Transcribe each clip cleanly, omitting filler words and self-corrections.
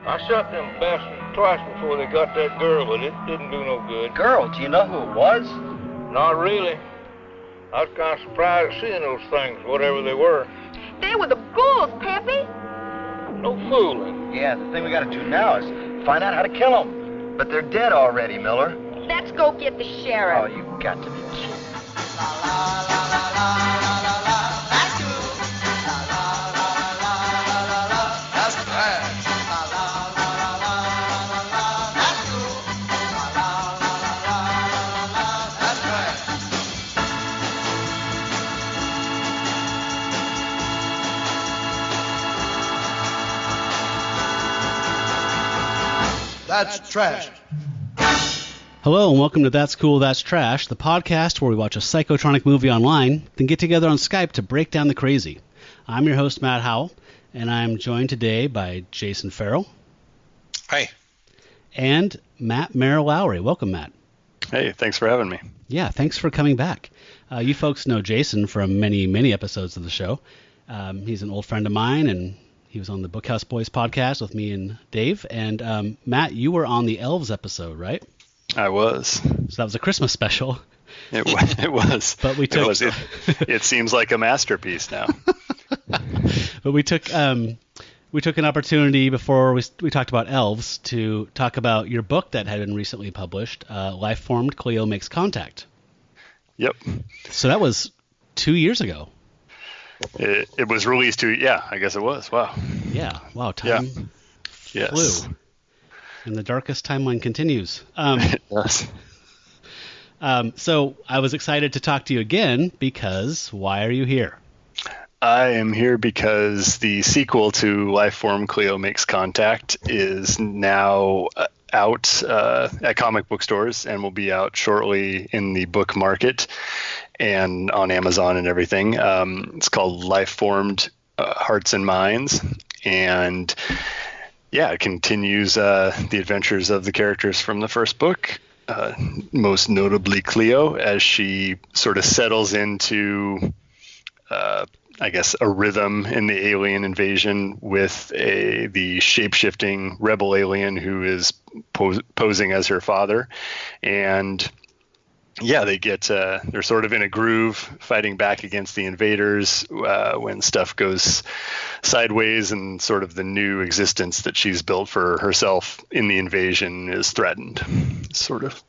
I shot them bastards twice before they got that girl, but it didn't do no good. Girl? Do you know who it was? Not really. I was kind of surprised at seeing those things, whatever they were. They were the ghouls, Peppy. No fooling. Yeah, the thing we gotta do now is find out how to kill them. But they're dead already, Miller. Let's go get the sheriff. Oh, you got to be kidding. That's trash. Hello and welcome to That's Cool, That's Trash, the podcast where we watch a psychotronic movie online, then get together on Skype to break down the crazy. I'm your host, Matt Howell, and I'm joined today by Jason Farrell. Hi. And Matt Merrill Lowry. Welcome, Matt. Hey, thanks for having me. Yeah, thanks for coming back. You folks know Jason from many, many episodes of the show. He's an old friend of mine, and he was on the Bookhouse Boys podcast with me and Dave. And Matt, you were on the Elves episode, right? I was. So that was a Christmas special. It was. But we took. It seems like a masterpiece now. But we took an opportunity before we talked about Elves to talk about your book that had been recently published, Life Formed, Cleo Makes Contact. Yep. So that was 2 years ago. It was released I guess it was. Wow. Yeah. Wow. Time flew. And the darkest timeline continues. Yes. So I was excited to talk to you again because why are you here? I am here because the sequel to Lifeform Cleo Makes Contact is now out at comic book stores and will be out shortly in the book market and on Amazon and everything. It's called Lifeformed Hearts and Minds, and it continues the adventures of the characters from the first book, most notably Cleo, as she sort of settles into I guess a rhythm in the alien invasion with the shape-shifting rebel alien who is posing as her father. And they're sort of in a groove fighting back against the invaders when stuff goes sideways, and sort of the new existence that she's built for herself in the invasion is threatened, sort of.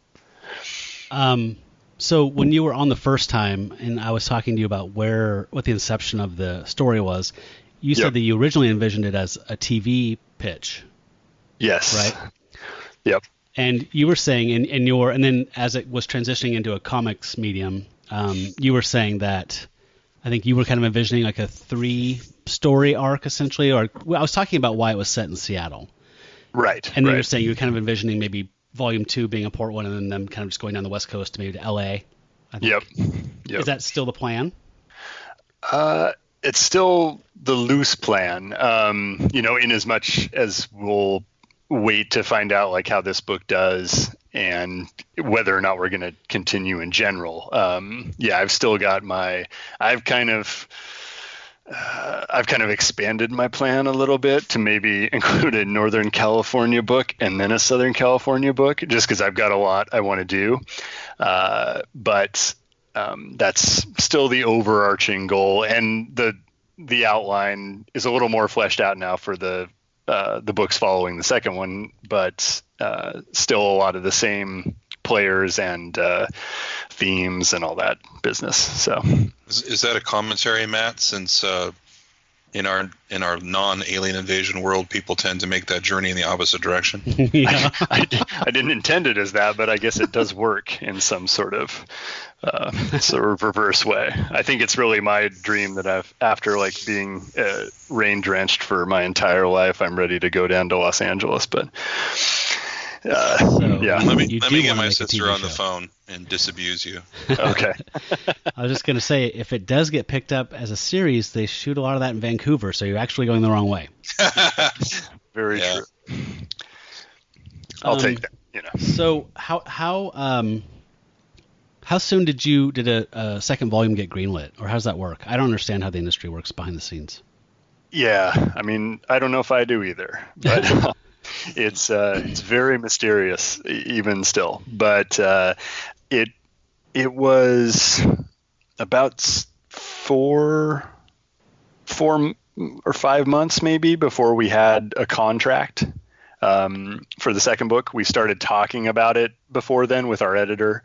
So when you were on the first time and I was talking to you about what the inception of the story was, you said that you originally envisioned it as a TV pitch. Yes. Right? Yep. And you were saying and then as it was transitioning into a comics medium, you were saying that I think you were kind of envisioning like a 3-story arc essentially, or I was talking about why it was set in Seattle. Right. And then you were saying you were kind of envisioning maybe Volume 2 being in Portland and then them kind of just going down the West Coast to maybe to LA. I think. Yep. Is that still the plan? It's still the loose plan, in as much as we'll wait to find out like how this book does and whether or not we're going to continue in general. I've still got I've kind of expanded my plan a little bit to maybe include a Northern California book and then a Southern California book, just because I've got a lot I want to do. But that's still the overarching goal, and the outline is a little more fleshed out now for the books following the second one, but still a lot of the same players and themes and all that business. So is that a commentary, Matt, since in our non-alien invasion world people tend to make that journey in the opposite direction? Yeah. I didn't intend it as that, but I guess it does work in some sort of reverse way. I think it's really my dream that after like being rain drenched for my entire life, I'm ready to go down to Los Angeles, but let me get my sister on the phone and disabuse you. Okay. I was just going to say, if it does get picked up as a series, they shoot a lot of that in Vancouver, so you're actually going the wrong way. Very true. I'll take that. So how soon did a second volume get greenlit, or how does that work? I don't understand how the industry works behind the scenes. Yeah, I mean, I don't know if I do either, but It's very mysterious even still, but it was about 4 or 5 months maybe before we had a contract for the second book. We started talking about it before then with our editor.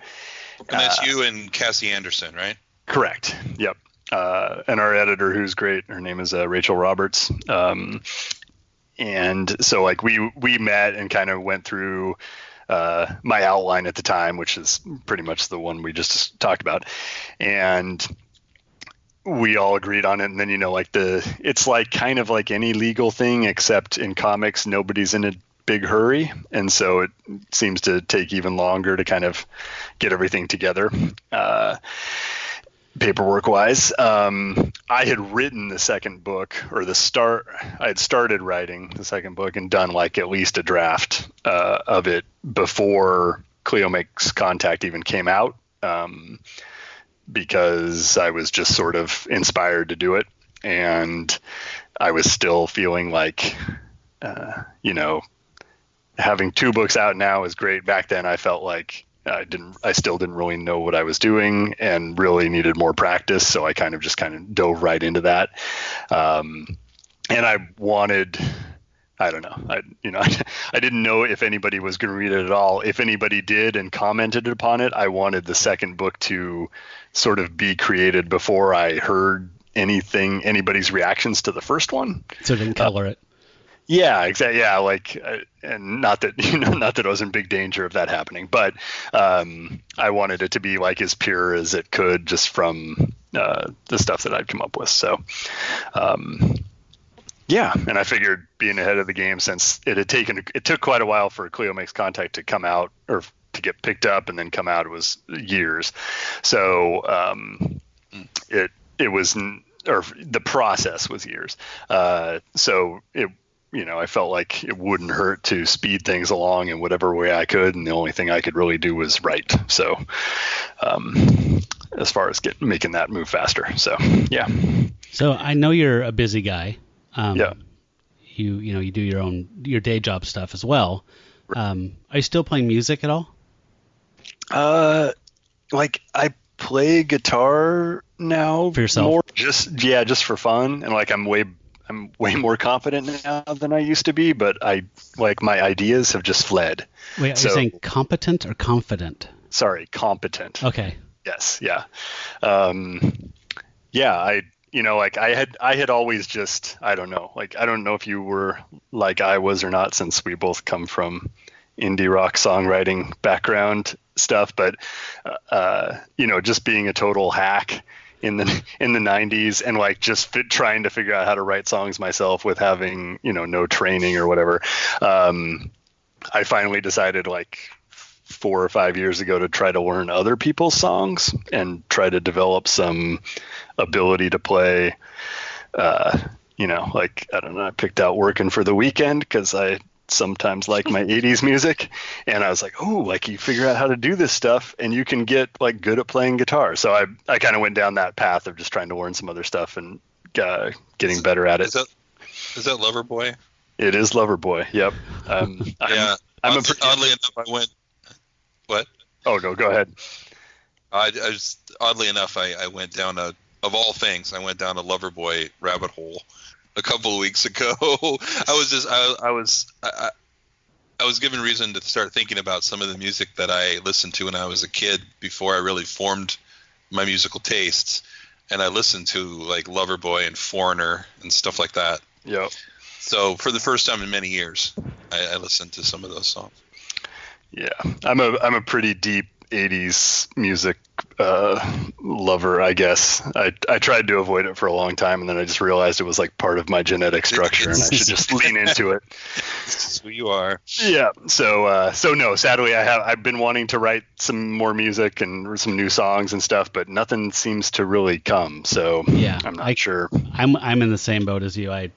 And that's you and Cassie Anderson, right? Correct. Yep. And our editor, who's great, her name is Rachel Roberts. And so like we met and kind of went through my outline at the time, which is pretty much the one we just talked about. And we all agreed on it. And then, it's like kind of like any legal thing, except in comics, nobody's in a big hurry. And so it seems to take even longer to kind of get everything together. Paperwork wise, I had written the second book, or I had started writing the second book and done like at least a draft of it before Cleo Makes Contact even came out, because I was just sort of inspired to do it. And I was still feeling like, having 2 books out now is great. Back then I felt like I still didn't really know what I was doing and really needed more practice. So I kind of dove right into that. And I wanted, I don't know, I didn't know if anybody was going to read it at all. If anybody did and commented upon it, I wanted the second book to sort of be created before I heard anybody's reactions to the first one. So it didn't color it. Yeah, exactly. Yeah, and not that I was in big danger of that happening, but I wanted it to be like as pure as it could, just from the stuff that I'd come up with. So, yeah, and I figured being ahead of the game, since it took quite a while for Cleo Makes Contact to come out, or to get picked up and then come out, it was years. So it was, or the process was years. So I felt like it wouldn't hurt to speed things along in whatever way I could, and the only thing I could really do was write. So, as far as making that move faster, so yeah. So I know you're a busy guy. Yeah. You do your day job stuff as well. Are you still playing music at all? Like I play guitar now for yourself, more just for fun, and like I'm way more confident now than I used to be, but my ideas have just fled. Wait, are you saying competent or confident? Sorry, competent. Okay. Yes. Yeah. Yeah. I had always just, I don't know if you were like I was or not, since we both come from indie rock songwriting background stuff, but, just being a total hack in the 90s, and like just trying to figure out how to write songs myself with having, no training or whatever. I finally decided like 4 or 5 years ago to try to learn other people's songs and try to develop some ability to play, like, I don't know, I picked out Working for the Weekend because I sometimes like my 80s music, and I was like, oh, like you figure out how to do this stuff and you can get like good at playing guitar. So I kind of went down that path of just trying to learn some other stuff and getting better at it. Is that Loverboy? It is Loverboy. Yep. Yeah. Oddly enough, I went. What? Oh, no, go ahead. Oddly enough, I went down of all things, I went down a Loverboy rabbit hole a couple of weeks ago. I was given reason to start thinking about some of the music that I listened to when I was a kid before I really formed my musical tastes, and I listened to like Loverboy and Foreigner and stuff like that. Yeah. So for the first time in many years, I listened to some of those songs. Yeah, I'm a pretty deep 80s music lover, I guess. I tried to avoid it for a long time, and then I just realized it was like part of my genetic structure, and I should just lean into it. This is who you are. Yeah. So no, sadly, I've been wanting to write some more music and some new songs and stuff, but nothing seems to really come. So yeah, I'm not sure. I'm in the same boat as you.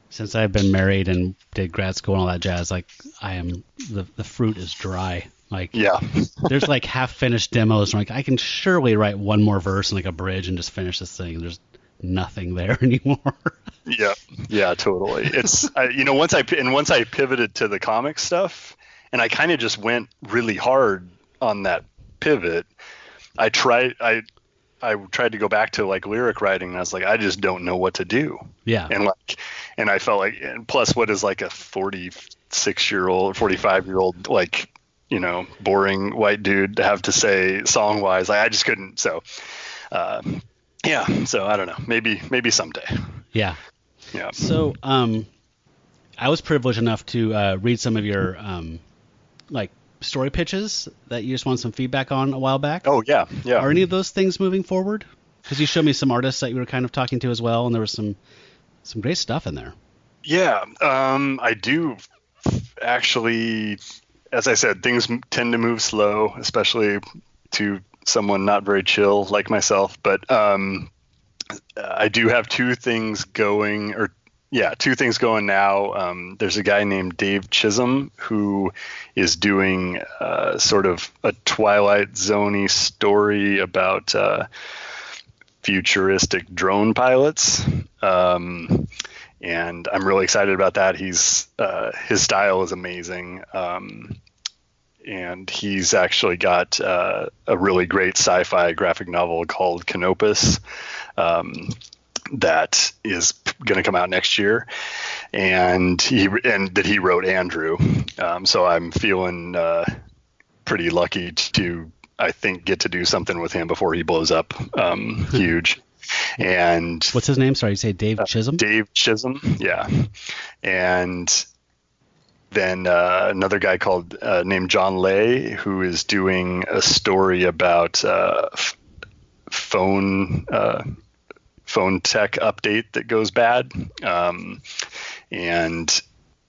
Since I've been married and did grad school and all that jazz, like the fruit is dry. Like, yeah, there's like half finished demos. And like, I can surely write one more verse and like a bridge and just finish this thing. There's nothing there anymore. Yeah, totally. It's once I pivoted to the comic stuff, and I kind of just went really hard on that pivot. I tried to go back to like lyric writing, and I was like, I just don't know what to do. Yeah. And I felt like, and plus, what is like a 46-year-old, 45-year-old, like, boring white dude to have to say song wise? Like, I just couldn't. So, so I don't know. Maybe someday. Yeah. Yeah. So, I was privileged enough to read some of your like story pitches that you just want some feedback on a while back. Oh yeah. Are any of those things moving forward? Because you showed me some artists that you were kind of talking to as well, and there was some great stuff in there. Yeah, I do actually. As I said, things tend to move slow, especially to someone not very chill like myself. But I do have two things going now. There's a guy named Dave Chisholm who is doing sort of a Twilight Zone-y story about futuristic drone pilots. And I'm really excited about that. His style is amazing. And he's actually got a really great sci-fi graphic novel called Canopus that is going to come out next year, and that he wrote Andrew. So I'm feeling pretty lucky to, I think, get to do something with him before he blows up huge. And what's his name? Sorry, you say Dave Chisholm? Dave Chisholm, yeah. And then another guy named John Lay, who is doing a story about phone tech update that goes bad. And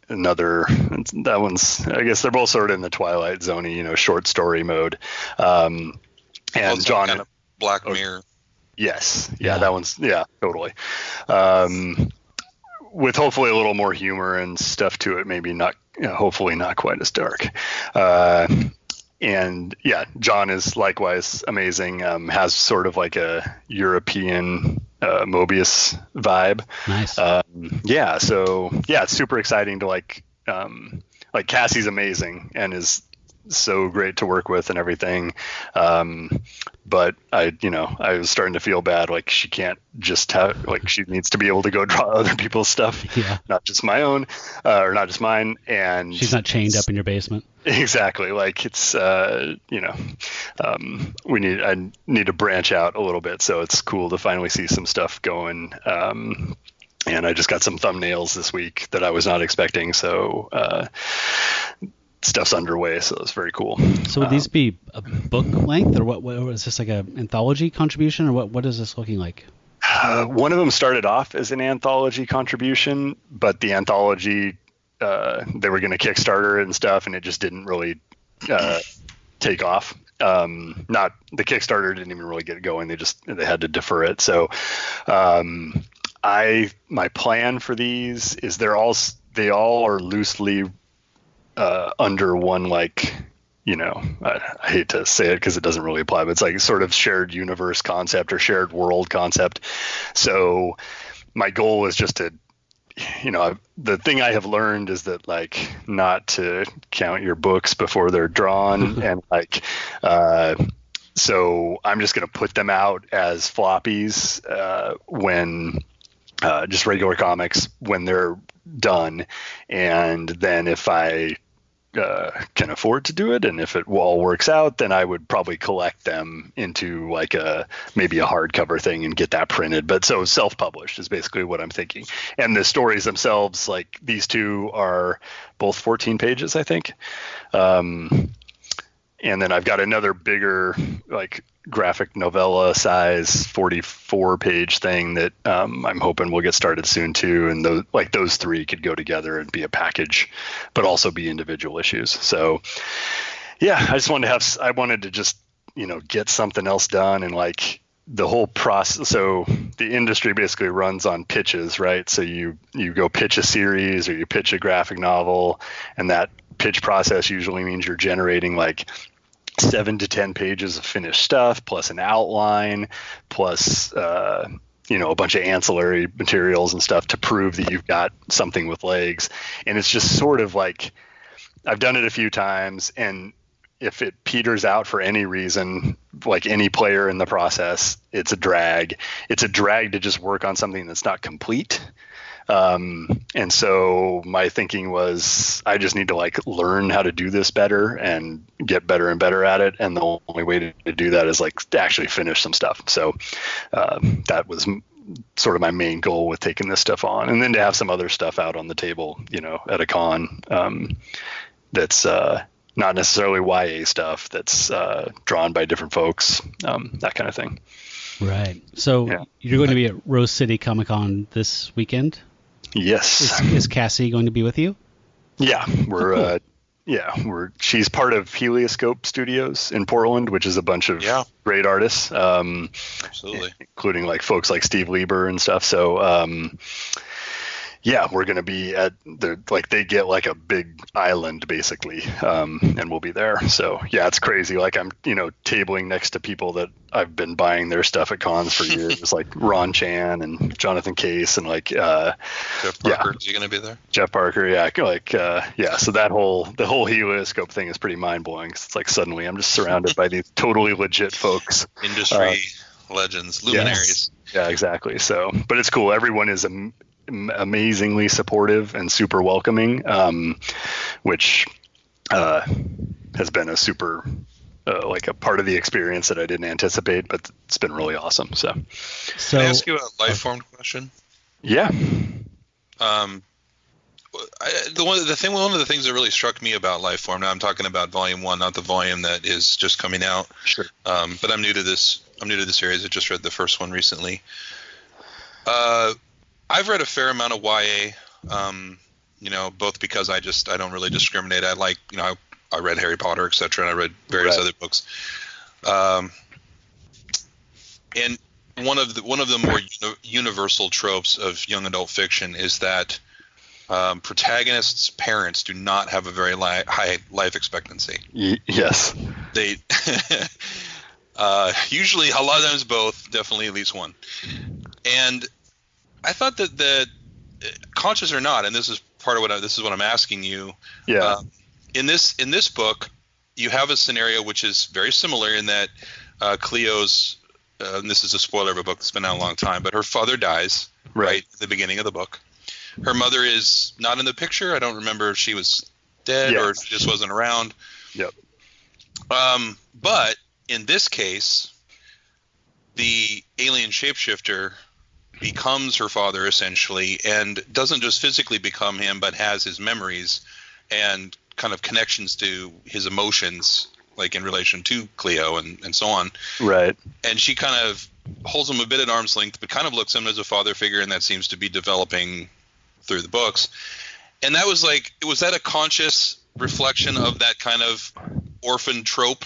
that one's, I guess they're both sort of in the Twilight Zone-y, short story mode. And John, kind of Black Mirror. Yes. Yeah, that one's, totally. With hopefully a little more humor and stuff to it, maybe not, hopefully not quite as dark. And yeah, John is likewise amazing. Has sort of like a European Mobius vibe. Nice. So it's super exciting to like Cassie's amazing and is so great to work with and everything. But I was starting to feel bad. Like she can't just have, like, she needs to be able to go draw other people's stuff, not just my own, or not just mine. And she's not chained up in your basement. Exactly. Like it's, I need to branch out a little bit. So it's cool to finally see some stuff going. And I just got some thumbnails this week that I was not expecting. So, stuff's underway, so it's very cool. So would these be a book length, or what is this, like an anthology contribution, or what is this looking like? One of them started off as an anthology contribution, but the anthology, they were going to Kickstarter and stuff, and it just didn't really take off. The Kickstarter didn't even really get going. They had to defer it. So my plan for these is they all are loosely under one, like, I hate to say it because it doesn't really apply, but it's like sort of shared universe concept or shared world concept. So my goal is just to, the thing I have learned is that, like, not to count your books before they're drawn. And like, so I'm just going to put them out as floppies when just regular comics when they're done. And then if I can afford to do it, and if it all works out, then I would probably collect them into like maybe a hardcover thing and get that printed. But so self-published is basically what I'm thinking. And the stories themselves, like these two are both 14 pages, I think. And then I've got another bigger, like, graphic novella size 44-page thing that I'm hoping will get started soon too. And those three could go together and be a package, but also be individual issues. So yeah, I wanted to just, get something else done. And like the whole process. So the industry basically runs on pitches, right? So you go pitch a series or you pitch a graphic novel, and that pitch process usually means you're generating like 7 to 10 pages of finished stuff, plus an outline, plus a bunch of ancillary materials and stuff to prove that you've got something with legs. And it's just sort of like, I've done it a few times, and if it peters out for any reason, like any player in the process, it's a drag. It's a drag to just work on something that's not complete. And so my thinking was, I just need to like learn how to do this better and get better and better at it. And the only way to do that is like to actually finish some stuff. So that was sort of my main goal with taking this stuff on, and then to have some other stuff out on the table, at a con that's not necessarily YA stuff, that's drawn by different folks, that kind of thing. Right. So you're going to be at Rose City Comic Con this weekend? Yes. Is Cassie going to be with you? Yeah, she's part of Helioscope Studios in Portland, which is a bunch of great artists, absolutely, including like folks like Steve Lieber and stuff. So we're going to be at they get like a big island basically, and we'll be there. So yeah, it's crazy. Like I'm, tabling next to people that I've been buying their stuff at cons for years, like Ron Chan and Jonathan Case and like Jeff Parker. Is he going to be there? Jeff Parker, So the whole Helioscope thing is pretty mind blowing. It's like suddenly I'm just surrounded by these totally legit folks, industry legends, luminaries. Yeah, exactly. So, but it's cool. Everyone is amazingly supportive and super welcoming, which has been a super like a part of the experience that I didn't anticipate, but it's been really awesome. So can I ask you a Lifeform question? Yeah. One of the things that really struck me about Lifeform, now I'm talking about volume 1, not the volume that is just coming out. Sure. But I'm new to the series. I just read the first one recently. I've read a fair amount of YA, both because I don't really discriminate. I like, I read Harry Potter, etc., and I read various other books. And one of the more universal tropes of young adult fiction is that protagonists' parents do not have a very high life expectancy. Yes. They usually, a lot of times both, definitely at least one. And I thought that conscious or not, and this is part of what I'm asking you. Yeah. In this book, you have a scenario which is very similar in that Cleo's, and this is a spoiler of a book that's been out a long time, but her father dies right at the beginning of the book. Her mother is not in the picture. I don't remember if she was dead or she just wasn't around. Yep. But in this case, the alien shapeshifter becomes her father essentially, and doesn't just physically become him, but has his memories and kind of connections to his emotions, like in relation to Cleo and so on. Right. And she kind of holds him a bit at arm's length, but kind of looks at him as a father figure, and that seems to be developing through the books. And that was like, was that a conscious reflection of that kind of orphan trope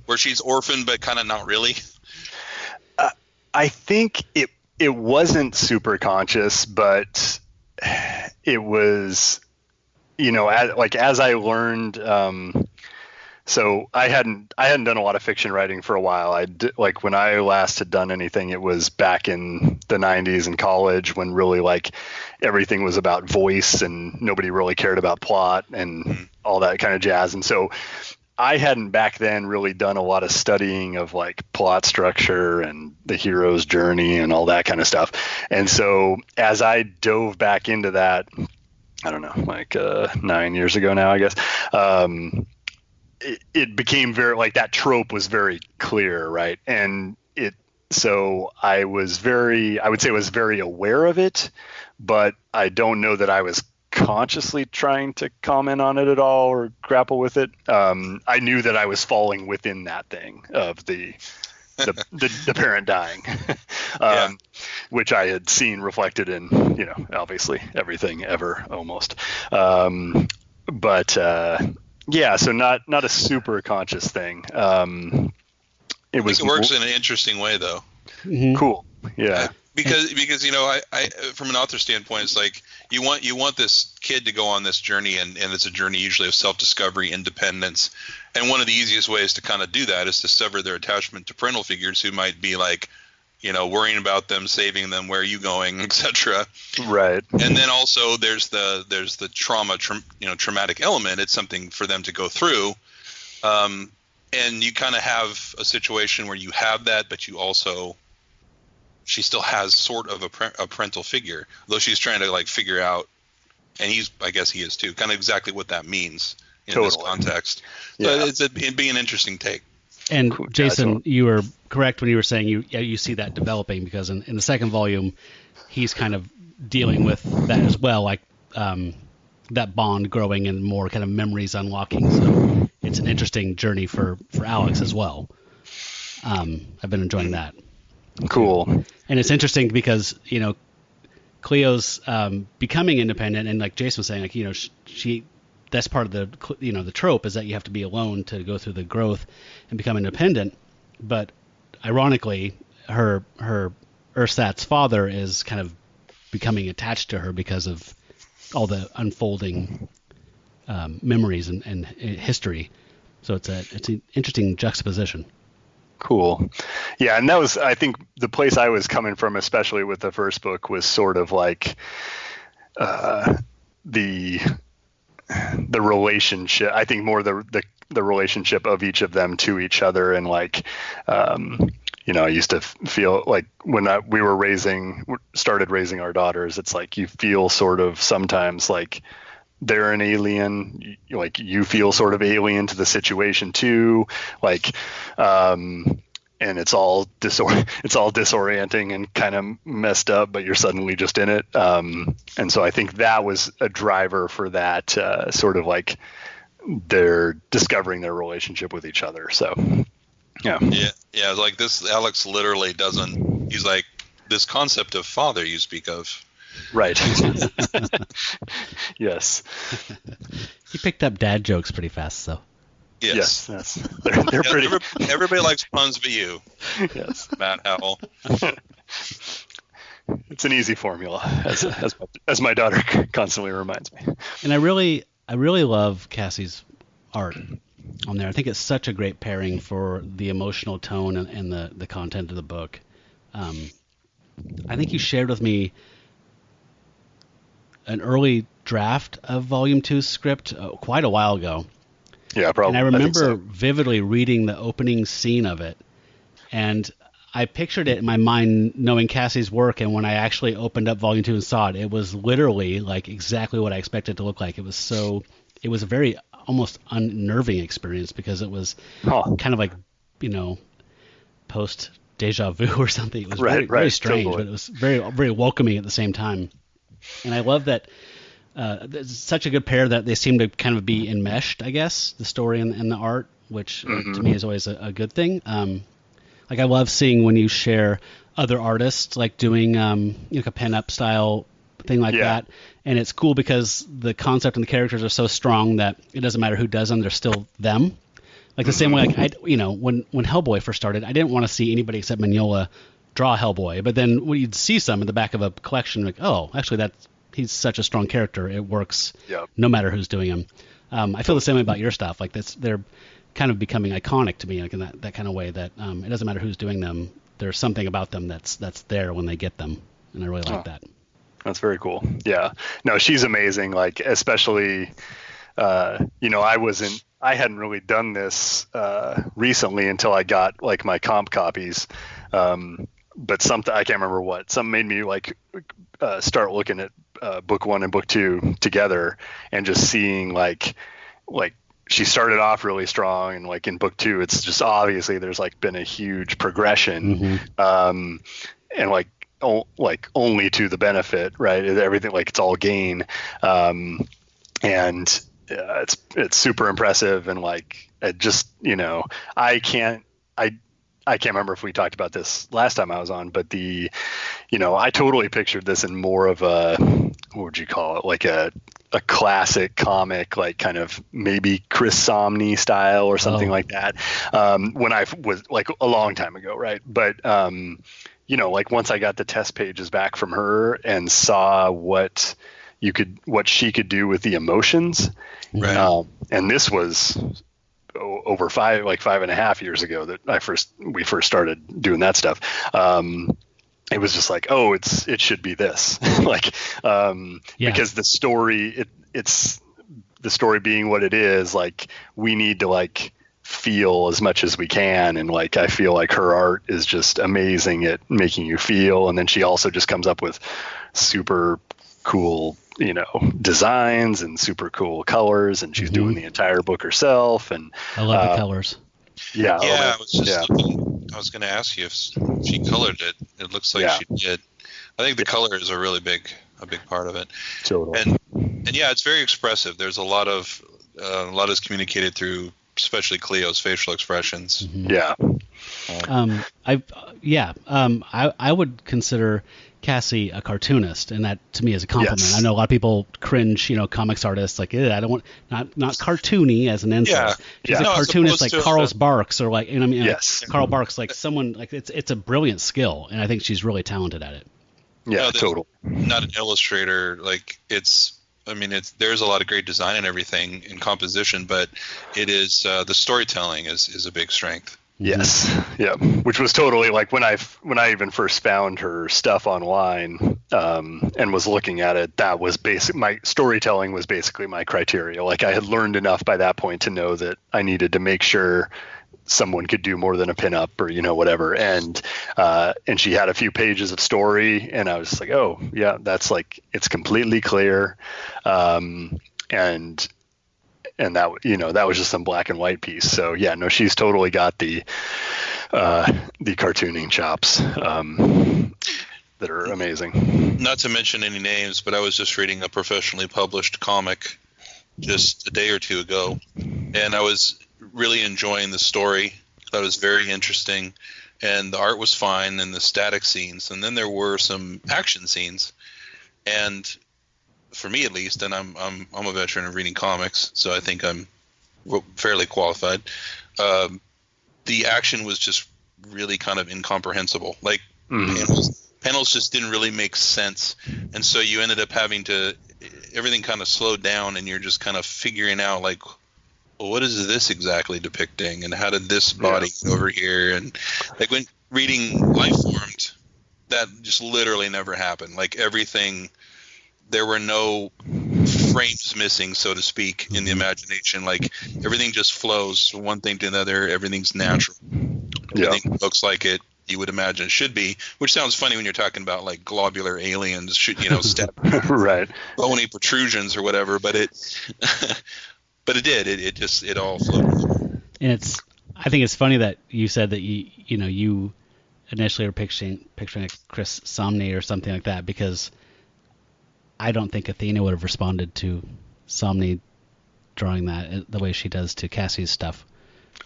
where she's orphaned but kind of not really? I think it wasn't super conscious, but it was, as I learned, so I hadn't done a lot of fiction writing for a while. When I last had done anything, it was back in the 90s in college, when really like everything was about voice and nobody really cared about plot and all that kind of jazz. And so I hadn't back then really done a lot of studying of like plot structure and the hero's journey and all that kind of stuff. And so as I dove back into that, I don't know, like 9 years ago now, I guess, it became very, like, that trope was very clear, right? And so I would say I was very aware of it, but I don't know that I was consciously trying to comment on it at all or grapple with it. I knew that I was falling within that thing of the parent dying, which I had seen reflected in, obviously everything ever almost. So not a super conscious thing. It works in an interesting way though. Mm-hmm. Cool. Yeah. Because I from an author standpoint, it's like you want this kid to go on this journey, and it's a journey usually of self-discovery, independence, and one of the easiest ways to kind of do that is to sever their attachment to parental figures who might be like worrying about them, saving them, where are you going, etc. Right. And then also there's the traumatic element. It's something for them to go through. And you kind of have a situation where you have that, but she still has sort of a parental figure, though she's trying to figure out, and I guess he is too, kind of exactly what that means in this context. So it'd be an interesting take. And Jason, you were correct when you were saying you see that developing, because in the second volume, he's kind of dealing with that as well, that bond growing and more kind of memories unlocking. So it's an interesting journey for Alex as well. I've been enjoying that. Cool. And it's interesting because, Cleo's becoming independent, and like Jason was saying, she that's part of the trope is that you have to be alone to go through the growth and become independent. But ironically, her Ursat's father is kind of becoming attached to her because of all the unfolding memories and history. So it's an interesting juxtaposition. Cool. Yeah, and that was, I think, the place I was coming from, especially with the first book, was sort of like the relationship. I think more the relationship of each of them to each other, and I used to feel like when we started raising our daughters, it's like you feel sort of sometimes like they're an alien, like you feel sort of alien to the situation too, and it's all disorienting and kind of messed up, but you're suddenly just in it. And so I think that was a driver for that, sort of like they're discovering their relationship with each other. So, yeah. Like this, Alex literally doesn't. He's like, this concept of father you speak of. Right. Yes. He picked up dad jokes pretty fast, though. Yes. They're pretty. Everybody likes puns but you. Yes. Matt Howell. It's an easy formula, as my daughter constantly reminds me. And I really love Cassie's art on there. I think it's such a great pairing for the emotional tone and the content of the book. I think you shared with me an early draft of Volume 2's script quite a while ago. Yeah, probably. And I remember vividly reading the opening scene of it, and I pictured it in my mind knowing Cassie's work, and when I actually opened up Volume 2 and saw it, it was literally like exactly what I expected it to look like. It was a very almost unnerving experience, because it was kind of like, post deja vu or something. It was very strange, totally. But it was very, very welcoming at the same time. And I love that it's such a good pair that they seem to kind of be enmeshed, I guess, the story and the art, which to me is always a good thing. Like I love seeing when you share other artists like doing like a pen-up style thing like that. And it's cool because the concept and the characters are so strong that it doesn't matter who does them, they're still them. Like the same way, when Hellboy first started, I didn't want to see anybody except Mignola draw Hellboy. But then when you'd see some in the back of a collection, like, oh, actually he's such a strong character. It works no matter who's doing him. I feel the same way about your stuff. Like they're kind of becoming iconic to me, like in that kind of way that it doesn't matter who's doing them. There's something about them that's there when they get them. And I really like that. That's very cool. Yeah. No, she's amazing. Like, especially, I hadn't really done this recently until I got like my comp copies. But something, I can't remember what, something made me like start looking at book 1 and book 2 together, and just seeing like she started off really strong, and like in book 2, it's just obviously there's like been a huge progression, and like only to the benefit, right? Everything, like it's all gain, and it's super impressive, and like it just I can't remember if we talked about this last time I was on, but I totally pictured this in more of a, what would you call it? Like a classic comic, like kind of maybe Chris Somney style or something like that. When I was like a long time ago. Right. But, like once I got the test pages back from her and saw what she could do with the emotions. Right. And this was over 5.5 years ago that we first started doing that stuff. It was just like, oh, it should be this, because the story, it's the story being what it is. Like, we need to like feel as much as we can, and like I feel like her art is just amazing at making you feel. And then she also just comes up with super cool, designs and super cool colors, and she's doing the entire book herself. And I love the colors. Yeah, I was just looking. I was going to ask you if she colored it. It looks like she did. I think the colors are really a big part of it. Totally. And yeah, it's very expressive. There's a lot is communicated through, especially Cleo's facial expressions. Mm-hmm. I would consider Cassie a cartoonist, and that to me is a compliment. Yes. I know a lot of people cringe, comics artists, like, I don't want, not cartoony as an insult. She's a cartoonist like Carl Barks, or like, Carl Barks, like someone, like it's a brilliant skill, and I think she's really talented at it. Yeah, total. Not an illustrator, like there's a lot of great design and everything in composition, but it is the storytelling is a big strength. Yes. Yeah. Which was totally like when I even first found her stuff online and was looking at it, that was my storytelling was basically my criteria. Like, I had learned enough by that point to know that I needed to make sure someone could do more than a pinup or, whatever. And she had a few pages of story, and I was just like, oh yeah, that's like, it's completely clear. And that, that was just some black and white piece. So yeah, no, she's totally got the cartooning chops that are amazing. Not to mention any names, but I was just reading a professionally published comic just a day or two ago, and I was really enjoying the story. That was very interesting, and the art was fine, and the static scenes, and then there were some action scenes, and for me at least, and I'm a veteran of reading comics, so I think I'm fairly qualified. The action was just really kind of incomprehensible. Like, panels just didn't really make sense, and so you ended up having to, everything kind of slowed down, and you're just kind of figuring out, like, well, what is this exactly depicting, and how did this body get over here? And like, when reading Lifeformed, that just literally never happened. Like, everything, there were no frames missing, so to speak, in the imagination. Like, everything just flows from one thing to another. Everything's natural. Everything looks like it, you would imagine it should be, which sounds funny when you're talking about like globular aliens, step right, bony protrusions or whatever. But it did. It all flowed. And I think it's funny that you said that you initially were picturing like Chris Samnee or something like that, because I don't think Athena would have responded to Samnee drawing that the way she does to Cassie's stuff.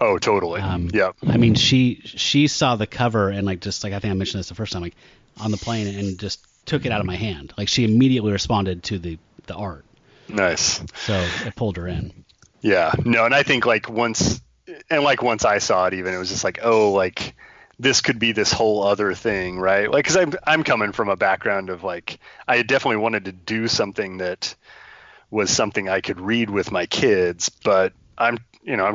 Oh, totally. Yeah. I mean, she saw the cover and like, just like, I think I mentioned this the first time, like on the plane, and just took it out of my hand. Like, she immediately responded to the art. Nice. So it pulled her in. Yeah. No, and I think once I saw it, even, it was just like, oh, like, this could be this whole other thing, right? Like, because I'm coming from a background of like, I definitely wanted to do something that was something I could read with my kids, but I'm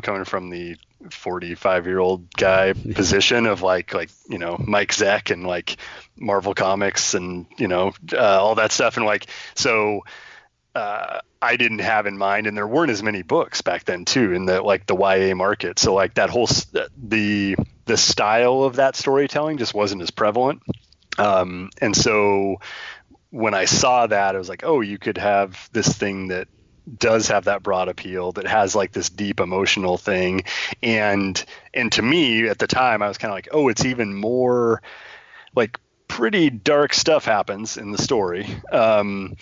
coming from the 45-year-old guy position of like Mike Zeck and like Marvel Comics and all that stuff, and like, so I didn't have in mind, and there weren't as many books back then too in the YA market, so like that whole the style of that storytelling just wasn't as prevalent, and so when I saw that, I was like, oh, you could have this thing that does have that broad appeal, that has like this deep emotional thing, and to me at the time I was kind of like, oh, it's even more like pretty dark stuff happens in the story, and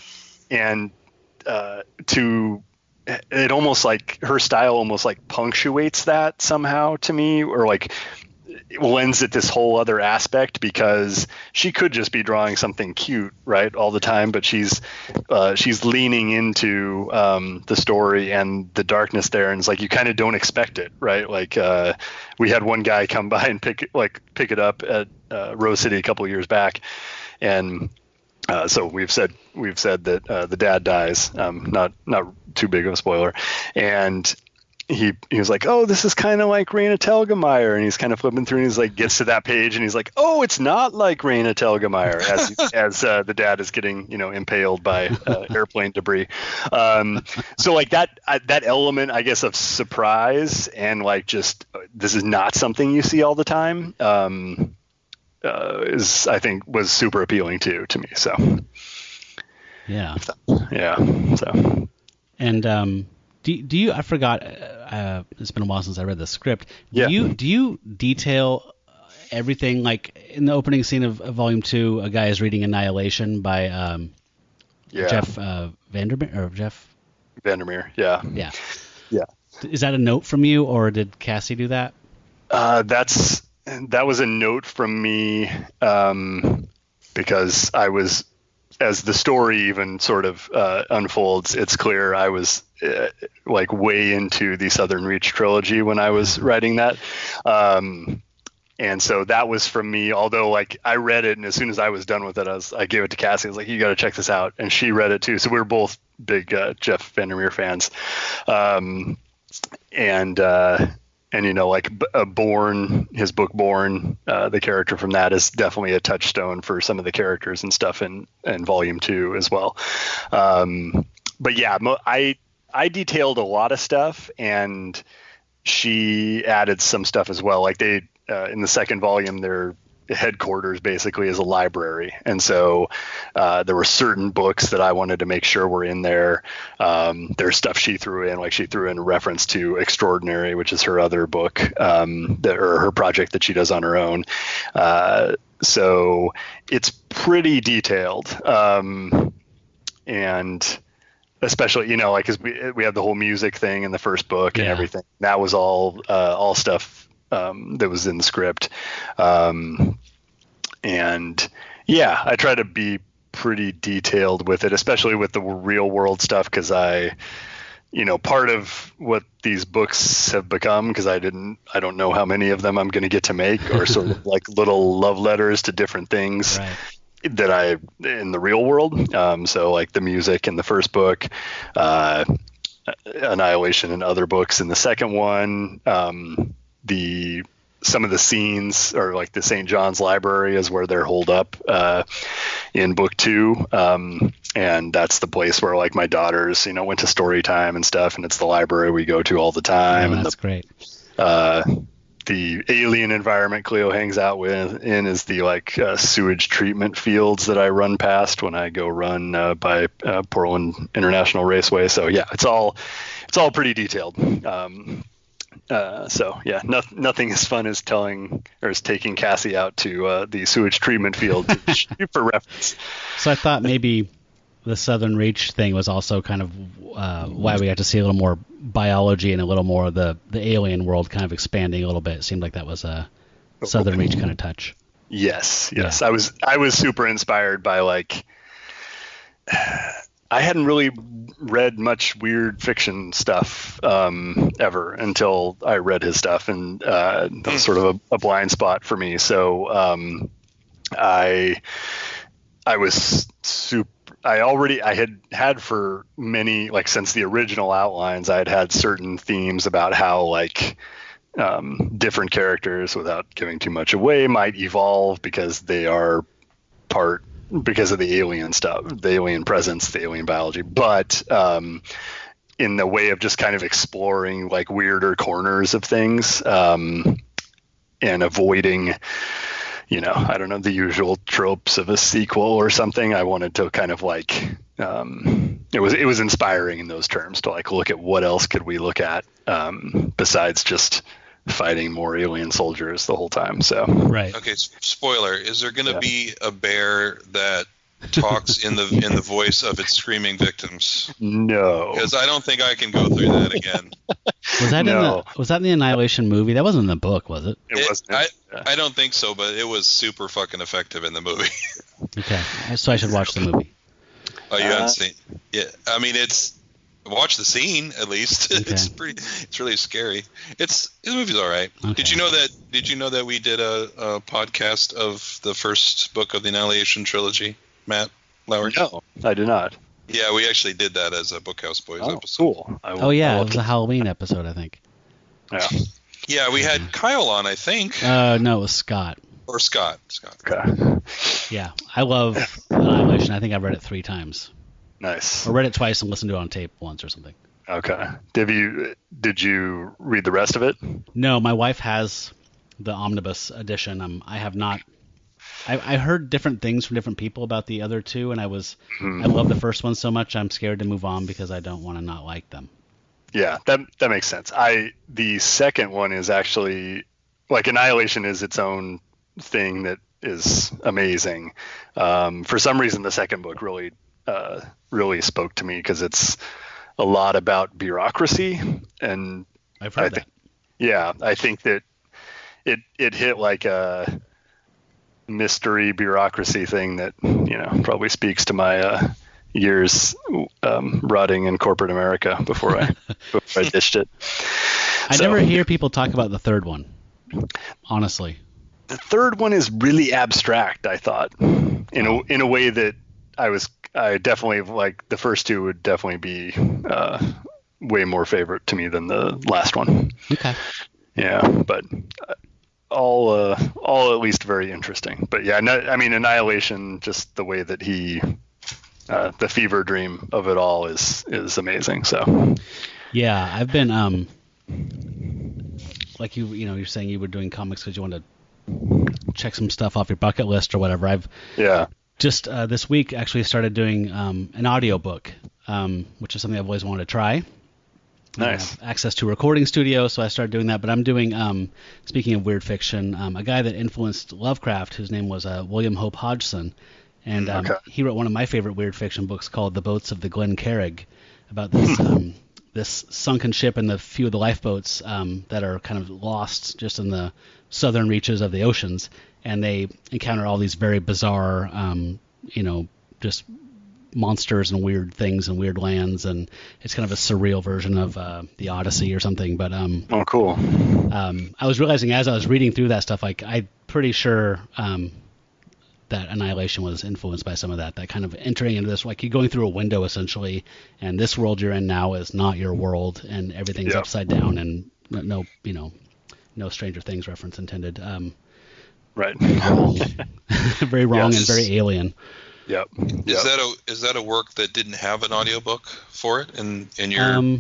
it almost like her style almost like punctuates that somehow to me, or like lends it this whole other aspect, because she could just be drawing something cute, right, all the time, but she's leaning into the story and the darkness there, and it's like you kind of don't expect it, right? Like we had one guy come by and pick it up at Rose City a couple of years back, and so we've said that the dad dies, not too big of a spoiler, and he was like, oh, this is kind of like Raina Telgemeier, and he's kind of flipping through, and he's like, gets to that page, and he's like, oh, it's not like Raina Telgemeier, as the dad is getting, impaled by airplane debris. So like that element, I guess, of surprise and like just this is not something you see all the time, I think was super appealing to me. So yeah. So and do you? I forgot. It's been a while since I read the script. Do you detail everything, like in the opening scene of Volume 2? A guy is reading Annihilation by Jeff Vandermeer. Yeah. Is that a note from you, or did Cassie do that? That was a note from me, because I was, as the story even sort of unfolds, it's clear I was like way into the Southern Reach trilogy when I was writing that. And so that was from me, although like I read it, and as soon as I was done with it, I gave it to Cassie. I was like, you got to check this out. And she read it too. So we were both big Jeff Vandermeer fans. And like his book Born, the character from that is definitely a touchstone for some of the characters and stuff in Volume 2 as well. But yeah, I detailed a lot of stuff, and she added some stuff as well. Like they in the second volume, their headquarters basically is a library, and so there were certain books that I wanted to make sure were in there. There's stuff she threw in, like she threw in a reference to Extraordinary, which is her other book, or her project that she does on her own. So it's pretty detailed, and especially like because we had the whole music thing in the first book and everything. That was all stuff that was in the script. And yeah, I try to be pretty detailed with it, especially with the real world stuff, because part of what these books have become, because I don't know how many of them I'm going to get to make, are sort of like little love letters to different things. Right. That in the real world. So like the music in the first book, Annihilation in other books in the second one, some of the scenes, or like the St. John's Library is where they're holed up in book 2. And that's the place where like my daughters, went to story time and stuff. And it's the library we go to all the time. Oh, that's great. The alien environment Cleo hangs out in is the like sewage treatment fields that I run past when I go run by Portland International Raceway. So yeah, it's all pretty detailed. So yeah, nothing as fun as taking Cassie out to the sewage treatment field for reference. So I thought maybe the Southern Reach thing was also kind of why we got to see a little more biology and a little more of the alien world kind of expanding a little bit. It seemed like that was a Southern Reach kind of touch. Yes. Yeah. I was super inspired by like. I hadn't really read much weird fiction stuff ever until I read his stuff, and that was sort of a blind spot for me. So I was super. I had for many, like since the original outlines, I had certain themes about how like different characters, without giving too much away, might evolve because they are because of the alien stuff, the alien presence, the alien biology, but in the way of just kind of exploring like weirder corners of things, and avoiding, I don't know, the usual tropes of a sequel or something. I wanted to kind of like, it was inspiring in those terms to like look at what else could we look at besides just fighting more alien soldiers the whole time. So right. Okay, spoiler: is there going to be a bear that talks in the voice of its screaming victims? No, because I don't think I can go through that again. Was that in the Annihilation movie? That wasn't in the book, was it? It wasn't. I don't think so, but it was super fucking effective in the movie. Okay, so I should watch the movie. Oh, you haven't seen? Yeah, I mean watch the scene at least. Okay. It's really scary. The movie's all right. Okay. Did you know that we did a podcast of the first book of the Annihilation trilogy, Matt Lauer? No, I did not. Yeah, we actually did that as a Bookhouse Boys Oh, episode. cool. Oh yeah, it was a Halloween episode, I think. Yeah. Yeah, we had Kyle on, I think. No, it was Scott. Or Scott. Okay. Yeah, I love Annihilation. I think I've read it 3 times. Nice. Or read it twice and listened to it on tape once or something. Okay. Did you read the rest of it? No, my wife has the omnibus edition. I have not. I heard different things from different people about the other 2, and I love the first one so much I'm scared to move on because I don't want to not like them. Yeah, that makes sense. The second one is actually, like, Annihilation is its own thing that is amazing. For some reason, the second book really spoke to me because it's a lot about bureaucracy, and I've heard that. Yeah, I think that it hit like a mystery bureaucracy thing that probably speaks to my years rotting in corporate America before I ditched it. I never hear people talk about the third one, honestly. The third one is really abstract, I thought, in a way that I definitely, like, the first 2 would definitely be way more favorite to me than the last one. Okay. Yeah, but all at least very interesting. But yeah, Annihilation, just the way that he, the fever dream of it all is amazing. So. Yeah, I've been like you're saying you were doing comics because you wanted to check some stuff off your bucket list or whatever. I've just this week actually started doing an audiobook, which is something I've always wanted to try. Nice. I have access to a recording studio, so I started doing that. But I'm doing, speaking of weird fiction, a guy that influenced Lovecraft, whose name was William Hope Hodgson, and he wrote one of my favorite weird fiction books called The Boats of the Glen Carrig, about this this sunken ship and the few of the lifeboats that are kind of lost just in the southern reaches of the oceans, and they encounter all these very bizarre, just monsters and weird things and weird lands, and it's kind of a surreal version of the Odyssey or something. But oh, cool. I was realizing as I was reading through that stuff, like, I'm pretty sure that Annihilation was influenced by some of that kind of entering into this, like, you're going through a window essentially, and this world you're in now is not your world, and everything's upside down, and no Stranger Things reference intended. Right. Very wrong and very alien. Yep. Is that a work that didn't have an audiobook for it, and you're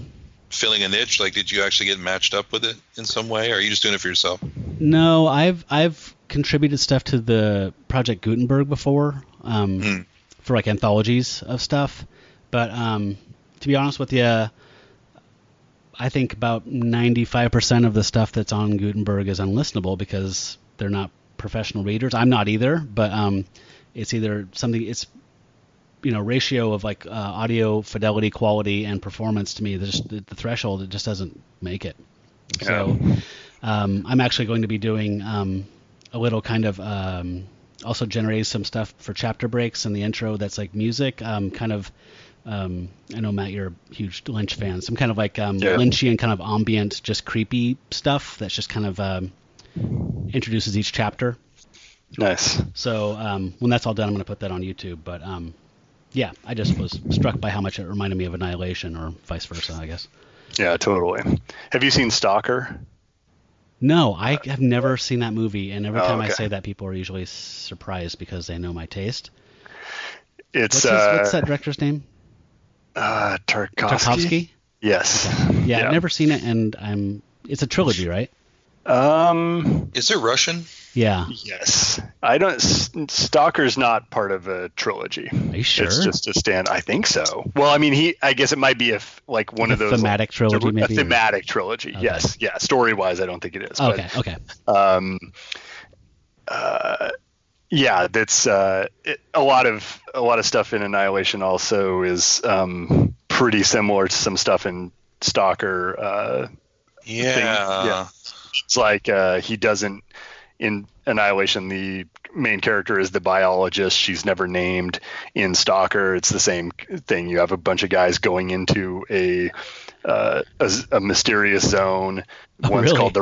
filling a niche? Like, did you actually get matched up with it in some way, or are you just doing it for yourself? No, I've contributed stuff to the Project Gutenberg before, for like anthologies of stuff, but to be honest with you, I think about 95% of the stuff that's on Gutenberg is unlistenable because they're not professional readers. I'm not either, but it's either something, it's, ratio of like audio fidelity, quality, and performance to me, the threshold, it just doesn't make it. Yeah. So I'm actually going to be doing a little kind of also generating some stuff for chapter breaks in the intro that's like music, kind of I know, Matt, you're a huge Lynch fan. Some kind of like Lynchian kind of ambient, just creepy stuff that's just kind of introduces each chapter. Nice. So when that's all done, I'm going to put that on YouTube. But yeah, I just was struck by how much it reminded me of Annihilation, or vice versa, I guess. Yeah, totally. Have you seen Stalker? No, I have never seen that movie, and every time I say that, people are usually surprised because they know my taste. What's that director's name? Tarkovsky? Yes. Okay. Yeah, I've never seen it, and it's a trilogy, right? Is it Russian? Yeah. Yes. Stalker's not part of a trilogy. Are you sure? It's just a stand. I think so. Well, I mean, I guess it might be one of those thematic trilogy, maybe. A thematic trilogy. Okay. Yes. Yeah. Story-wise, I don't think it is. Okay. Yeah, that's a lot of stuff in Annihilation also is pretty similar to some stuff in Stalker. Yeah. It's like he doesn't, in Annihilation, the main character is the biologist. She's never named. In Stalker, it's the same thing. You have a bunch of guys going into a mysterious zone. One's called the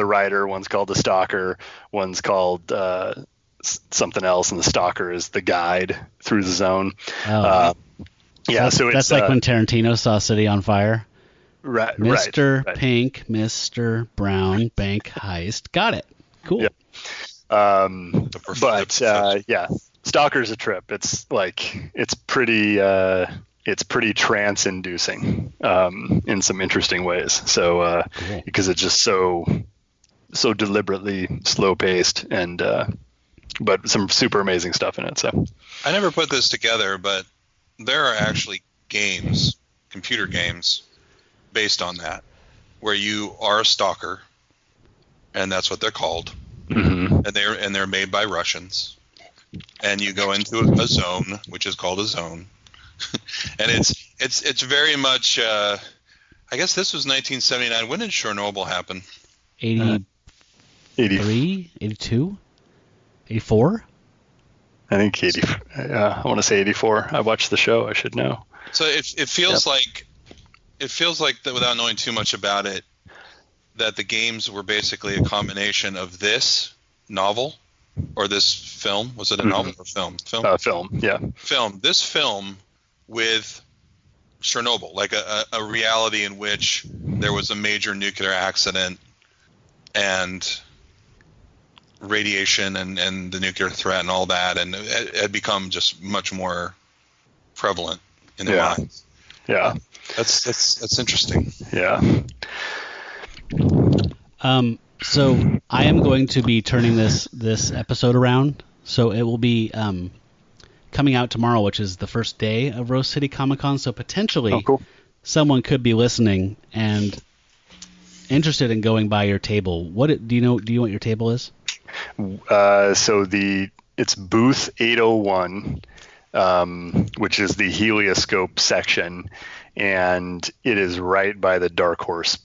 Rider. One's called the Stalker. One's called something else, and the Stalker is the guide through the zone. Yeah, so that's it's like when Tarantino saw City on Fire. right, Mr. right. Pink, Mr. Brown, bank heist. Got it. Cool. Yeah. Yeah, Stalker's a trip. It's like it's pretty trance inducing in some interesting ways. So Cool. because it's just so deliberately slow paced and but some super amazing stuff in it. So I never put this together, but there are actually games, computer games, based on that, where you are a stalker, and that's what they're called, and they're made by Russians, and you go into a zone, which is called a zone, and it's very much. I guess this was 1979. When did Chernobyl happen? 83, 82, 84. I think 80. I want to say 84. I watched the show. I should know. So it feels like that, without knowing too much about it, that the games were basically a combination of this novel or this film. Was it a novel or film? Film. Yeah. Film. This film with Chernobyl, like a reality in which there was a major nuclear accident and radiation and the nuclear threat and all that, and it had become just much more prevalent in their minds. Yeah. That's interesting. Yeah. So I am going to be turning this episode around. So it will be coming out tomorrow, which is the first day of Rose City Comic Con. So potentially someone could be listening and interested in going by your table. What do you know what your table is? So it's booth 801, which is the helioscope section, and it is right by the Dark Horse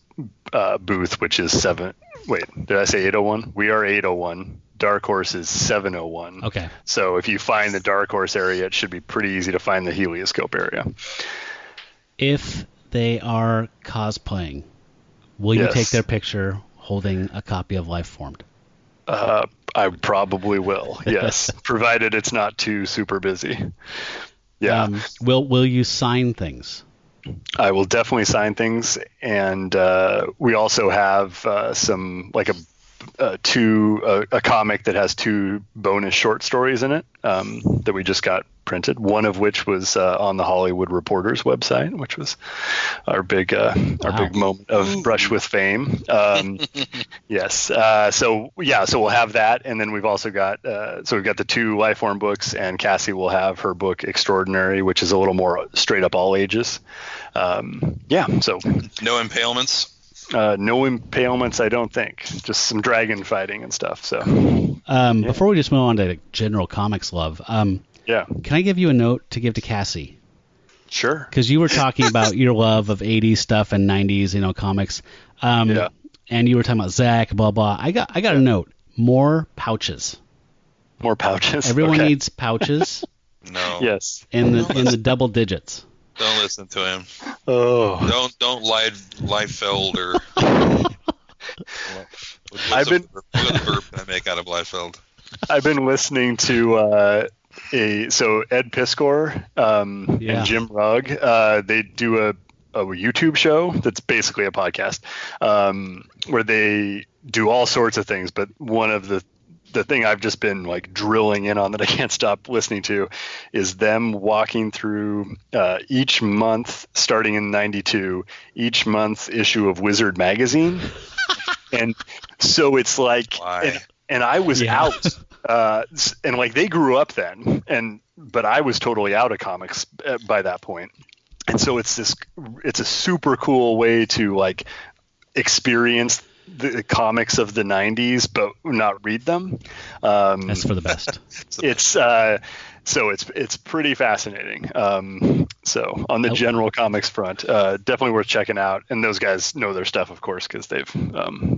booth, which is 7. Wait, did I say 801? We are 801. Dark Horse is 701. Okay. So if you find the Dark Horse area, it should be pretty easy to find the helioscope area. If they are cosplaying, will you take their picture holding a copy of Life Formed? I probably will, yes, provided it's not too super busy. Yeah. Will you sign things? I will definitely sign things, and we also have some like a comic that has 2 bonus short stories in it that we just got printed. One of which was on the Hollywood Reporter's website, which was our big moment of brush with fame. Yes. So we'll have that, and then we've also got we've got the 2 Lifeform books, and Cassie will have her book Extraordinary, which is a little more straight up all ages. So no impalements. No impalements, I don't think. Just some dragon fighting and stuff. So before we just move on to general comics love, can I give you a note to give to Cassie? Sure. Because you were talking about your love of 80s stuff and 90s, comics. And you were talking about Zach, blah blah. I got a note. More pouches. More pouches. Everyone needs pouches. No. Yes. In the double digits. Don't listen to him. Oh. Don't Liefeld or. I've been. What the verb can I make out of Liefeld? I've been listening to Ed Piskor and Jim Rugg. They do a YouTube show that's basically a podcast where they do all sorts of things, but one of the thing I've just been like drilling in on that I can't stop listening to is them walking through each month, starting in '92, each month issue of Wizard magazine. And so it's like, and I was out, and like they grew up then, but I was totally out of comics by that point. And so it's a super cool way to like experience the comics of the 90s, but not read them. That's for the best. It's pretty fascinating. So on the general comics front, definitely worth checking out. And those guys know their stuff, of course, because they've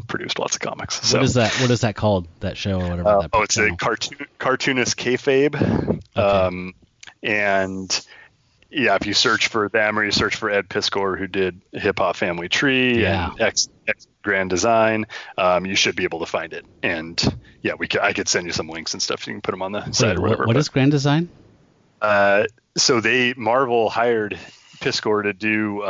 produced lots of comics. So what is that called? That show or whatever? It's a cartoonist kayfabe. Okay. And yeah, if you search for them or you search for Ed Piskor, who did Hip Hop Family Tree and X Grand Design, you should be able to find it. And yeah, I could send you some links and stuff. You can put them on the site or whatever. What is Grand Design? So Marvel hired Piskor to do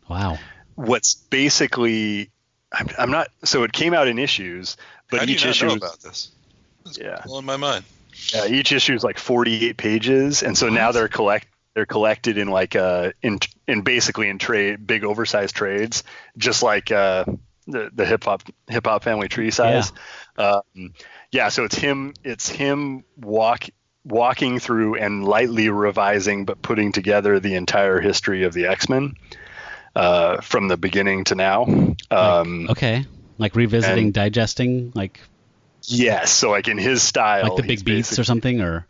Wow. what's basically I'm not. So it came out in issues, but How do you each not issue know was, about this? It's yeah, blowing my mind. yeah, each issue is like 48 pages, and so now What? they're collected in like basically in big oversized trades, just like the hip hop family tree size. Yeah, so it's him walking through and lightly revising but putting together the entire history of the X-Men from the beginning to now. Okay. Like revisiting, and- digesting, like Yes, so like in his style, the big beats or something, or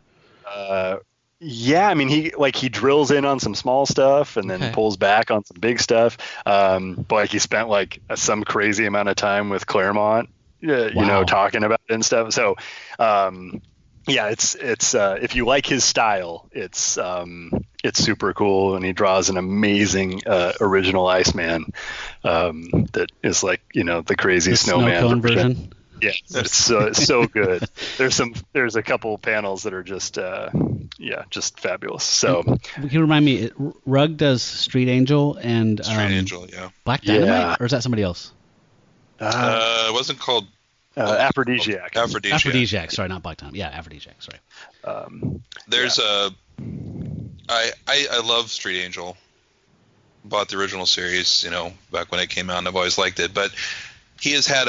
yeah, I mean he drills in on some small stuff and then Okay. pulls back on some big stuff. But like he spent like some crazy amount of time with Claremont, you know, talking about it and stuff. So yeah, it's if you like his style, it's super cool, and he draws an amazing original Iceman that is like, you know, the crazy the snowman snow cone version. Yeah, it's so good. There's a couple panels that are just just fabulous. So Can you remind me? Rugg does Street Angel and Street Angel, yeah. Black Dynamite, Yeah. or is that somebody else? It wasn't called Aphrodisiac. Aphrodisiac. Sorry, not Black Dynamite. Yeah, Aphrodisiac. Sorry. There's I love Street Angel. Bought the original series, you know, back when it came out, and I've always liked it. But he has had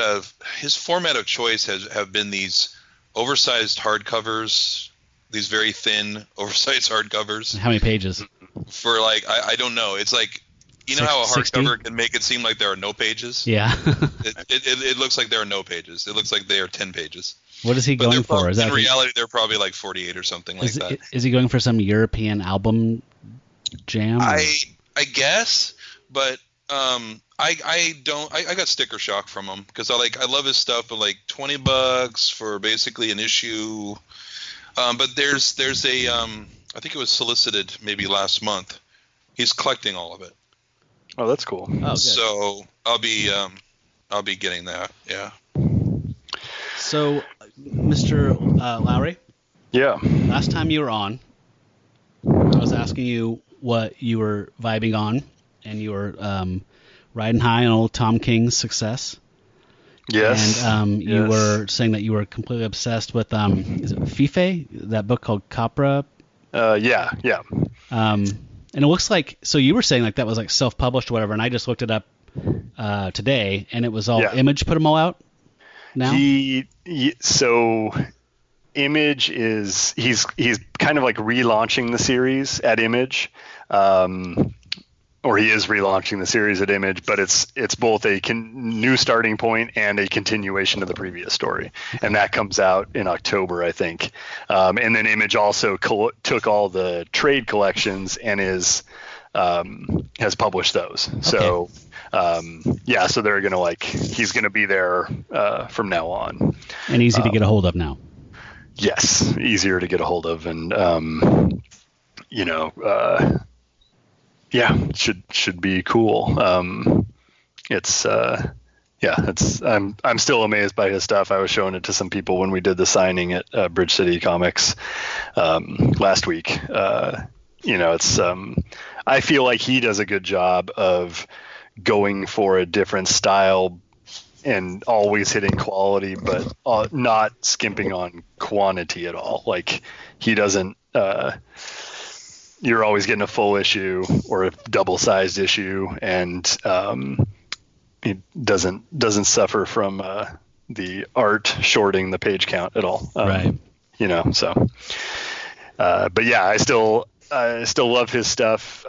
his format of choice have been these oversized hardcovers, these very thin oversized hardcovers. How many pages? For like I don't know. It's like, you know how a 60? hardcover can make it seem like there are no pages? Yeah. It looks like there are no pages. It looks like they are 10 pages. What is he But going for? Is that in reality they're probably like 48 or something like that. Is he going for some European album jam? or- I guess, but I got sticker shock from him because I love his stuff, but like $20 for basically an issue. But there's a I think it was solicited maybe last month. He's collecting all of it. Oh, that's cool. Oh, good. So I'll be getting that. Yeah. So, Mr. Lowry, Yeah. last time you were on, I was asking you what you were vibing on, and you were riding high on old Tom King's success. Yes. And you Yes. were saying that you were completely obsessed with is it Fife, that book called Capra? Yeah. And it looks like, so you were saying like that was like self-published or whatever, and I just looked it up today, and it was all Image put them all out now? So Image is he's kind of like relaunching the series at Image, or he is relaunching the series at Image, but it's both a new starting point and a continuation of the previous story, and that comes out in October, I think. And then Image also took all the trade collections and has published those. Okay. So so they're gonna he's gonna be there from now on. And easy to get a hold of now. Yes, easier to get a hold of, and should be cool. I'm still amazed by his stuff. I was showing it to some people when we did the signing at Bridge City Comics last week. I feel like he does a good job of going for a different style and always hitting quality, but not skimping on quantity at all. Like he doesn't. You're always getting a full issue or a double-sized issue, and he doesn't suffer from the art shorting the page count at all. Right. So. But yeah, I still love his stuff.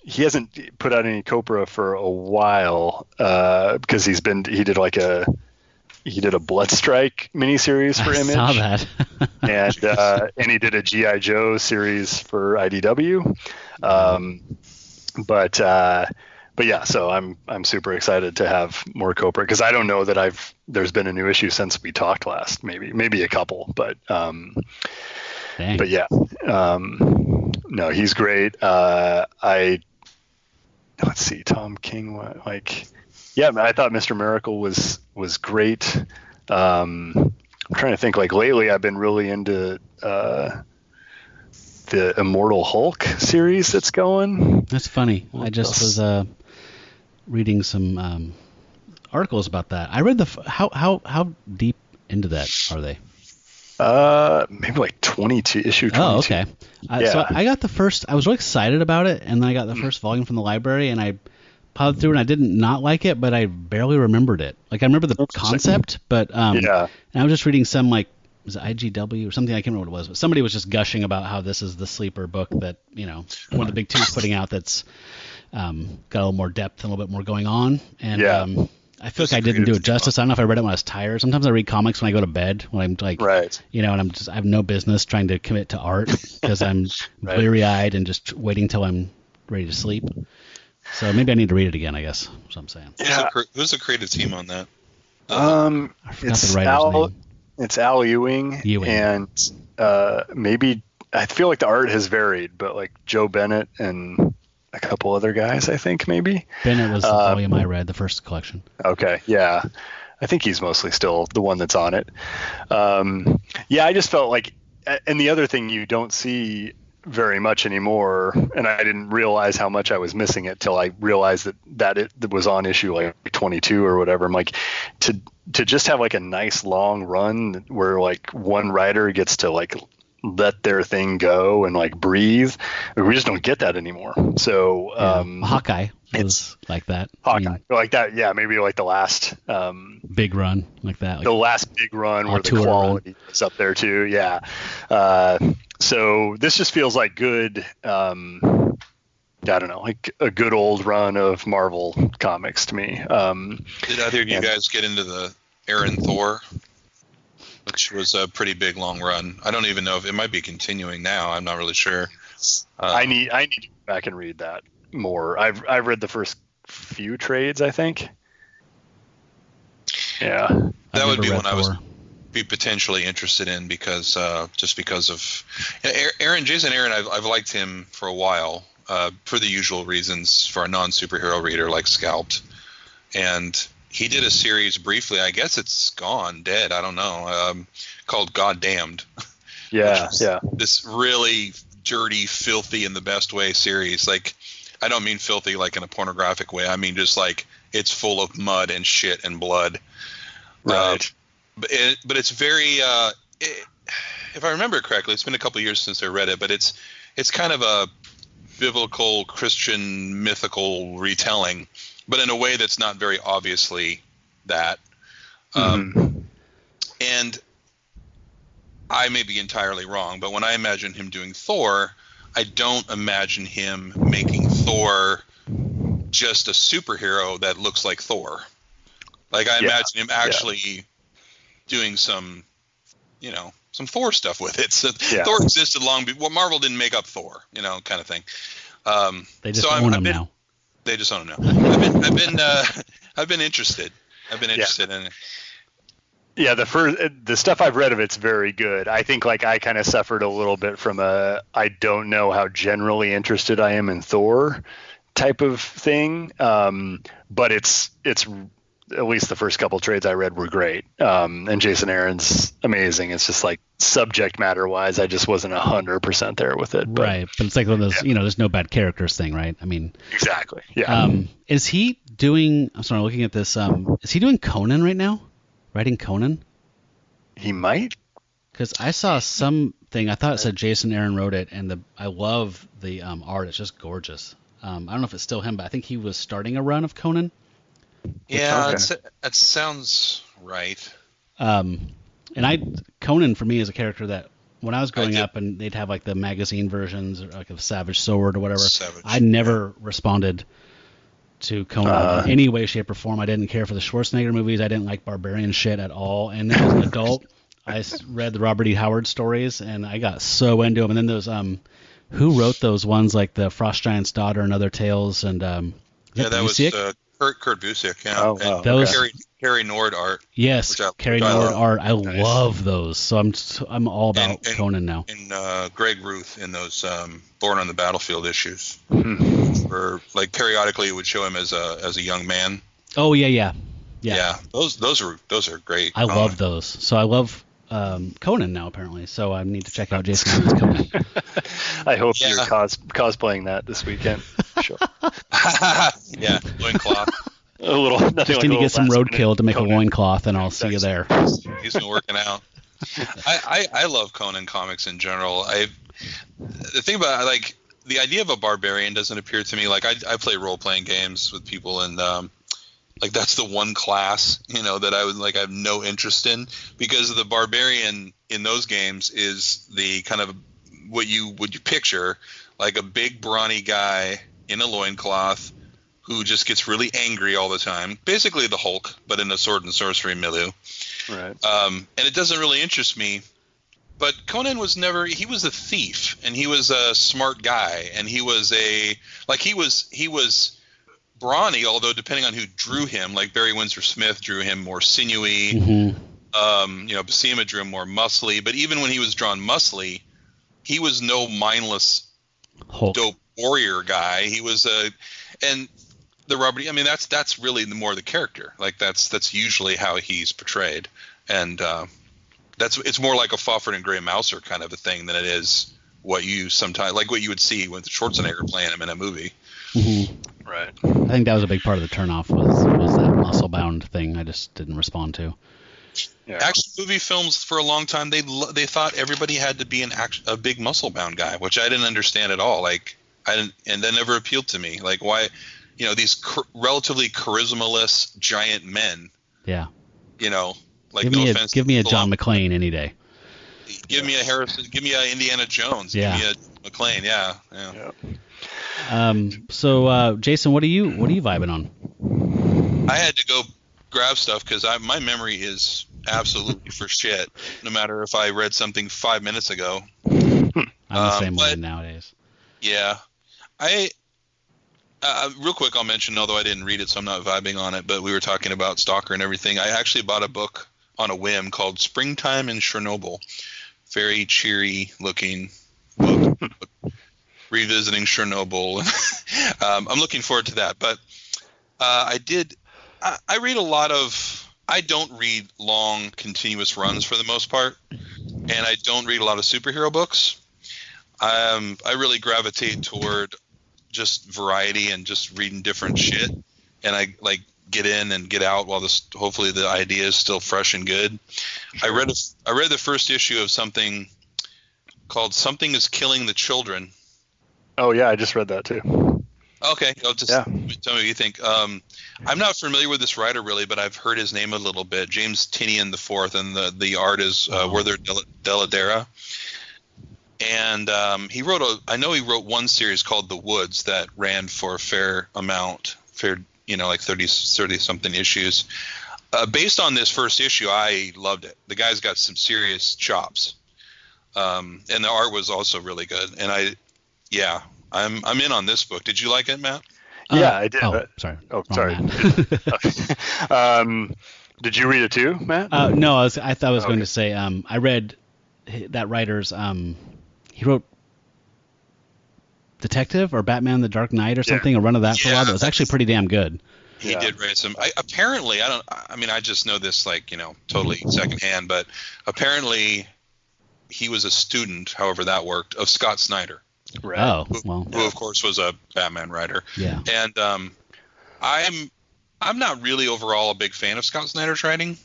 He hasn't put out any Copra for a while because he did a Bloodstrike miniseries for Image. I saw that. and he did a G.I. Joe series for IDW. But yeah, so I'm super excited to have more Copra because I don't know that there's been a new issue since we talked last. Maybe a couple, but yeah. No, he's great. Let's see, Tom King, I thought Mr. Miracle was great. I'm trying to think, lately I've been really into the Immortal Hulk series that's going. That's funny. I just was reading some articles about that. I read how deep into that are they? Maybe like 22 issue 22. Oh, okay. Yeah. So I got the first. I was really excited about it, and then I got the first volume from the library, and I plowed through, and I didn't not like it, but I barely remembered it. Like I remember the concept, but yeah. And I was just reading some like was it IGW or something, I can't remember what it was, but somebody was just gushing about how this is the sleeper book that one of the big two's putting out that's got a little more depth and a little bit more going on, and I feel like I didn't do it justice. I don't know if I read it when I was tired. Sometimes I read comics when I go to bed, when I'm like, right. And I have no business trying to commit to art because I'm bleary-eyed and just waiting till I'm ready to sleep. So maybe I need to read it again, I guess. That's what I'm saying. Yeah. Who's the creative team on that? I forgot the writer's name. It's Al Ewing. And maybe I feel like the art has varied, but like Joe Bennett and a couple other guys, I think maybe. Bennett was the volume I read, the first collection. Okay, yeah. I think he's mostly still the one that's on it. I just felt like, and the other thing you don't see very much anymore, and I didn't realize how much I was missing it till I realized that it was on issue like 22 or whatever. I'm like, to just have like a nice long run where like one writer gets to like let their thing go and like breathe. We just don't get that anymore. So Hawkeye was like that. Hawkeye like that. Yeah. Maybe like the last big run like that. Like the last big run where the quality is up there too. Yeah. So this just feels like good, I don't know, like a good old run of Marvel comics to me. Did either of you guys get into the Aaron Thor, which was a pretty big long run? I don't even know if it might be continuing now. I'm not really sure. I need to go back and read that more. I've read the first few trades, I think. Yeah, that would be one I would be potentially interested in because just because of Jason Aaron. I've liked him for a while for the usual reasons for a non-superhero reader like Scalped, and he did a series briefly. I guess it's dead. I don't know. Called Goddamned. Yeah. This really dirty, filthy in the best way series. Like, I don't mean filthy like in a pornographic way. I mean just like it's full of mud and shit and blood. Right. But it's very. If I remember correctly, it's been a couple of years since I read it, but it's kind of a biblical Christian mythical retelling, but in a way that's not very obviously that. And I may be entirely wrong, but when I imagine him doing Thor, I don't imagine him making Thor just a superhero that looks like Thor. Like I imagine him actually doing some Thor stuff with it. So Thor existed long before Marvel didn't make up Thor, kind of thing. They just own him now. They just own him now. I've been interested. In it. Yeah, the stuff I've read of it's very good. I think like I kind of suffered a little bit from I don't know how generally interested I am in Thor type of thing. But it's at least the first couple trades I read were great. And Jason Aaron's amazing. It's just like subject matter wise, I just wasn't 100% there with it. But, right. But it's like one of those, there's no bad characters thing, right? I mean, exactly. Yeah. Is he doing, I'm sorry, looking at this, is he doing Conan right now? Writing Conan? He might. Because I saw something, I thought it said Jason Aaron wrote it, and I love the art. It's just gorgeous. I don't know if it's still him, but I think he was starting a run of Conan. Yeah, that sounds right. Conan for me is a character that when I was growing up and they'd have like the magazine versions like of Savage Sword or whatever, I never responded to Conan in any way, shape, or form. I didn't care for the Schwarzenegger movies. I didn't like barbarian shit at all. And then as an adult, I read the Robert E. Howard stories and I got so into them. And then those who wrote those ones like the Frost Giant's Daughter and Other Tales and that was Kurt Busiek, yeah. Oh, wow. Those Carrie Nord art. Yes, Carrie Nord art. I love those. So I'm all about Conan now. And Greg Ruth in those Born on the Battlefield issues, where like periodically it would show him as a young man. Oh yeah. Those are great. I love those. So I love Conan now, apparently. So I need to check out Jason Aaron's Conan. I hope Yeah. you're cosplaying that this weekend. Sure. Yeah, loincloth. A little. Nothing Just like need a to get some little roadkill to make Conan. a loincloth, and I'll see you there. He's been working out. I love Conan comics in general. The thing about like the idea of a barbarian doesn't appeal to me. Like I play role playing games with people, and like that's the one class that I have no interest in, because the barbarian in those games is the kind of what you picture, like a big brawny guy in a loincloth who just gets really angry all the time, basically the Hulk, but in a sword and sorcery milieu. Right. And it doesn't really interest me. But Conan was he was a thief, and he was a smart guy, and he was brawny, although depending on who drew him, like Barry Windsor Smith drew him more sinewy, Buscema drew him more muscly, but even when he was drawn muscly, he was no mindless Hulk. dope warrior guy. He was and the Robert, I mean, that's really more the character. Like that's usually how he's portrayed, and it's more like a Fawford and Grey Mouser kind of a thing than it is what you would see with Schwarzenegger playing him in a movie. Mm-hmm. Right. I think that was a big part of the turnoff was that muscle bound thing. I just didn't respond to. Yeah. Action movie films for a long time, they thought everybody had to be a big muscle bound guy, which I didn't understand at all. Like and that never appealed to me. Like why, these relatively charismaless giant men. Yeah. Like give me a John McClane any day. Give me a Harrison. Give me a Indiana Jones. Yeah. Give me a McClane. Yeah. So Jason, what are you vibing on? I had to go grab stuff because my memory is absolutely for shit. No matter if I read something 5 minutes ago. I'm the same way nowadays. Yeah, real quick, I'll mention, although I didn't read it, so I'm not vibing on it. But we were talking about Stalker and everything. I actually bought a book on a whim called Springtime in Chernobyl. Very cheery looking book. Revisiting Chernobyl. I'm looking forward to that. But I read a lot of. I don't read long, continuous runs for the most part, and I don't read a lot of superhero books. I really gravitate toward just variety and just reading different shit, and I like get in and get out while hopefully the idea is still fresh and good. Sure. I read the first issue of something called Something is Killing the Children. Oh yeah, I just read that too. Okay, tell me what you think. I'm not familiar with this writer really, but I've heard his name a little bit. James Tynion IV, and the art is Werther Dell'Edera. And he wrote one series called The Woods that ran for a fair amount, like 30 something issues. Based on this first issue, I loved it. The guy's got some serious chops, and the art was also really good. And I'm in on this book. Did you like it, Matt? Yeah, I did. Sorry. Sorry. Did you read it too, Matt? No, I thought I was going to say I read that writer's. He wrote Detective or Batman: The Dark Knight or something. A run of that for a while. That was actually pretty damn good. He did write some. Apparently, I just know this totally secondhand, but apparently he was a student, however that worked, of Scott Snyder. Right. Oh, who of course was a Batman writer. Yeah. And I'm not really overall a big fan of Scott Snyder's writing,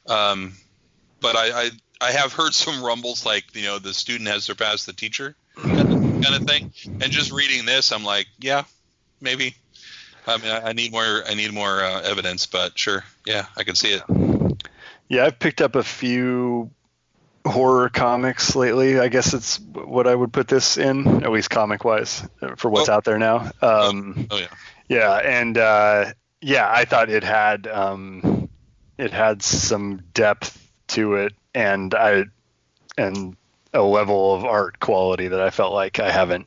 but I have heard some rumbles like the student has surpassed the teacher kind of thing. And just reading this, I'm like, yeah, maybe. I mean, I need more evidence, but sure, yeah, I can see it. Yeah, I've picked up a few horror comics lately. I guess it's what I would put this in, at least comic wise, for what's out there now. Yeah, and I thought it had some depth to it, and a level of art quality that I felt like I hadn't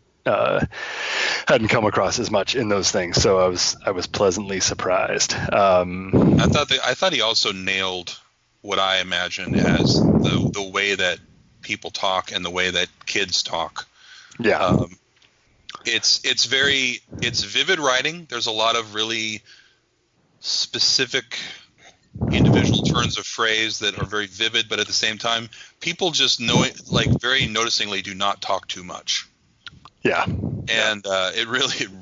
come across as much in those things. So I was pleasantly surprised. I thought he also nailed what I imagine as the way that people talk and the way that kids talk. Yeah. It's vivid writing. There's a lot of really specific individual turns of phrase that are very vivid, but at the same time, people just very noticingly do not talk too much. Yeah. And it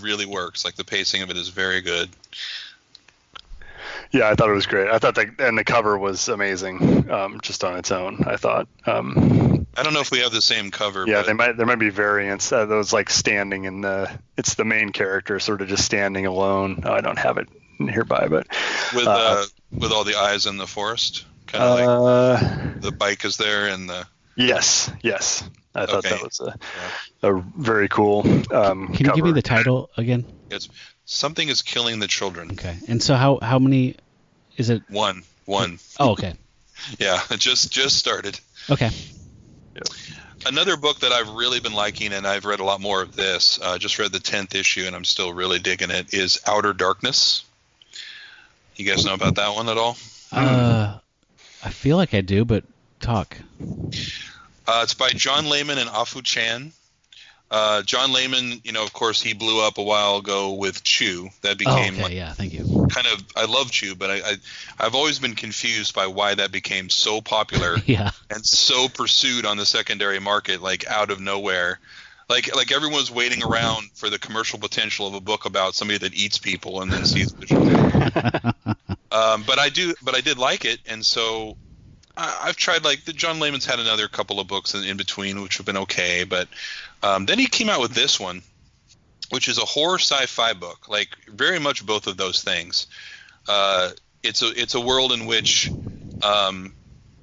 really works. Like the pacing of it is very good. Yeah, I thought it was great. I thought and the cover was amazing, just on its own. I thought. I don't know if we have the same cover. Yeah, but there might be variants. Those like standing in it's the main character sort of just standing alone. Oh, I don't have it nearby, but with all the eyes in the forest, kind of like the bike is there and the. Yes. I thought that was a very cool. Can you give me the title again? It's Something is Killing the Children. Okay. And so how many is it? One. Oh, okay. Yeah, it just started. Okay. Yep. Another book that I've really been liking, and I've read a lot more of this, just read the 10th issue, and I'm still really digging it, is Outer Darkness. You guys know about that one at all? I feel like I do, but talk. It's by John Layman and Afu Chan. John Layman, of course, he blew up a while ago with Chew. That became thank you. Kind of, I love Chew, but I've always been confused by why that became so popular and so pursued on the secondary market, like out of nowhere. Like everyone's waiting around for the commercial potential of a book about somebody that eats people and then sees visual. But I did like it, and so I've tried, like, the John Layman's had another couple of books in between which have been okay, but then he came out with this one, which is a horror sci-fi book, like very much both of those things. It's a world in which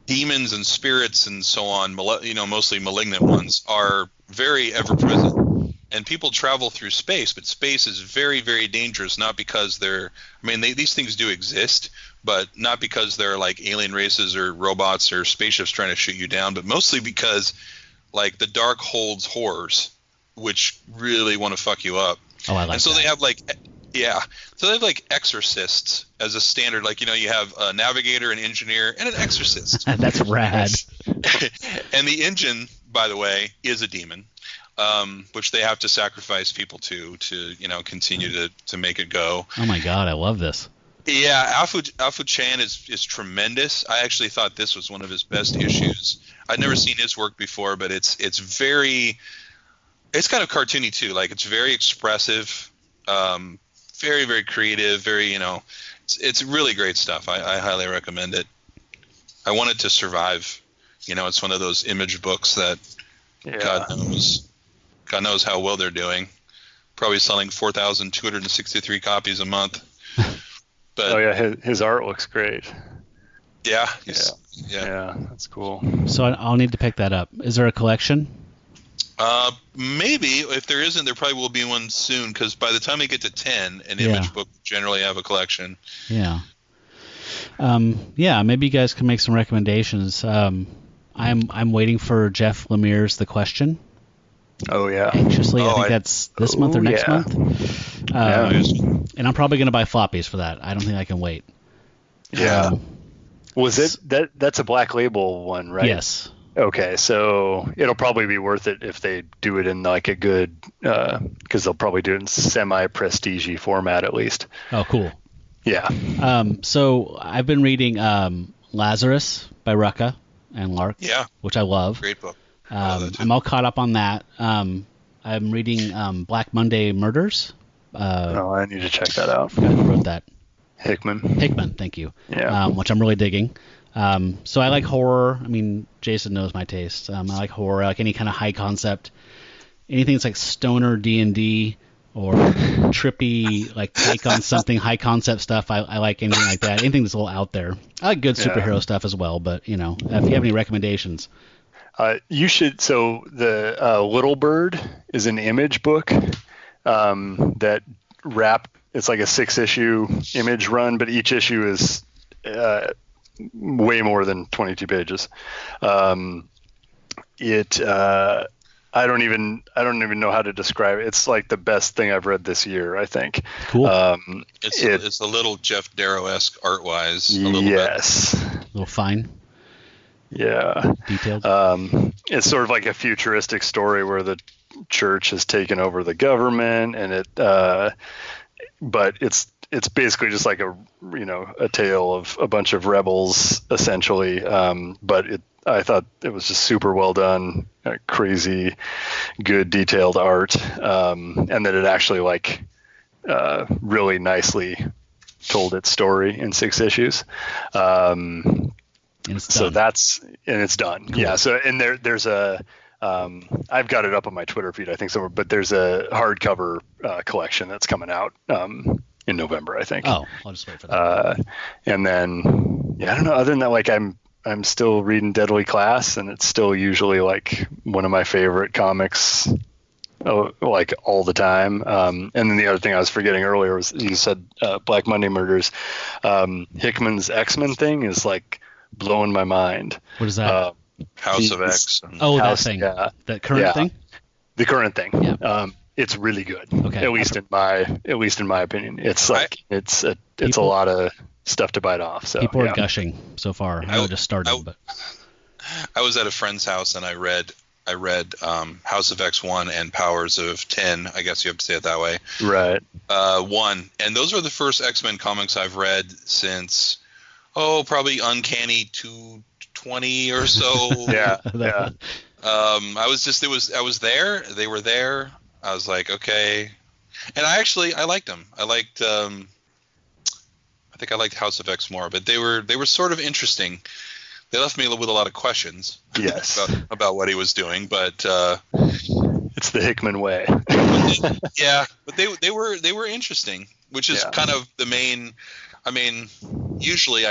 demons and spirits and so on, mostly malignant ones, are very ever present, and people travel through space, but space is very, very dangerous, not because these things do exist, but not because they're like alien races or robots or spaceships trying to shoot you down, but mostly because, like, the dark holds horrors which really want to fuck you up. Oh, I like and so that. they have they have like exorcists as a standard, like, you have a navigator, an engineer, and an exorcist. That's rad. And the engine, by the way, is a demon, which they have to sacrifice people to continue to make it go. Oh my god, I love this. Yeah, Afu Chan is tremendous. I actually thought this was one of his best issues. I'd never seen his work before, but it's kind of cartoony too. Like, it's very expressive, very, very creative, very, it's really great stuff. I highly recommend it. I Want It to Survive. It's one of those Image books that God knows how well they're doing. Probably selling 4,263 copies a month. But, his art looks great. Yeah, that's cool. So I'll need to pick that up. Is there a collection? Maybe. If there isn't, there probably will be one soon, because by the time they get to 10, an Image book generally have a collection. Yeah. Maybe you guys can make some recommendations. I'm waiting for Jeff Lemire's The Question. Oh yeah. Anxiously. I think that's this month or next month. And I'm probably going to buy floppies for that. I don't think I can wait. Yeah. That's a Black Label one, right? Yes. Okay, so it'll probably be worth it if they do it in like a good, because they'll probably do it in semi-prestige format at least. Oh, cool. Yeah. So I've been reading Lazarus by Rucka and Lark, which I love. Great book. I'm all caught up on that. I'm reading Black Monday Murders. I need to check that out. I forgot who wrote that. Hickman, thank you. Yeah. Which I'm really digging. So I like horror. I mean, Jason knows my taste. I like horror. I like any kind of high concept. Anything that's like stoner D&D or trippy, like take on something high concept stuff. I like anything like that. Anything that's a little out there. I like good superhero stuff as well. But if you have any recommendations. You should. So the Little Bird is an Image book that it's like a 6-issue Image run, but each issue is way more than 22 pages. I don't even know how to describe it. It's like the best thing I've read this year, I think. Cool. It's a little Jeff Darrow-esque art-wise. A little yes. bit. A little fine. Yeah. Detailed. It's sort of like a futuristic story where the church has taken over the government, and but it's it's basically just like a tale of a bunch of rebels essentially. But I thought it was just super well done, crazy good detailed art, and that it actually like really nicely told its story in 6 issues. And it's done. So it's done. Cool. Yeah. So and there's a I've got it up on my Twitter feed, I think somewhere, but there's a hardcover collection that's coming out in November, I think. Oh, I'll just wait for that. And then, I don't know. Other than that, like I'm still reading Deadly Class, and it's still usually like one of my favorite comics, like all the time. And then the other thing I was forgetting earlier was you said Black Monday Murders. Hickman's X-Men thing is like blowing my mind. What is that? House of X. That thing. Yeah. That current thing? The current thing. Yeah. It's really good. Okay. At least in my opinion. It's like it's a lot of stuff to bite off. So people are gushing so far. I just started, but I was at a friend's house and I read House of X 1 and Powers of 10. I guess you have to say it that way. Right. 1, and those are the first X-Men comics I've read since probably Uncanny 220 or so. Yeah. I was there. They were there. I was like, okay, and I liked them. I think I liked House of X more, but they were sort of interesting. They left me with a lot of questions. Yes. about what he was doing, but it's the Hickman way. Yeah, but they were interesting, which is kind of the main. I mean, usually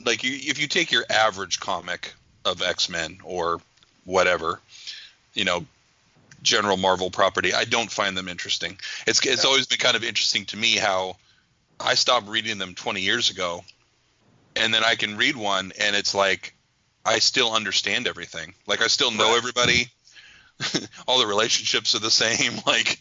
if you take your average comic of X-Men or whatever, general Marvel property, I don't find them interesting. It's always been kind of interesting to me how I stopped reading them 20 years ago, and then I can read one and it's like I still understand everything. Like I still know everybody. All the relationships are the same. Like,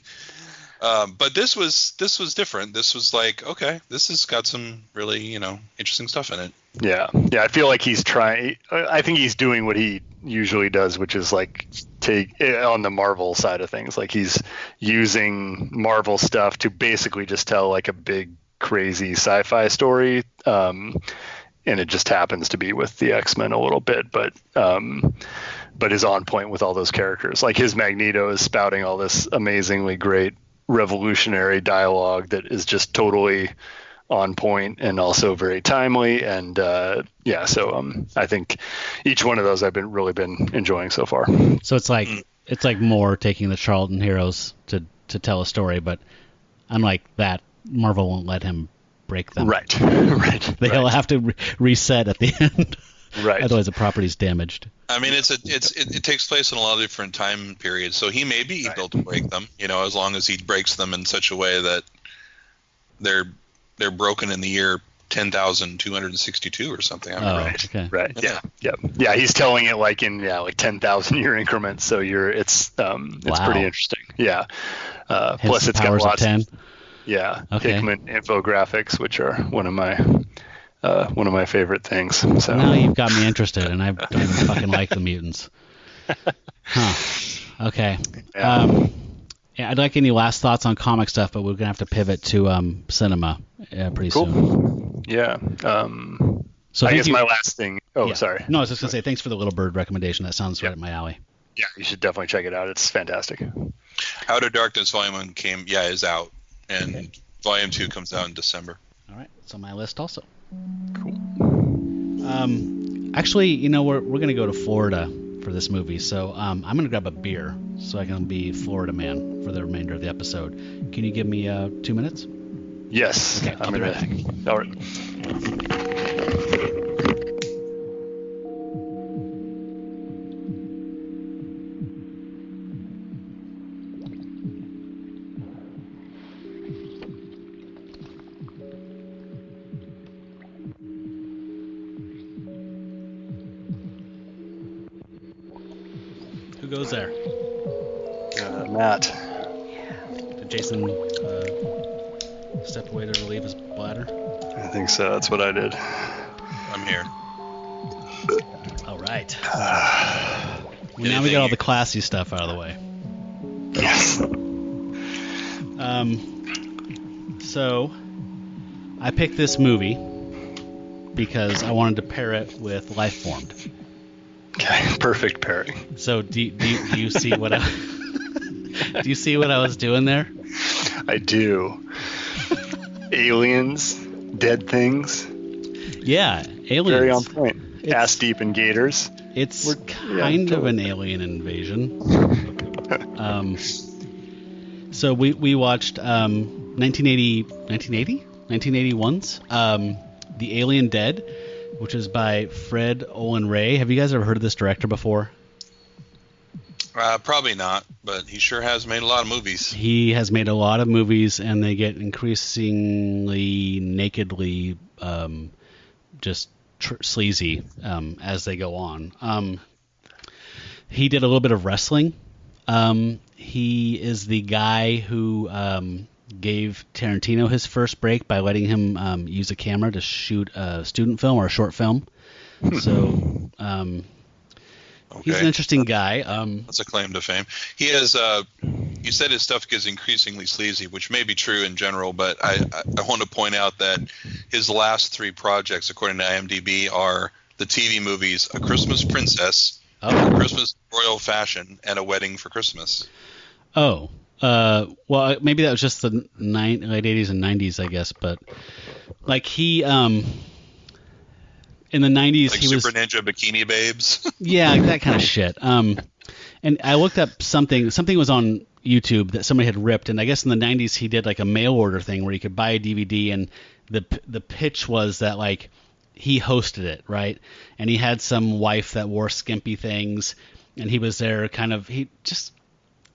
but this was different. This was like, okay, this has got some really interesting stuff in it. Yeah. I feel like he's trying. I think he's doing what he usually does, which is like take on the Marvel side of things. Like he's using Marvel stuff to basically just tell like a big crazy sci-fi story. And it just happens to be with the X-Men a little bit, but is on point with all those characters. Like his Magneto is spouting all this amazingly great revolutionary dialogue that is just totally on point and also very timely. And so I think each one of those I've really been enjoying so far. So it's like more taking the Charlton heroes to tell a story, but unlike that, Marvel won't let him break them. Right. They'll have to reset at the end. Right. Otherwise, the property's damaged. I mean, it takes place in a lot of different time periods, so he may be able to break them. As long as he breaks them in such a way that they're broken in the year 10,262 or something. Right. Okay. Right. Yeah. He's telling it like in like 10,000 year increments. So it's pretty interesting. Yeah. Plus it's got lots of 10. Yeah. Okay. Hickman infographics, which are one of my favorite things. So now you've got me interested, and I don't even fucking like the mutants. Huh. Okay. Yeah. I'd like any last thoughts on comic stuff, but we're gonna have to pivot to cinema pretty soon. Yeah. So I guess my last thing. Sorry. No, I was just gonna say thanks for the Little Bird recommendation. That sounds right up my alley. Yeah, you should definitely check it out. It's fantastic. Out of Darkness Volume 1 is out, and Volume 2 comes out in December. All right, it's on my list also. Cool. Actually, we're gonna go to Florida for this movie, so I'm gonna grab a beer so I can be Florida man for the remainder of the episode. Can you give me 2 minutes? Yes. Okay, I'll be right back. All right. Who goes there? Matt. Did Jason step away to relieve his bladder? I think so. That's what I did. I'm here. All right. Now we got all the classy stuff out of the way. Yes. So, I picked this movie because I wanted to pair it with Life Formed. Okay, perfect pairing. So do you see what I do you see what I was doing there? I do. Aliens, dead things. Yeah, aliens. Very on point. Ass deep in gators. It's kind of an alien invasion. So we watched 1981's The Alien Dead, which is by Fred Olen Ray. Have you guys ever heard of this director before? Probably not, but he sure has made a lot of movies. He has made a lot of movies, and they get increasingly nakedly just sleazy as they go on. He did a little bit of wrestling. He is the guy who gave Tarantino his first break by letting him use a camera to shoot a student film or a short film. So he's an interesting guy. That's a claim to fame. He has. You said his stuff gets increasingly sleazy, which may be true in general, but I want to point out that his last 3 projects, according to IMDb, are the TV movies A Christmas Princess, A Christmas Royal Fashion, and A Wedding for Christmas. Oh. Well, maybe that was just the late 80s and 90s, I guess, but like he in the 90s like he Super was Ninja Bikini Babes. Yeah, that kind of shit. And I looked up something was on YouTube that somebody had ripped, and I guess in the 90s he did like a mail order thing where you could buy a DVD, and the pitch was that like he hosted it, right? And he had some wife that wore skimpy things, and he was there he just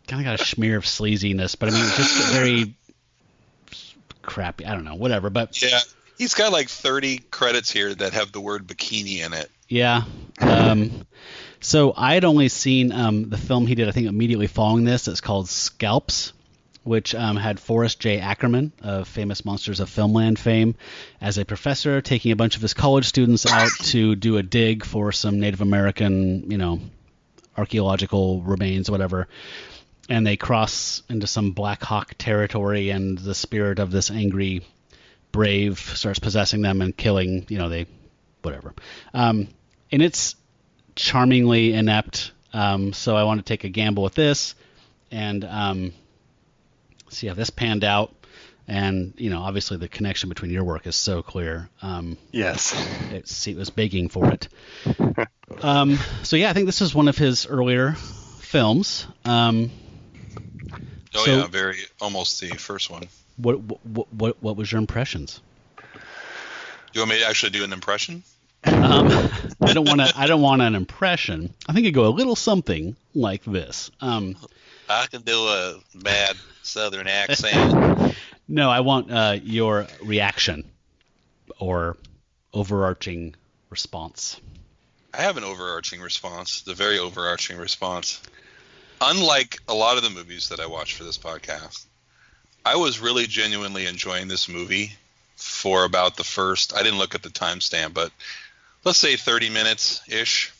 kind of got a smear of sleaziness, but I mean just very crappy. I don't know, whatever. But yeah, he's got like 30 credits here that have the word bikini in it. Yeah. So I had only seen the film he did, I think, immediately following this. It's called Scalps, which had Forrest J. Ackerman of Famous Monsters of Filmland fame as a professor taking a bunch of his college students out to do a dig for some Native American, archaeological remains, whatever. And they cross into some Black Hawk territory, and the spirit of this angry brave starts possessing them and killing, whatever. And it's charmingly inept, so I want to take a gamble with this and see how this panned out. And obviously the connection between your work is so clear. Yes, it was begging for it. So yeah, I think this is one of his earlier films. Very almost the first one. What was your impressions? You want me to actually do an impression? I don't want an impression. I think it'd go a little something like this. I can do a bad Southern accent. No, I want your reaction or overarching response. I have an overarching response. The very overarching response. Unlike a lot of the movies that I watch for this podcast, I was really genuinely enjoying this movie for about the first, I didn't look at the timestamp, but let's say 30 minutes ish.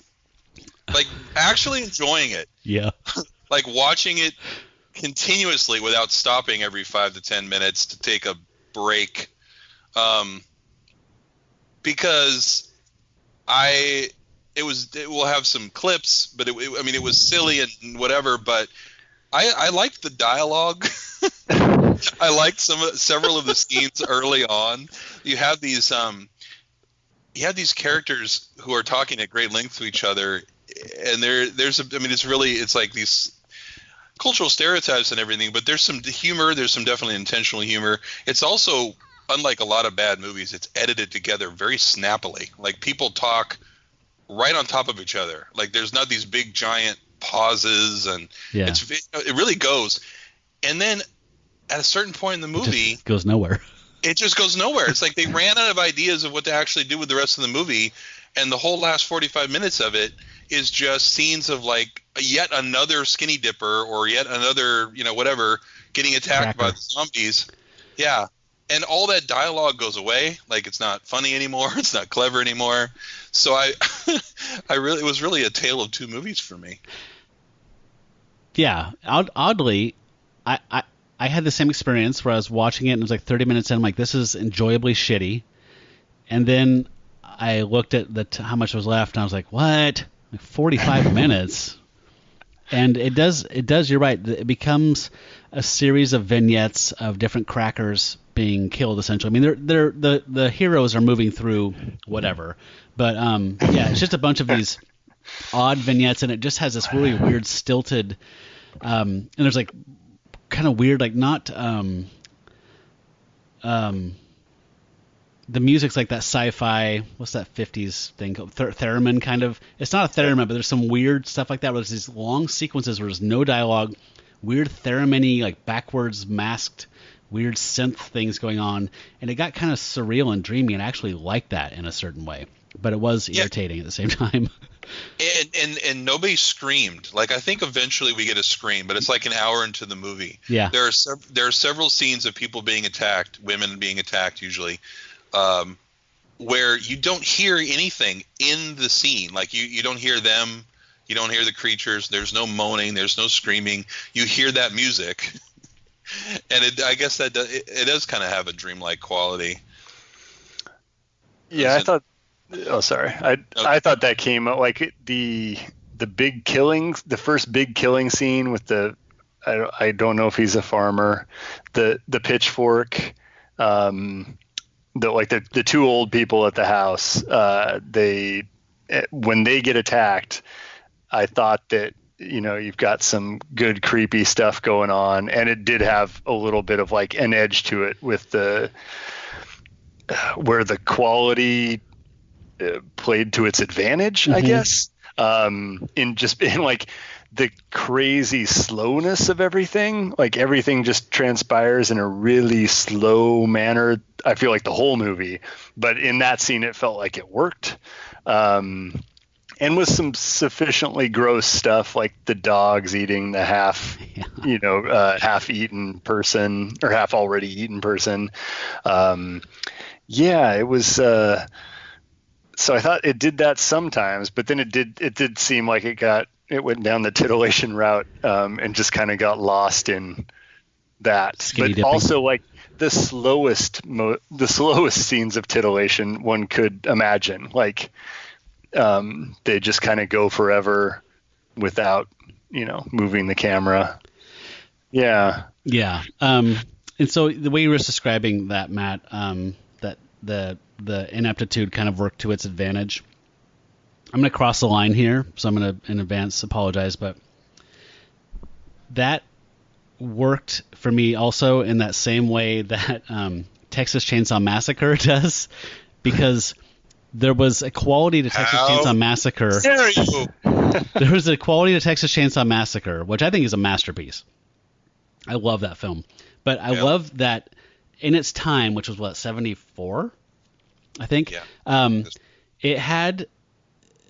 Like actually enjoying it. Yeah. Like watching it continuously without stopping every 5 to 10 minutes to take a break. Because it will have some clips, but it was silly and whatever, but I liked the dialogue. I liked several of the scenes early on. You have these characters who are talking at great length to each other, and it's like these cultural stereotypes and everything, but there's some humor, there's some definitely intentional humor. It's also, unlike a lot of bad movies, it's edited together very snappily. Like people talk right on top of each other. Like there's not these big giant pauses, and it really goes. And then at a certain point in the movie, it goes nowhere. It just goes nowhere. It's like they ran out of ideas of what to actually do with the rest of the movie, and the whole last 45 minutes of it is just scenes of like yet another skinny dipper or yet another, whatever, getting attacked by the zombies. Yeah. And all that dialogue goes away. Like it's not funny anymore. It's not clever anymore. So it was really a tale of two movies for me. Yeah. Oddly, I I had the same experience where I was watching it and it was like 30 minutes in. I'm like, this is enjoyably shitty. And then I looked at how much was left and I was like, what? Like 45 minutes. And it does. You're right. It becomes a series of vignettes of different crackers being killed. Essentially, I mean, the heroes are moving through whatever, but yeah, it's just a bunch of these odd vignettes, and it just has this really weird stilted. And there's like kind of weird, like not the music's like that sci-fi, what's that 50s thing called? Theremin kind of. It's not a theremin, but there's some weird stuff like that where there's these long sequences where there's no dialogue, weird theremin-y, like backwards masked, weird synth things going on. And it got kind of surreal and dreamy, and I actually liked that in a certain way. But it was irritating at the same time. And nobody screamed. Like, I think eventually we get a scream, but it's like an hour into the movie. Yeah. There are several scenes of people being attacked, women being attacked usually, where you don't hear anything in the scene. Like you don't hear them, you don't hear the creatures. There's no moaning, there's no screaming. You hear that music, and I guess it does kind of have a dreamlike quality. Yeah, I thought. Oh, sorry. I thought that came out like the big killing, the first big killing scene with I don't know if he's a farmer, the pitchfork. The two old people at the house, when they get attacked, I thought that, you've got some good creepy stuff going on, and it did have a little bit of like an edge to it with where the quality played to its advantage, I guess, in like the crazy slowness of everything. Like everything just transpires in a really slow manner. I feel like the whole movie, but in that scene, it felt like it worked. And with some sufficiently gross stuff, like the dogs eating the half-eaten person or half already eaten person. It was. So I thought it did that sometimes, but then it did seem like it went down the titillation route, and just kind of got lost in that. Skinny but dipping. Also like the slowest scenes of titillation one could imagine. Like they just kind of go forever without, moving the camera. Yeah. Yeah. And so the way you were describing that, Matt, that the ineptitude kind of worked to its advantage. I'm going to cross the line here, so I'm going to in advance apologize, but that worked for me also in that same way that Texas Chainsaw Massacre does, because there was a quality to Texas Chainsaw Massacre. There was a quality to Texas Chainsaw Massacre, which I think is a masterpiece. I love that film, but I love that in its time, which was 74, I think. Yeah.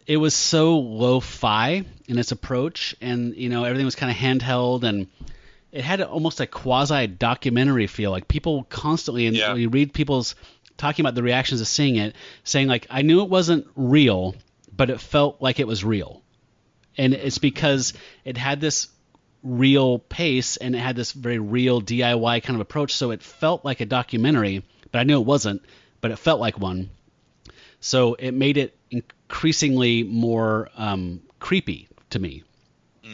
It was so lo-fi in its approach, and everything was kind of handheld, and it had almost a quasi-documentary feel. Like people constantly, and you read people's talking about the reactions of seeing it, saying like, I knew it wasn't real, but it felt like it was real, and it's because it had this real pace and it had this very real DIY kind of approach, so it felt like a documentary, but I knew it wasn't, but it felt like one. So it made it increasingly more creepy to me.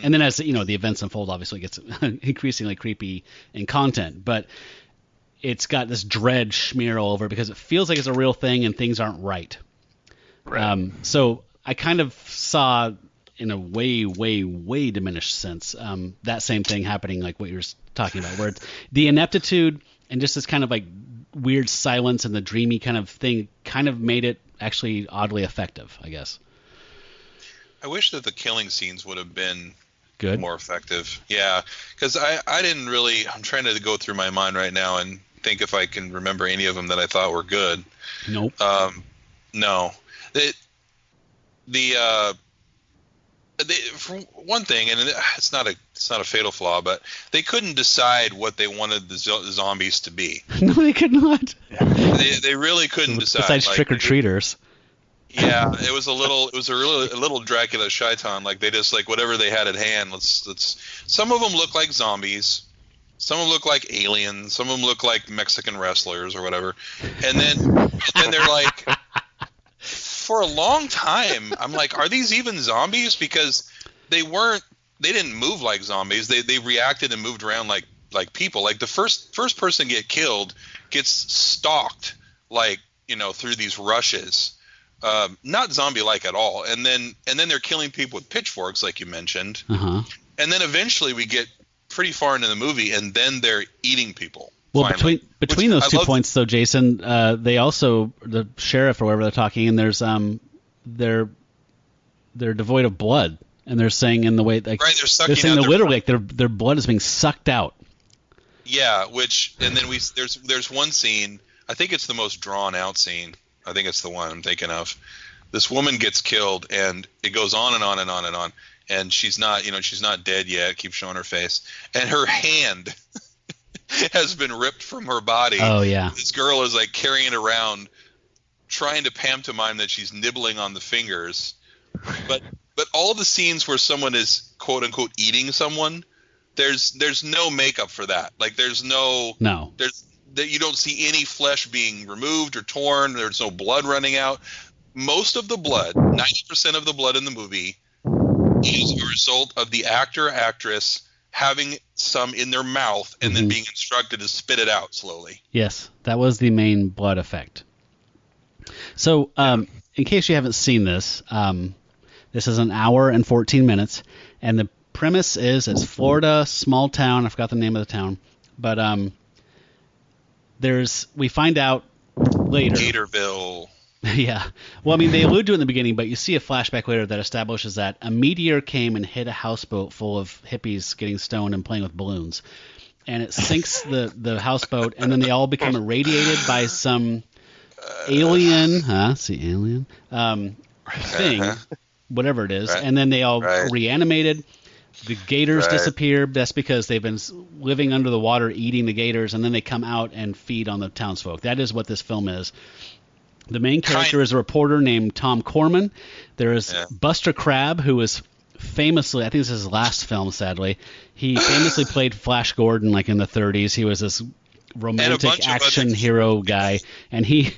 And then as the events unfold, obviously it gets increasingly creepy in content, but it's got this dread smear all over it because it feels like it's a real thing and things aren't right. So I kind of saw, in a way, way, way diminished sense, that same thing happening, like what you're talking about, where it's the ineptitude and just this kind of like weird silence and the dreamy kind of thing kind of made it actually oddly effective, I guess. I wish that the killing scenes would have been good, more effective. Yeah, because I didn't really. I'm trying to go through my mind right now and think if I can remember any of them that I thought were good. Nope. No. For one thing, and it's not a fatal flaw, but they couldn't decide what they wanted the zombies to be. No, they could not. They really couldn't decide. Besides trick-or-treaters. Yeah, it was a little Dracula Shaitan. Like they just like whatever they had at hand. Let's. Some of them look like zombies. Some of them look like aliens. Some of them look like Mexican wrestlers or whatever. And then they're like, for a long time, I'm like, are these even zombies? Because they didn't move like zombies. They reacted and moved around like people. Like the first person to get killed gets stalked, like, through these rushes. Not zombie-like at all. And then they're killing people with pitchforks, like you mentioned. Uh-huh. And then eventually we get pretty far into the movie, and then they're eating people. Well, finally. between those 2 points, though, Jason, they also, the sheriff or whatever they're talking, and there's they're devoid of blood, and they're saying in the way like right, they're saying that literally like their blood is being sucked out. Yeah, and then there's one scene. I think it's the most drawn out scene. I think it's the one I'm thinking of. This woman gets killed, and it goes on and on and on and on. And she's not dead yet. Keeps showing her face, and her hand has been ripped from her body. Oh yeah. This girl is like carrying it around, trying to pantomime that she's nibbling on the fingers. But all the scenes where someone is quote unquote eating someone, there's no makeup for that. Like there's you don't see any flesh being removed or torn. There's no blood running out. Most of the blood, 90% of the blood in the movie, is a result of the actress having some in their mouth and then being instructed to spit it out slowly. Yes, that was the main blood effect. So, in case you haven't seen this, this is an hour and 14 minutes, and the premise is it's Florida, small town. I forgot the name of the town, but we find out later. Gatorville. Yeah. Well, I mean, they allude to it in the beginning, but you see a flashback later that establishes that a meteor came and hit a houseboat full of hippies getting stoned and playing with balloons. And it sinks the houseboat, and then they all become irradiated by some alien thing, whatever it is. Right. And then they all reanimated. The gators disappear. That's because they've been living under the water eating the gators, and then they come out and feed on the townsfolk. That is what this film is. The main character is a reporter named Tom Corman. There is Buster Crabbe, who is famously, I think this is his last film, sadly. He famously played Flash Gordon like in the 30s. He was this romantic action hero guy, and he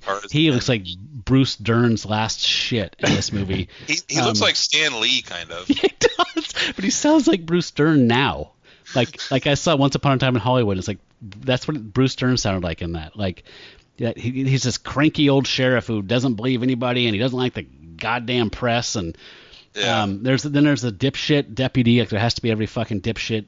looks like Bruce Dern's last shit in this movie. He looks like Stan Lee, kind of. He does, but he sounds like Bruce Dern now. Like I saw Once Upon a Time in Hollywood. It's like that's what Bruce Dern sounded like in that. Like he's this cranky old sheriff who doesn't believe anybody, and he doesn't like the goddamn press. And there's a dipshit deputy. Like there has to be every fucking dipshit,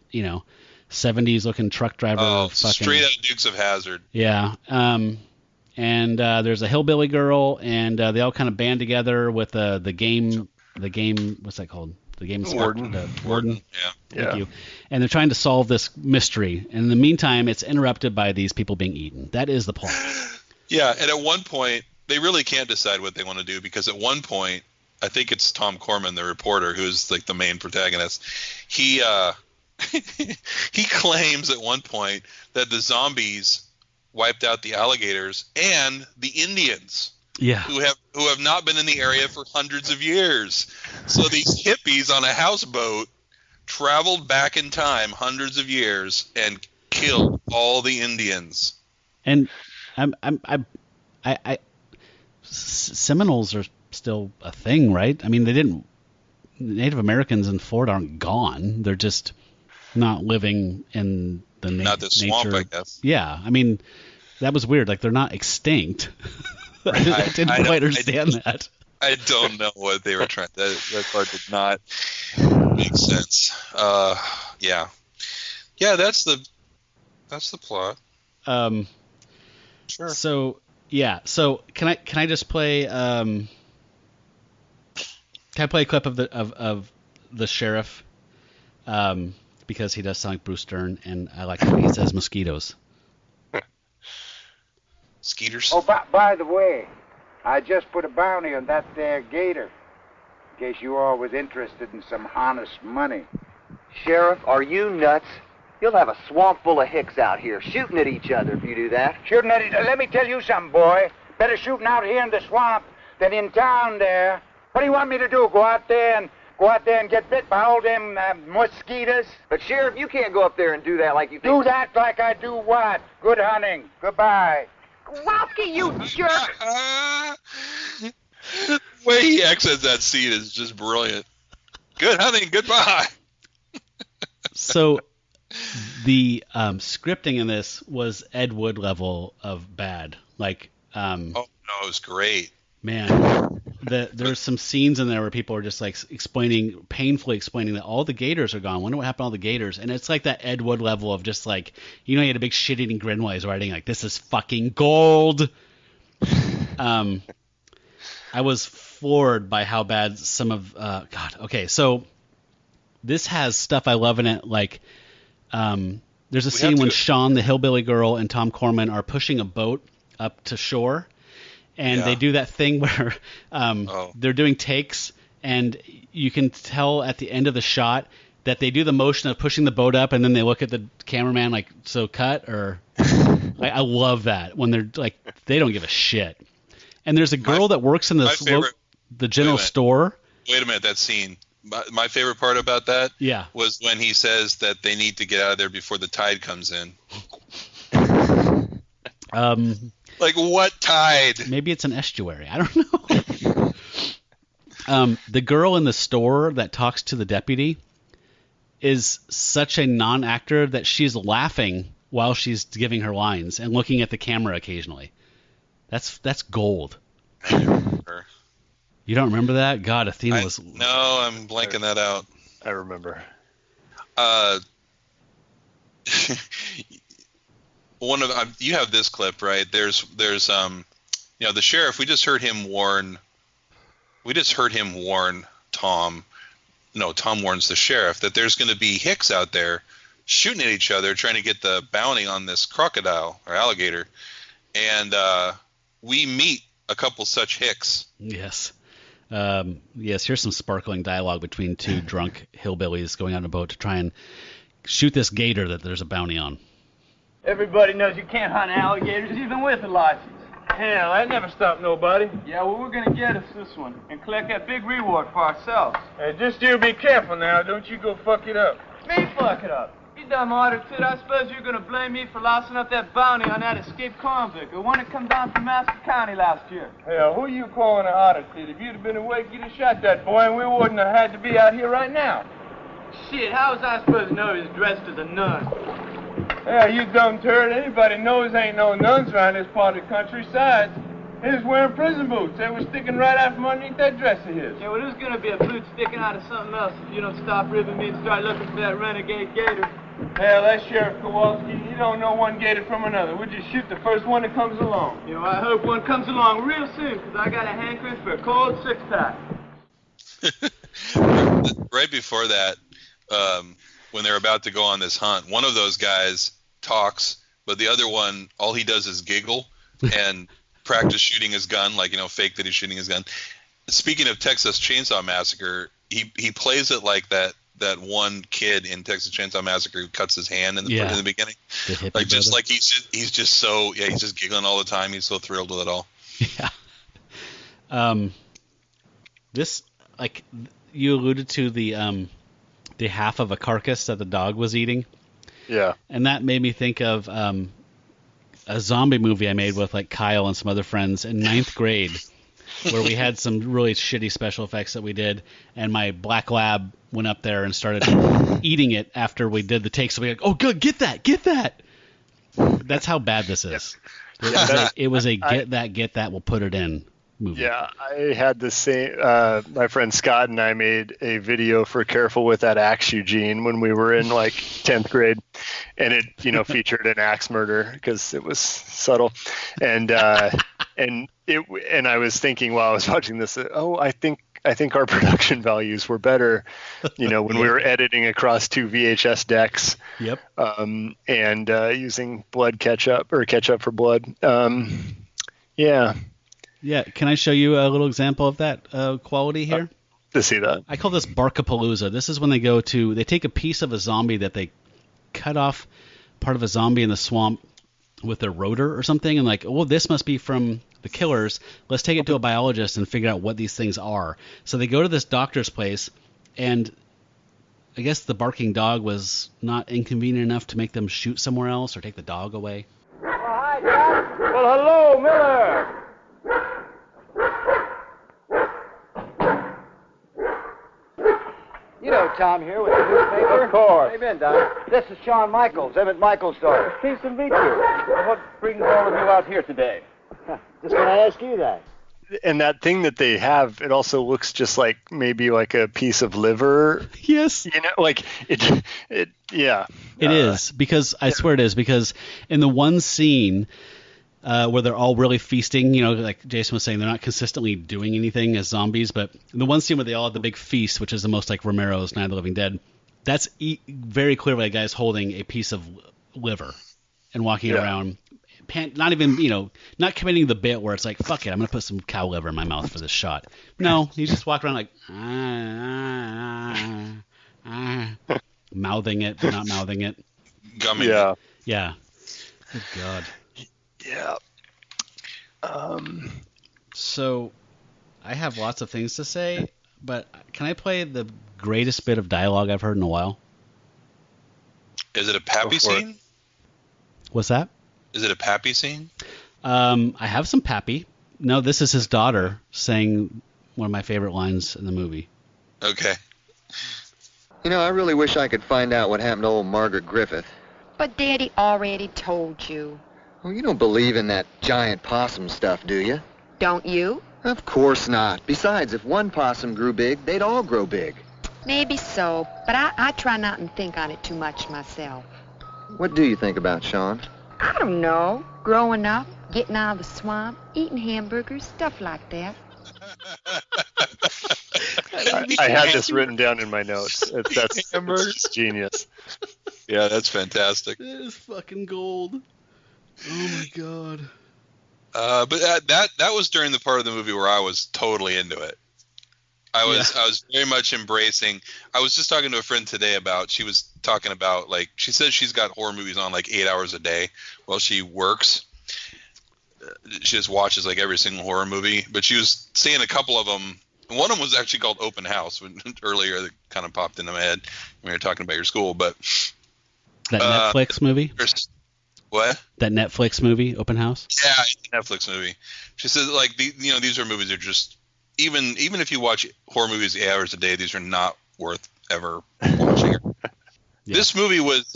70s looking truck driver. Straight out of Dukes of Hazzard. Yeah. And there's a hillbilly girl, and they all kind of band together with the game. What's that called? The game Warden. The Warden. Yeah. Thank you. And they're trying to solve this mystery. And in the meantime, it's interrupted by these people being eaten. That is the plot. Yeah, and at one point, they really can't decide what they want to do, because at one point, I think it's Tom Corman, the reporter, who's like the main protagonist. He he claims at one point that the zombies wiped out the alligators and the Indians. Yeah. Who have not been in the area for hundreds of years. So these hippies on a houseboat traveled back in time hundreds of years and killed all the Indians. And Seminoles are still a thing, right? I mean, Native Americans in Florida aren't gone. They're just not living in the not the swamp, I guess. Yeah, I mean, that was weird. Like they're not extinct. I didn't quite understand that. I don't know what they were trying. That part did not make sense. Yeah. That's the plot. Sure. So yeah. So can I just play? Can I play a clip of the sheriff? Because he does sound like Bruce Dern, and I like how he says mosquitoes. Skeeters. Oh, by the way, I just put a bounty on that there gator, in case you all was interested in some honest money. Sheriff, are you nuts? You'll have a swamp full of hicks out here shooting at each other if you do that. Shooting at each other? Let me tell you something, boy. Better shooting out here in the swamp than in town there. What do you want me to do? Go out there and Go out there and get bit by all them mosquitoes? But, Sheriff, you can't go up there and do that like you think. Do that like I do what? Good hunting. Goodbye. Kowalski, you jerk! The way he exits that scene is just brilliant. Good hunting, goodbye. So the scripting in this was Ed Wood level of bad. Like, oh no, it was great. Man, there's some scenes in there where people are just like painfully explaining that all the gators are gone. Wonder what happened to all the gators. And it's like that Ed Wood level of just like, he had a big shit-eating grin while he's writing, like, this is fucking gold. I was floored by how bad some of God. Okay, so this has stuff I love in it. Like, there's a scene when Sean, the hillbilly girl, and Tom Corman are pushing a boat up to shore, and they do that thing where they're doing takes, and you can tell at the end of the shot that they do the motion of pushing the boat up, and then they look at the cameraman like, so cut, or like, I love that when they're like, they don't give a shit. And there's a girl that works in the general store. Wait a minute, that scene. My favorite part about that was when he says that they need to get out of there before the tide comes in. Like, what tide? Maybe it's an estuary. I don't know. The girl in the store that talks to the deputy is such a non-actor that she's laughing while she's giving her lines and looking at the camera occasionally. That's gold. You don't remember that? God, Athena was... No, I'm blanking that out. I remember. You have this clip, right? There's the sheriff. We just heard him warn Tom. No, Tom warns the sheriff that there's going to be hicks out there shooting at each other, trying to get the bounty on this crocodile or alligator, and we meet a couple such hicks. Yes. Here's some sparkling dialogue between two drunk hillbillies going on a boat to try and shoot this gator that there's a bounty on. Everybody knows you can't hunt alligators even with a license. Hell, that never stopped nobody. Yeah, well, we're gonna get us this one and collect that big reward for ourselves. Hey, just you be careful now. Don't you go fuck it up. Me fuck it up? You dumb attitude. I suppose you're gonna blame me for lossing up that bounty on that escaped convict, the one that come down from Master County last year. Hell, who you calling an attitude? If you'd have been awake, you'd have shot that boy, and we wouldn't have had to be out here right now. Shit, how was I supposed to know he was dressed as a nun? Yeah, you dumb turd. Anybody knows ain't no nuns around this part of the countryside. He was wearing prison boots. They were sticking right out from underneath that dress of his. Yeah, well, there's gonna be a boot sticking out of something else if you don't stop ribbing me and start looking for that renegade gator. Hell, that Sheriff Kowalski, he don't know one gator from another. We'll just shoot the first one that comes along. You know, I hope one comes along real soon, because I got a hankering for a cold six-pack. Right before that, when they're about to go on this hunt, one of those guys talks, but the other one, all he does is giggle and practice shooting his gun, like, fake that he's shooting his gun. Speaking of Texas Chainsaw Massacre, he plays it like that one kid in Texas Chainsaw Massacre who cuts his hand in the beginning. Like, just like he's just so, he's just giggling all the time. He's so thrilled with it all. Yeah. This, like, you alluded to the half of a carcass that the dog was eating. Yeah. And that made me think of a zombie movie I made with like Kyle and some other friends in 9th grade, where we had some really shitty special effects that we did, and my black lab went up there and started eating it after we did the take. So we were like, oh, good, get that. That's how bad this is. It was a get that, we'll put it in movie. Yeah, I had the same. My friend Scott and I made a video for Careful with That Axe, Eugene, when we were in like 10th grade, and it featured an axe murder because it was subtle, and I was thinking while I was watching this, I think our production values were better, when we were editing across 2 VHS decks. Yep. And using ketchup for blood. Yeah. Yeah, can I show you a little example of that quality here? To see that. I call this Barkapalooza. This is when they take a piece of a zombie that they cut off part of a zombie in the swamp with their rotor or something, and like, this must be from the killers. Let's take it to a biologist and figure out what these things are. So they go to this doctor's place, and I guess the barking dog was not inconvenient enough to make them shoot somewhere else or take the dog away. Well, hello, Miller. You know Tom here with the newspaper. Of course. How you been, Don? This is Sean Michaels, Emmett Michaels' daughter. Pleased to meet you. What brings all of you out here today? Just going to ask you that. And that thing that they have, it also looks just like maybe like a piece of liver. Yes. You know, like yeah. It is, because I swear it is, because in the one scene where they're all really feasting, you know, like Jason was saying, they're not consistently doing anything as zombies, but in the one scene where they all have the big feast, which is the most like Romero's Night of the Living Dead, that's very clearly a guy's holding a piece of liver and walking around, not even, you know, not committing the bit where it's like, fuck it, I'm going to put some cow liver in my mouth for this shot. No, he just walked around like, mouthing it, but not mouthing it. Gumming. Yeah. Yeah. Good God. Yeah. So, I have lots of things to say, but can I play the greatest bit of dialogue I've heard in a while? Is it a Pappy scene? What's that? Is it a Pappy scene? I have some Pappy. No, this is his daughter saying one of my favorite lines in the movie. Okay. You know, I really wish I could find out what happened to old Margaret Griffith. But Daddy already told you. Well, you don't believe in that giant possum stuff, do you? Don't you? Of course not. Besides, if one possum grew big, they'd all grow big. Maybe so, but I try not to think on it too much myself. What do you think about Sean? I don't know. Growing up, getting out of the swamp, eating hamburgers, stuff like that. I had this written down in my notes. That's genius. Yeah, that's fantastic. That is fucking gold. Oh my God. But that was during the part of the movie where I was totally into it. I was very much embracing. I was just talking to a friend today about, she was talking about, like, she says she's got horror movies on like 8 hours a day while she works. She just watches like every single horror movie, but she was seeing a couple of them. One of them was actually called Open House earlier, that kind of popped into my head when we were talking about your school. But that Netflix movie? What? That Netflix movie, Open House? Yeah, it's a Netflix movie. She says, like, these are movies that are just, even if you watch horror movies 8 hours a day, these are not worth ever watching. Yeah. This movie was,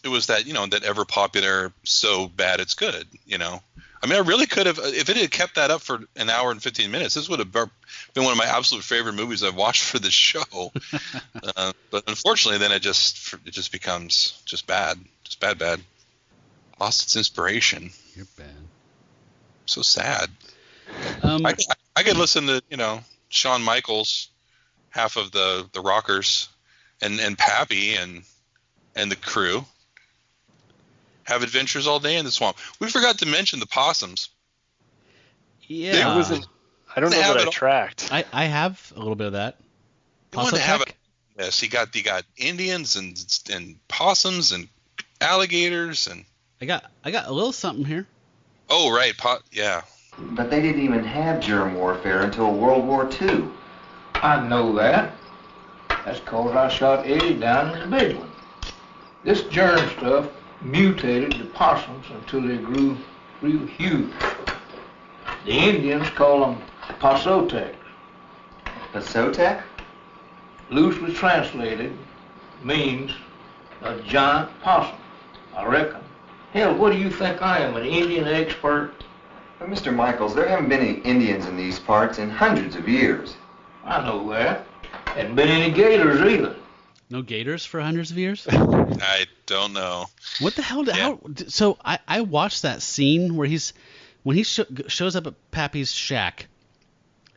it was that, that ever popular, so bad it's good, I mean, I really could have, if it had kept that up for an hour and 15 minutes, this would have been one of my absolute favorite movies I've watched for this show. But unfortunately, then it just becomes just bad, bad. Lost its inspiration. You're bad. So sad. I could listen to Shawn Michaels, half of the Rockers, and Pappy and the crew have adventures all day in the swamp. We forgot to mention the possums. Yeah, I don't know that I tracked. I have a little bit of that. They wanted to have yes, you got Indians and possums and alligators and. I got a little something here. Oh right, yeah. But they didn't even have germ warfare until World War II. I know that. That's 'cause I shot Eddie down in the big one. This germ stuff mutated the possums until they grew real huge. The Indians call them Pasotec. Pasotec? Loosely translated, means a giant possum, I reckon. Hell, what do you think I am, an Indian expert? But Mr. Michaels, there haven't been any Indians in these parts in hundreds of years. I know that. Hadn't been any gators either. No gators for hundreds of years? I don't know. What the hell? So I watched that scene where when he shows up at Pappy's shack,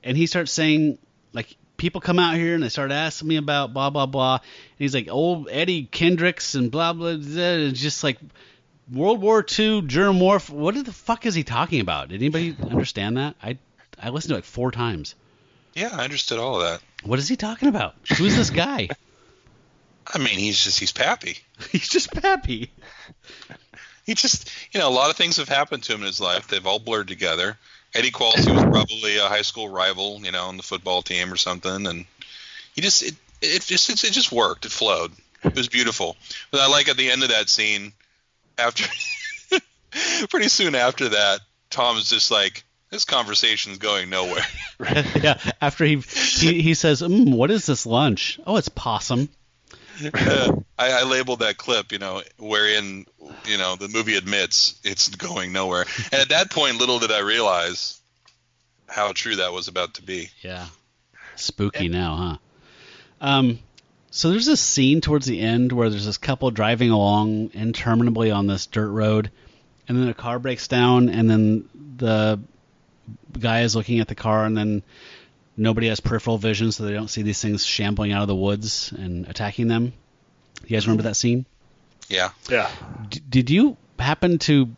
and he starts saying, like, people come out here and they start asking me about blah, blah, blah. And he's like, old Eddie Kendricks and blah, blah, blah. It's just like World War II, germ warfare. What the fuck is he talking about? Did anybody understand that? I listened to it like 4 times. Yeah, I understood all of that. What is he talking about? Who's this guy? I mean, he's Pappy. He's just Pappy. He just, a lot of things have happened to him in his life. They've all blurred together. Eddie Quality was probably a high school rival, on the football team or something. And, it just worked. It flowed. It was beautiful. But I like at the end of that scene, after pretty soon after that, Tom's just like, this conversation's going nowhere. Yeah. After he says, "What is this lunch? Oh, it's possum." I labeled that clip, wherein, the movie admits it's going nowhere. And at that point, little did I realize how true that was about to be. Yeah. Spooky now, huh? So there's this scene towards the end where there's this couple driving along interminably on this dirt road, and then a car breaks down, and then the guy is looking at the car, and then nobody has peripheral vision, so they don't see these things shambling out of the woods and attacking them. You guys remember that scene? Yeah. Yeah. Did you happen to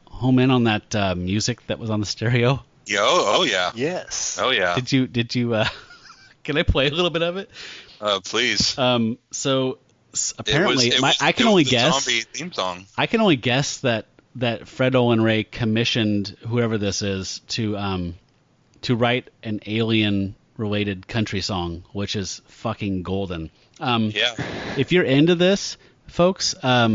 home in on that music that was on the stereo? Yeah. Oh yeah. Yes. Oh yeah. Did you can I play a little bit of it? Please. So apparently I can only guess. Zombie theme song. I can only guess that Fred Olen Ray commissioned whoever this is to write an alien related country song, which is fucking golden. Yeah. If you're into this, folks, at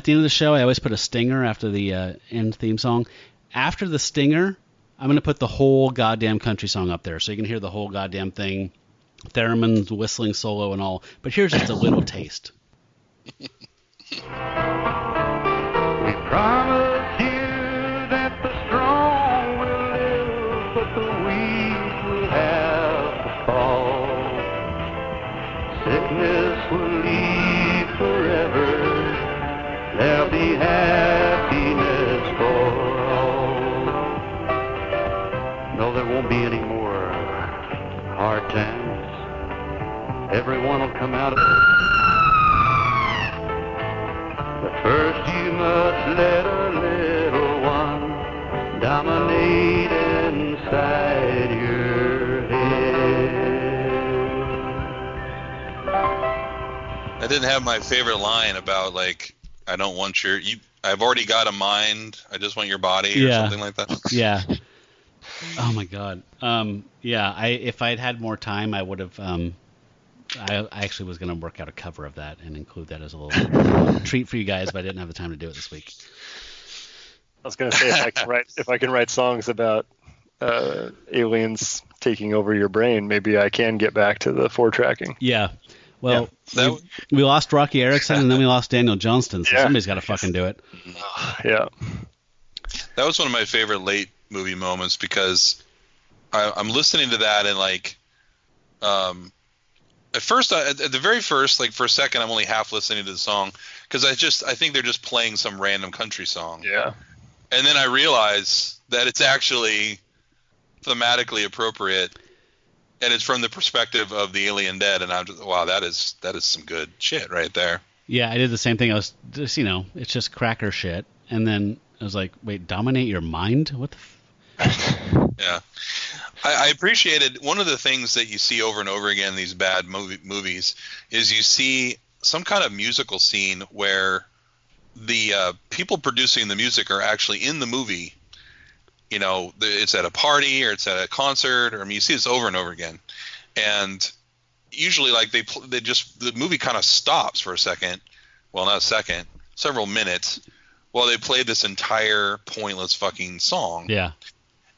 the end of the show, I always put a stinger after the end theme song. After the stinger, I'm going to put the whole goddamn country song up there so you can hear the whole goddamn thing, theremin's whistling solo and all. But here's just a little taste. We promise you that the strong will live, but the weak will have to fall. Sickness will leave forever. There'll be happiness for all. No, there won't be any more hard times. Everyone will come out of it. But first you must let a little one dominate inside your head. I didn't have my favorite line about like, I don't want I've already got a mind, I just want your body, or something like that. Yeah. Oh my god. Yeah. If I'd had more time, I would have. I actually was going to work out a cover of that and include that as a little treat for you guys, but I didn't have the time to do it this week. I was going to say if I can write songs about aliens taking over your brain, maybe I can get back to the 4-tracking. Yeah. Well, we lost Rocky Erickson and then we lost Daniel Johnston, so somebody's got to fucking do it. Yeah. That was one of my favorite late movie moments because I'm listening to that and like, at the very first, like for a second, I'm only half listening to the song because I think they're just playing some random country song. Yeah. And then I realize that it's actually thematically appropriate, and it's from the perspective of the alien dead, and I'm just, wow, that is some good shit right there. Yeah, I did the same thing. I was just, it's just cracker shit, and then I was like, wait, dominate your mind? What the Yeah. I appreciated one of the things that you see over and over again in these bad movies is you see some kind of musical scene where the people producing the music are actually in the movie. It's at a party or it's at a concert, or you see this over and over again. And usually, like the movie kind of stops for a second. Well, not a second, several minutes, while they play this entire pointless fucking song. Yeah.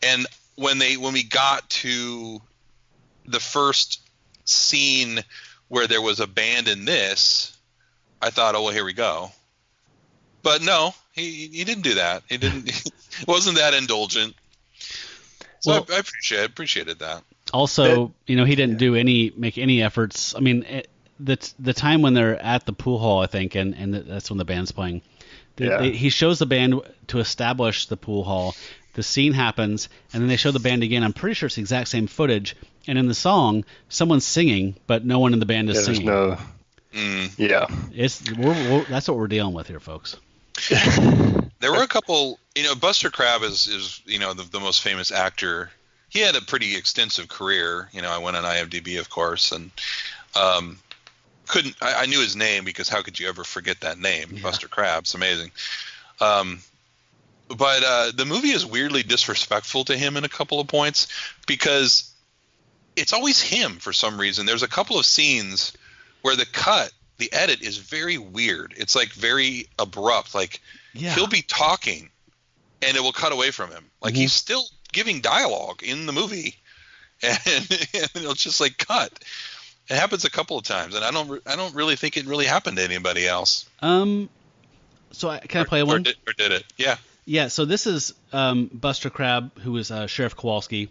And when we got to the first scene where there was a band in this, I thought, oh well, here we go. But no, he didn't do that. He didn't. It wasn't that indulgent. So well, I appreciated that. Also, he didn't make any efforts. I mean, the time when they're at the pool hall, I think, and that's when the band's playing. He shows the band to establish the pool hall. The scene happens, and then they show the band again. I'm pretty sure it's the exact same footage. And in the song, someone's singing, but no one in the band is singing. Yeah. That's what we're dealing with here, folks. There were a couple. Buster Crabbe is the most famous actor. He had a pretty extensive career. I went on IMDb, of course, and I knew his name because how could you ever forget that name? Yeah. Buster Crabbe. It's amazing. But the movie is weirdly disrespectful to him in a couple of points because it's always him for some reason. There's a couple of scenes where the edit is very weird. It's like very abrupt. Like he'll be talking and it will cut away from him. Like he's still giving dialogue in the movie and it'll just like cut. It happens a couple of times, and I don't really think it really happened to anybody else. Can I play one? Or did it? Yeah. Yeah. So this is Buster Crabbe, who is Sheriff Kowalski,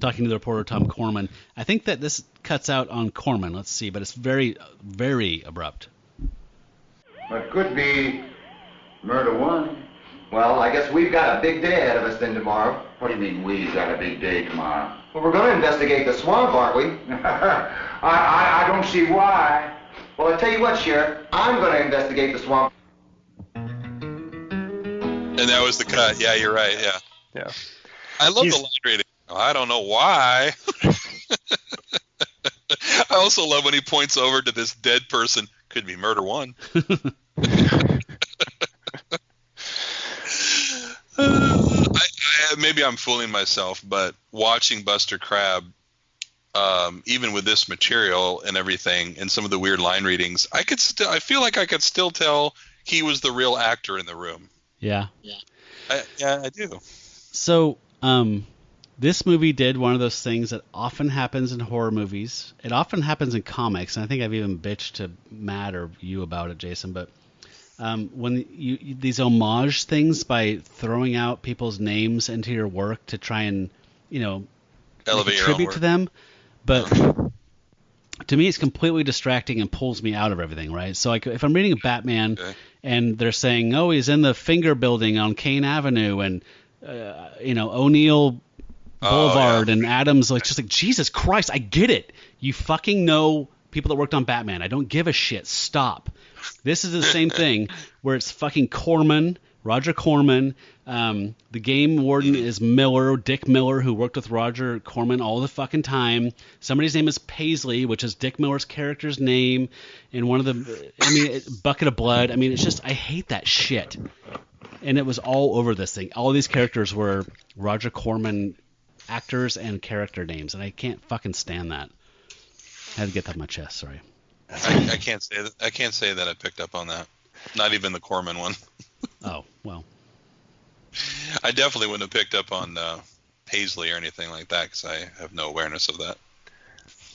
talking to the reporter Tom Corman. I think that this cuts out on Corman. Let's see, but it's very, very abrupt. But could be murder one. Well, I guess we've got a big day ahead of us then tomorrow. What do you mean we've got a big day tomorrow? Well, we're going to investigate the swamp, aren't we? I don't see why. Well, I tell you what, Sheriff, I'm going to investigate the swamp. And that was the cut. Yeah, you're right. Yeah. Yeah. I love the line reading. I don't know why. I also love when he points over to this dead person. Could be murder one. Maybe I'm fooling myself, but watching Buster Crabbe, even with this material and everything, and some of the weird line readings, I feel like I could still tell he was the real actor in the room. Yeah. I do. So, this movie did one of those things that often happens in horror movies. It often happens in comics, and I think I've even bitched to Matt or you about it, Jason, but when you these homage things by throwing out people's names into your work to try and, elevate your tribute to them, but to me it's completely distracting and pulls me out of everything, right? So like if I'm reading a Batman and they're saying, oh, he's in the Finger Building on Kane Avenue and O'Neill Boulevard and Adams, like just like Jesus Christ, I get it. You fucking know people that worked on Batman. I don't give a shit. Stop. This is the same thing where it's fucking Corman, Roger Corman. The game warden is Miller, Dick Miller, who worked with Roger Corman all the fucking time. Somebody's name is Paisley, which is Dick Miller's character's name. And one of the, Bucket of Blood. I mean, it's just, I hate that shit. And it was all over this thing. All these characters were Roger Corman actors and character names, and I can't fucking stand that. I had to get that off my chest. Sorry. I can't say that. I can't say that I picked up on that. Not even the Corman one. Oh well. I definitely wouldn't have picked up on Paisley or anything like that because I have no awareness of that.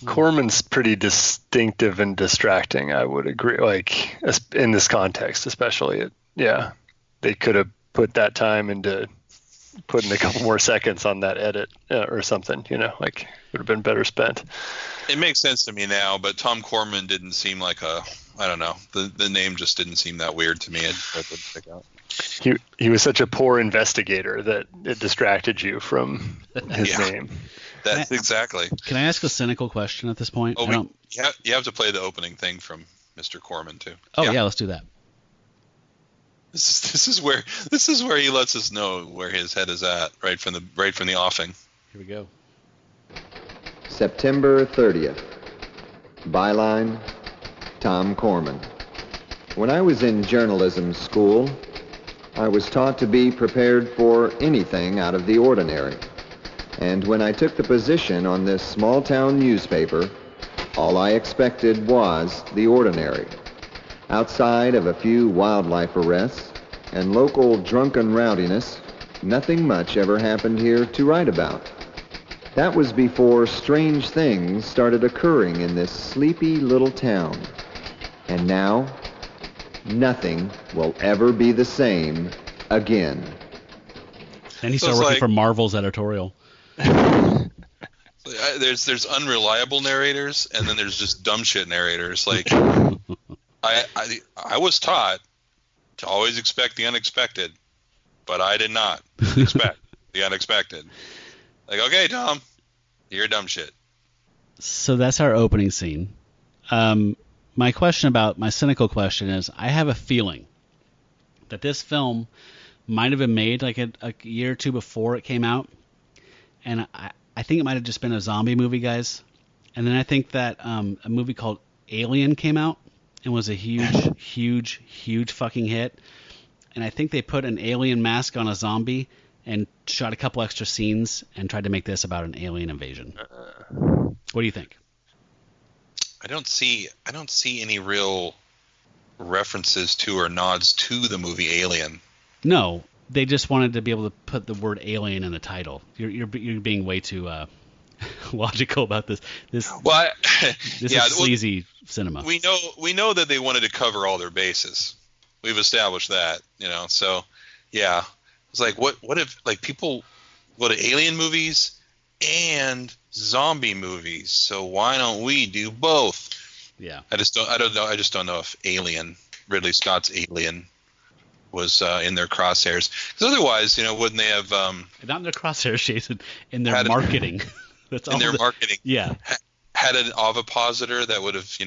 Corman's pretty distinctive and distracting. I would agree. Like in this context, especially, they could have put that time into putting a couple more seconds on that edit or something. Like would have been better spent. It makes sense to me now, but Tom Corman didn't seem like I don't know. The name just didn't seem that weird to me. I wouldn't pick out. He was such a poor investigator that it distracted you from his name. That's exactly. Can I ask a cynical question at this point? Oh, you have to play the opening thing from Mr. Corman too. Oh yeah, let's do that. This is where he lets us know where his head is at right from the offing. Here we go. September 30th. Byline, Tom Corman. When I was in journalism school, I was taught to be prepared for anything out of the ordinary. And when I took the position on this small-town newspaper, all I expected was the ordinary. Outside of a few wildlife arrests and local drunken rowdiness, nothing much ever happened here to write about. That was before strange things started occurring in this sleepy little town. And now, nothing will ever be the same again. And he started working for Marvel's editorial. There's unreliable narrators, and then there's just dumb shit narrators. Like, I was taught to always expect the unexpected, but I did not expect the unexpected. Like, okay, Tom, you're dumb shit. So that's our opening scene. My cynical question is, I have a feeling that this film might have been made like a year or two before it came out, and I think it might have just been a zombie movie, guys. And then I think that a movie called Alien came out and was a huge fucking hit. And I think they put an alien mask on a zombie and shot a couple extra scenes and tried to make this about an alien invasion. What do you think? I don't see any real references to or nods to the movie Alien. No, they just wanted to be able to put the word alien in the title. You're being way too logical about this. This is sleazy cinema. We know that they wanted to cover all their bases. We've established that, So, yeah, it's like what if like people go to alien movies and zombie movies? So why don't we do both? Yeah. I just don't know if Ridley Scott's Alien was in their crosshairs. Because otherwise, wouldn't they have not in their crosshairs, Jason, in their marketing. That's in their marketing. Yeah. Had an ovipositor that would have,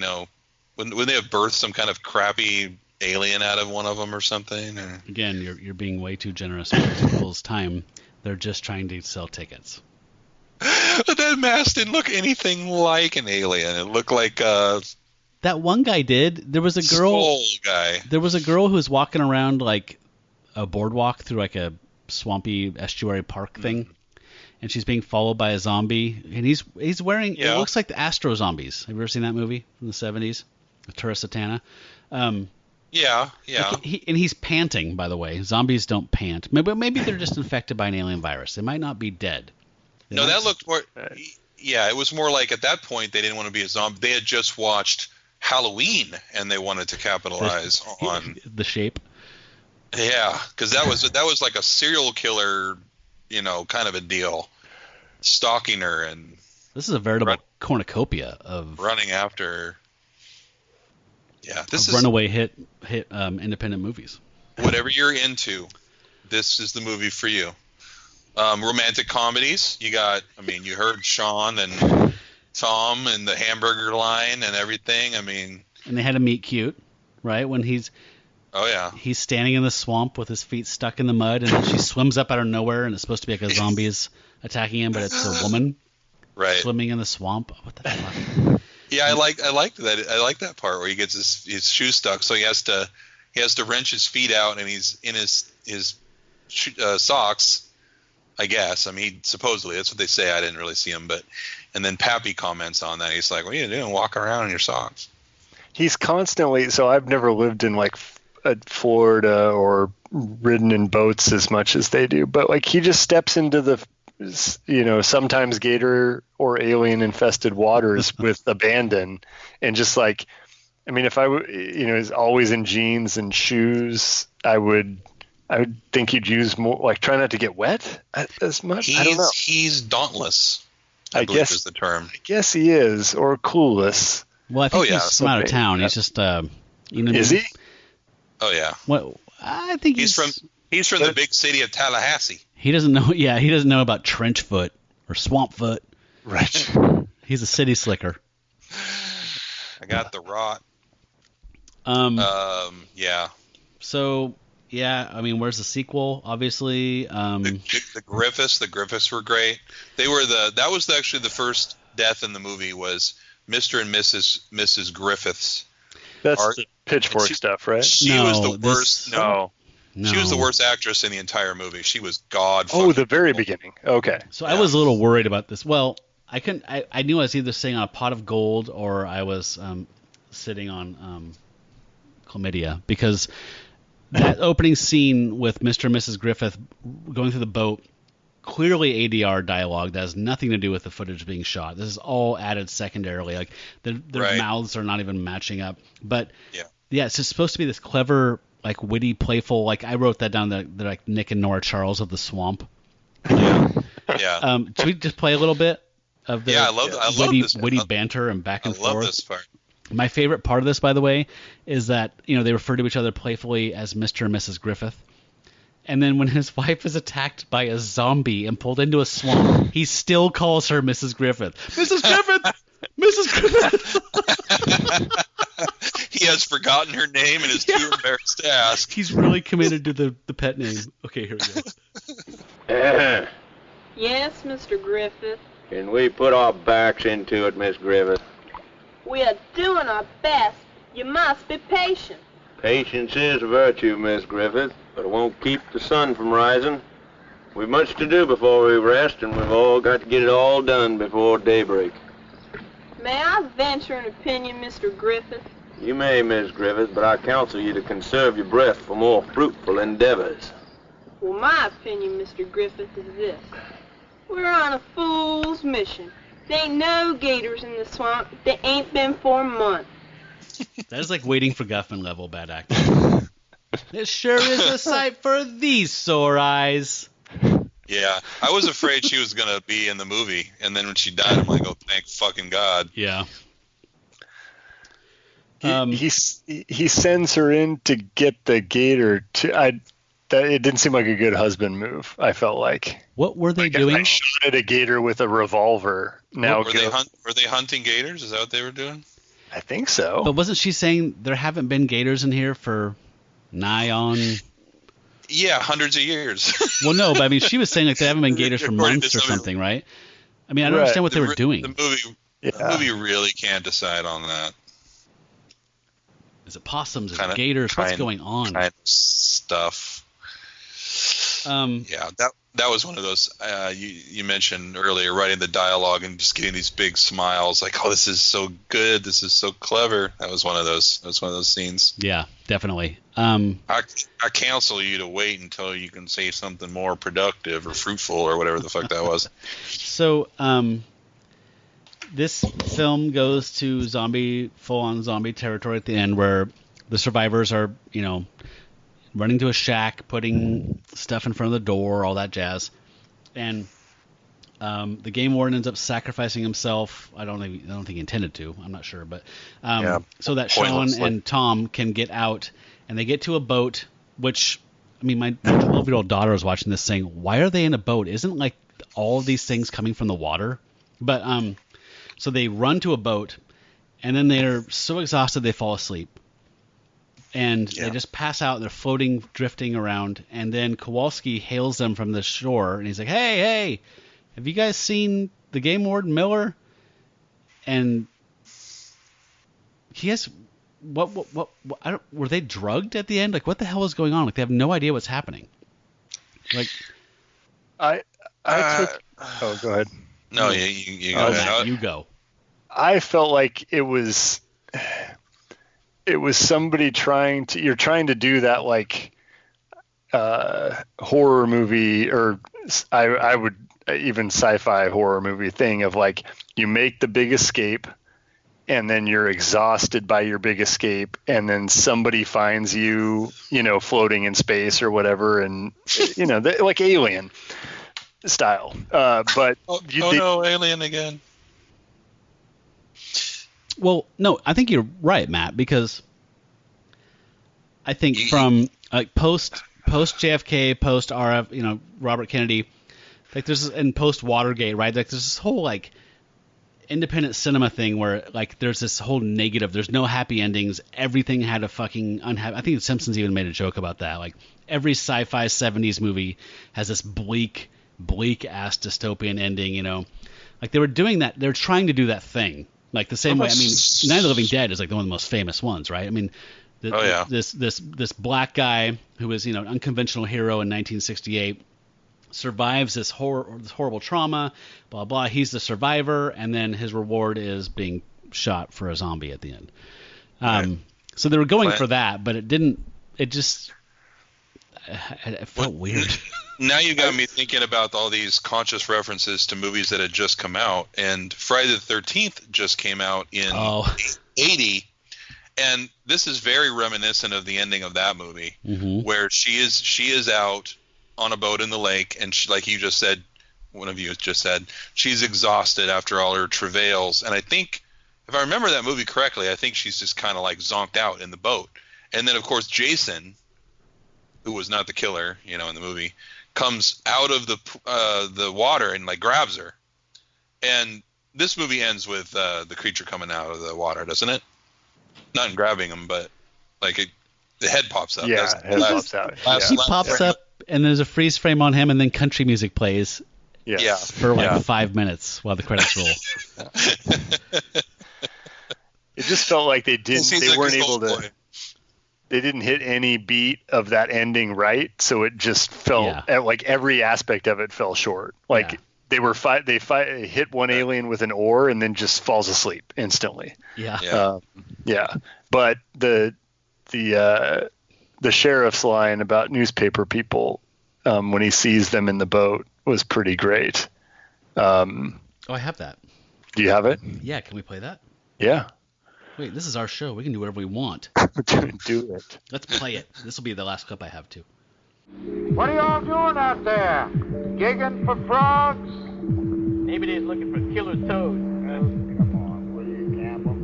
wouldn't they have birthed some kind of crappy alien out of one of them or something? Or? Again, you're being way too generous with people's time. They're just trying to sell tickets. But that mask didn't look anything like an alien. It looked like that one guy did. There was a girl. Guy. There was a girl who was walking around like a boardwalk through like a swampy estuary park thing, and she's being followed by a zombie. And he's wearing. Yeah. It looks like the Astro Zombies. Have you ever seen that movie from the 70s? The Tourist Satana. Yeah. Like and he's panting, by the way. Zombies don't pant. Maybe they're just infected by an alien virus. They might not be dead. No, that looked more. Yeah, it was more like at that point they didn't want to be a zombie. They had just watched Halloween and they wanted to capitalize on the shape. Yeah, because that was like a serial killer, kind of a deal, stalking her and. This is a veritable cornucopia of running after her. Yeah, this is runaway hit independent movies. Whatever you're into, this is the movie for you. Romantic comedies. You heard Sean and Tom and the hamburger line and everything. And they had to meet cute, right? When he's standing in the swamp with his feet stuck in the mud, and then she swims up out of nowhere, and it's supposed to be like a zombie is attacking him, but it's a woman swimming in the swamp. What the fuck? Yeah, I like that. I like that part where he gets his shoes stuck, so he has to wrench his feet out, and he's in his socks. I guess. Supposedly that's what they say. I didn't really see him, and then Pappy comments on that. He's like, "What are you doing? Walking around in your socks?" He's constantly. So I've never lived in like Florida or ridden in boats as much as they do, but like he just steps into the, sometimes gator or alien infested waters with abandon, and just like, if I he's always in jeans and shoes, I would think you'd use more, like try not to get wet as much. I don't know. He's dauntless, I guess is the term. I guess he is, or clueless. Well, I think he's from out of town. He's just, Is he? Oh, yeah. Well, I think he's from the big city of Tallahassee. He doesn't know. Yeah, he doesn't know about trench foot or swamp foot. Right. He's a city slicker. I got the rot. Yeah. So, yeah, where's the sequel? Obviously, the Griffiths were great. That was actually the first death in the movie was Mr. and Mrs. Griffiths. That's the Pitchfork stuff, right? She was the worst. No. She was the worst actress in the entire movie. She was the very beginning. Okay. So I was a little worried about this. Well, I knew I was either sitting on a pot of gold or I was sitting on chlamydia, because that opening scene with Mr. and Mrs. Griffith going through the boat, clearly ADR dialogue that has nothing to do with the footage being shot. This is all added secondarily. Like their mouths are not even matching up. But yeah, it's just supposed to be this clever, like witty, playful. Like I wrote that down. They're like Nick and Nora Charles of the swamp. Yeah. Should we just play a little bit of the I love witty banter and back and forth? I love this part. My favorite part of this, by the way, is that they refer to each other playfully as Mr. and Mrs. Griffith. And then when his wife is attacked by a zombie and pulled into a swamp, he still calls her Mrs. Griffith. Mrs. Griffith! Mrs. Griffith! He has forgotten her name and is too embarrassed to ask. He's really committed to the pet name. Okay, here we go. Yes, Mr. Griffith. Can we put our backs into it, Miss Griffith? We are doing our best. You must be patient. Patience is a virtue, Miss Griffith, but it won't keep the sun from rising. We've much to do before we rest, and we've all got to get it all done before daybreak. May I venture an opinion, Mr. Griffith? You may, Miss Griffith, but I counsel you to conserve your breath for more fruitful endeavors. Well, my opinion, Mr. Griffith, is this. We're on a fool's mission. There ain't no gators in the swamp. There ain't been for a month. That is like Waiting for Guffman level bad acting. It sure is a sight for these sore eyes. Yeah, I was afraid she was going to be in the movie, and then when she died, I'm like, oh, thank fucking God. Yeah. He sends her in to get the gator. It didn't seem like a good husband move, I felt like. What were they doing? I shot at a gator with a revolver. Now were they hunting gators? Is that what they were doing? I think so. But wasn't she saying there haven't been gators in here for nigh on... Yeah, hundreds of years. Well, no, but I mean, she was saying like there haven't been gators for months or something, right? I mean, I don't understand what they were doing. The movie really can't decide on that. Is it possums? Is it gators? What's going on? Kind of stuff. Yeah, that was one of those you mentioned earlier, writing the dialogue and just getting these big smiles, like, oh, this is so good, this is so clever. That was one of those scenes. Yeah, definitely. I counsel you to wait until you can say something more productive or fruitful or whatever the fuck that was. So, this film goes to full-on zombie territory at the end, where the survivors are, running to a shack, putting stuff in front of the door, all that jazz. And the game warden ends up sacrificing himself. I don't think he intended to. I'm not sure, but so that Sean and Tom can get out, and they get to a boat. Which, I mean, my 12-year-old daughter was watching this, saying, "Why are they in a boat? Isn't like all of these things coming from the water?" But so they run to a boat, and then they're so exhausted they fall asleep. And they just pass out, and they're floating, drifting around. And then Kowalski hails them from the shore, and he's like, hey, have you guys seen the game warden Miller? And he has, were they drugged at the end? Like, what the hell is going on? Like, they have no idea what's happening. Like, I took... Oh, go ahead. No, you go ahead. Matt, you go. I felt like it was somebody trying to do that, like horror movie, or I would even sci-fi horror movie thing of, like, you make the big escape and then you're exhausted by your big escape, and then somebody finds you, floating in space or whatever, and like Alien style. But no, Alien again. Well, no, I think you're right, Matt, because I think from like post JFK, post RF, Robert Kennedy, like and post Watergate, right? Like there's this whole like independent cinema thing where like there's this whole negative. There's no happy endings. Everything had a fucking unhappy. I think The Simpsons even made a joke about that. Like every sci-fi 70s movie has this bleak ass dystopian ending. Like they were doing that. They're trying to do that thing. Like the same way, I mean, Night of the Living Dead is like one of the most famous ones, right? I mean, this black guy who was, an unconventional hero in 1968 survives this horrible trauma, blah, blah. He's the survivor, and then his reward is being shot for a zombie at the end. So they were going for that, but it felt weird. Now you got me thinking about all these conscious references to movies that had just come out, and Friday the 13th just came out in 80, and this is very reminiscent of the ending of that movie, where she is out on a boat in the lake, and she, like you just said, one of you just said, she's exhausted after all her travails, and I think, if I remember that movie correctly, I think she's just kind of like zonked out in the boat, and then of course Jason, who was not the killer, in the movie, comes out of the water and like grabs her, and this movie ends with the creature coming out of the water, doesn't it? Not in grabbing him, but like the head pops up. Yeah, head pops out. He pops up, and there's a freeze frame on him, and then country music plays. Yes. For 5 minutes while the credits roll. It just felt like they weren't able to. They didn't hit any beat of that ending right, so it just felt like every aspect of it fell short. Like They hit one alien with an oar and then just falls asleep instantly. Yeah. Yeah. But the sheriff's line about newspaper people when he sees them in the boat was pretty great. I have that. Do you have it? Yeah. Can we play that? Yeah. Wait, this is our show. We can do whatever we want. Do it. Let's play it. This will be the last clip I have too. What are y'all doing out there? Gigging for frogs? Maybe they're looking for killer toads. Come on, will you, Campbell?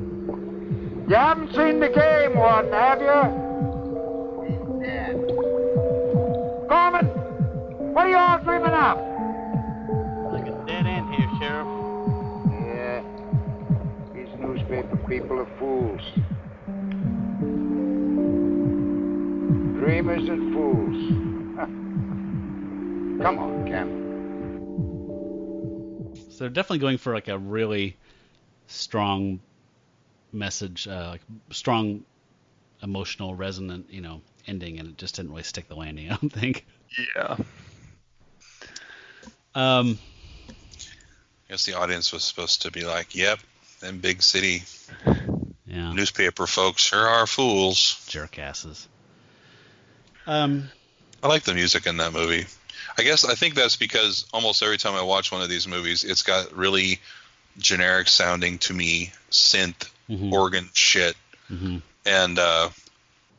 You haven't seen the game, Warden, have you? He's dead. Gorman, what are y'all dreaming up? Like a dead end here, Sheriff. Yeah, these newspaper people are fools. Dreamers and fools. Come on, Cam. So they're definitely going for like a really strong message, like strong, emotional, resonant, ending, and it just didn't really stick the landing, I don't think. Yeah. I guess the audience was supposed to be like, "Yep, them big city newspaper folks sure are fools, jerkasses." I like the music in that movie. I think that's because almost every time I watch one of these movies, it's got really generic sounding to me synth organ shit, and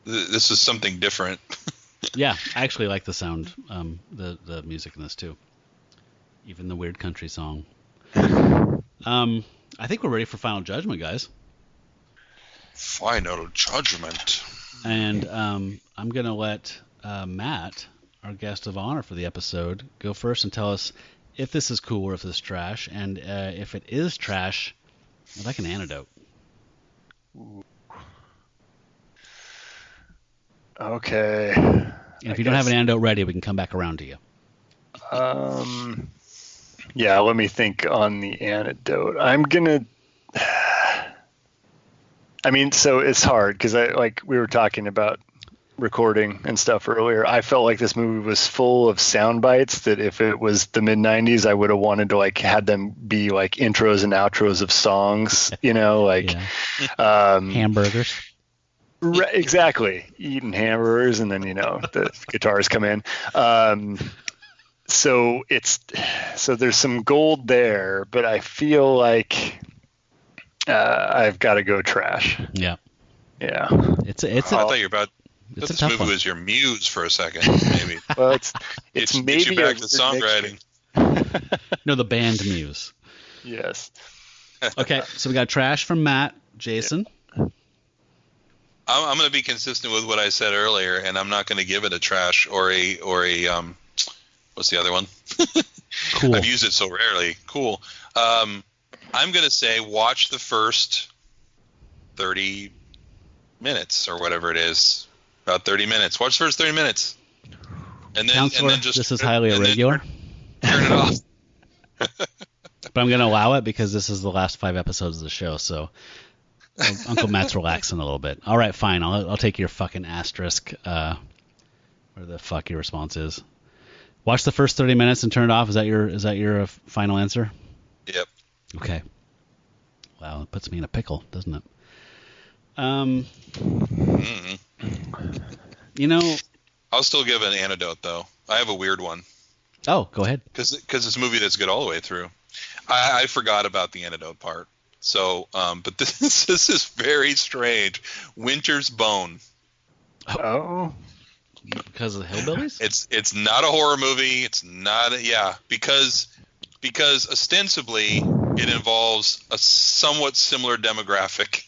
this is something different. Yeah, I actually like the sound, the music in this too, even the weird country song. I think we're ready for Final Judgment, guys. Final Judgment. And I'm gonna let Matt, our guest of honor for the episode, go first and tell us if this is cool or if this is trash, and if it is trash, I'd like an antidote. Okay. And if you don't have an antidote ready, we can come back around to you. Yeah, let me think on the antidote. So it's hard because we were talking about recording and stuff earlier. I felt like this movie was full of sound bites that if it was the mid 90s, I would have wanted to had them be like intros and outros of songs, hamburgers. Exactly. Eating hamburgers and then, the guitars come in. So there's some gold there, but I feel like I've got to go trash. Yeah. Yeah. I thought you were about. This movie was your muse for a second, maybe. Well, it's maybe get you back to songwriting. No, the band muse. Yes. Okay, so we got trash from Matt. Jason. I'm going to be consistent with what I said earlier, and I'm not going to give it a trash or a what's the other one? Cool. I've used it so rarely. Cool. I'm going to say watch the first 30 minutes or whatever it is. About 30 minutes. Watch the first 30 minutes. And then, Counselor, just this is highly irregular. Turn it off. But I'm going to allow it because this is the last 5 episodes of the show, so Uncle Matt's relaxing a little bit. All right, fine. I'll take your fucking asterisk, where the fuck your response is. Watch the first 30 minutes and turn it off. Is that your final answer? Yep. Okay. Wow, it puts me in a pickle, doesn't it? I'll still give an antidote though. I have a weird one. Oh, go ahead. Because it's a movie that's good all the way through. I forgot about the antidote part. So, but this is very strange. Winter's Bone. Oh. Because of the hillbillies? It's not a horror movie. It's not because ostensibly it involves a somewhat similar demographic.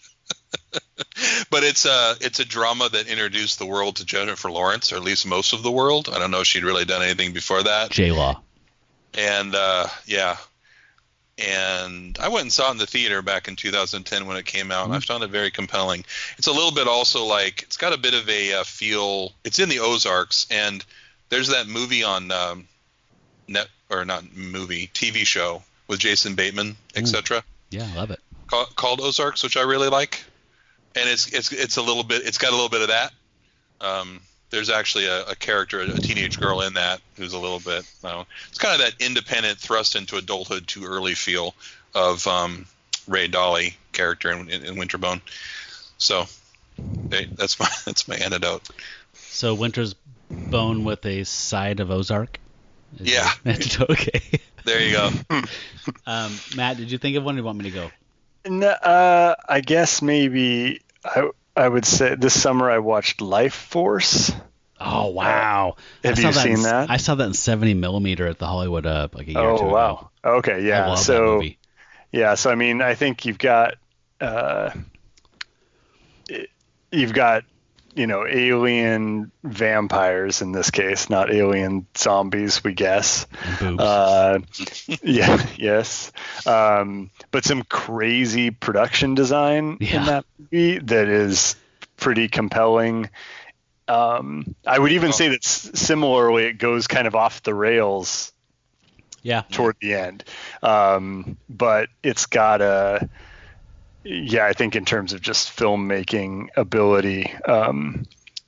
But it's a drama that introduced the world to Jennifer Lawrence, or at least most of the world. I don't know if she'd really done anything before that. J-Law. And and I went and saw it in the theater back in 2010 when it came out, and I found it very compelling. It's a little bit also like it's got a bit of a feel. It's in the Ozarks, and there's that movie on TV show with Jason Bateman, etc. Yeah, I love it. Called Ozarks, which I really like. And it's a little bit. It's got a little bit of that. there's actually a character, a teenage girl in that who's a little bit. It's kind of that independent, thrust into adulthood too early feel of Ray Dolly character in Winterbone. So that's my antidote. So Winter's Bone with a side of Ozark. Yeah. Okay. There you go. Matt, did you think of one, or do you want me to go? No, I guess maybe I would say this summer I watched Life Force. Oh wow! Have you seen that? I saw that in 70 millimeter at the Hollywood like a year or two ago. Oh wow! Okay, yeah. I love that movie. Yeah, so I mean, I think you've got alien vampires in this case, not alien zombies, we guess. And boobs. Yes. But some crazy production design in that movie that is pretty compelling. I would even say that similarly, it goes kind of off the rails. Toward the end. But it's got I think in terms of just filmmaking ability,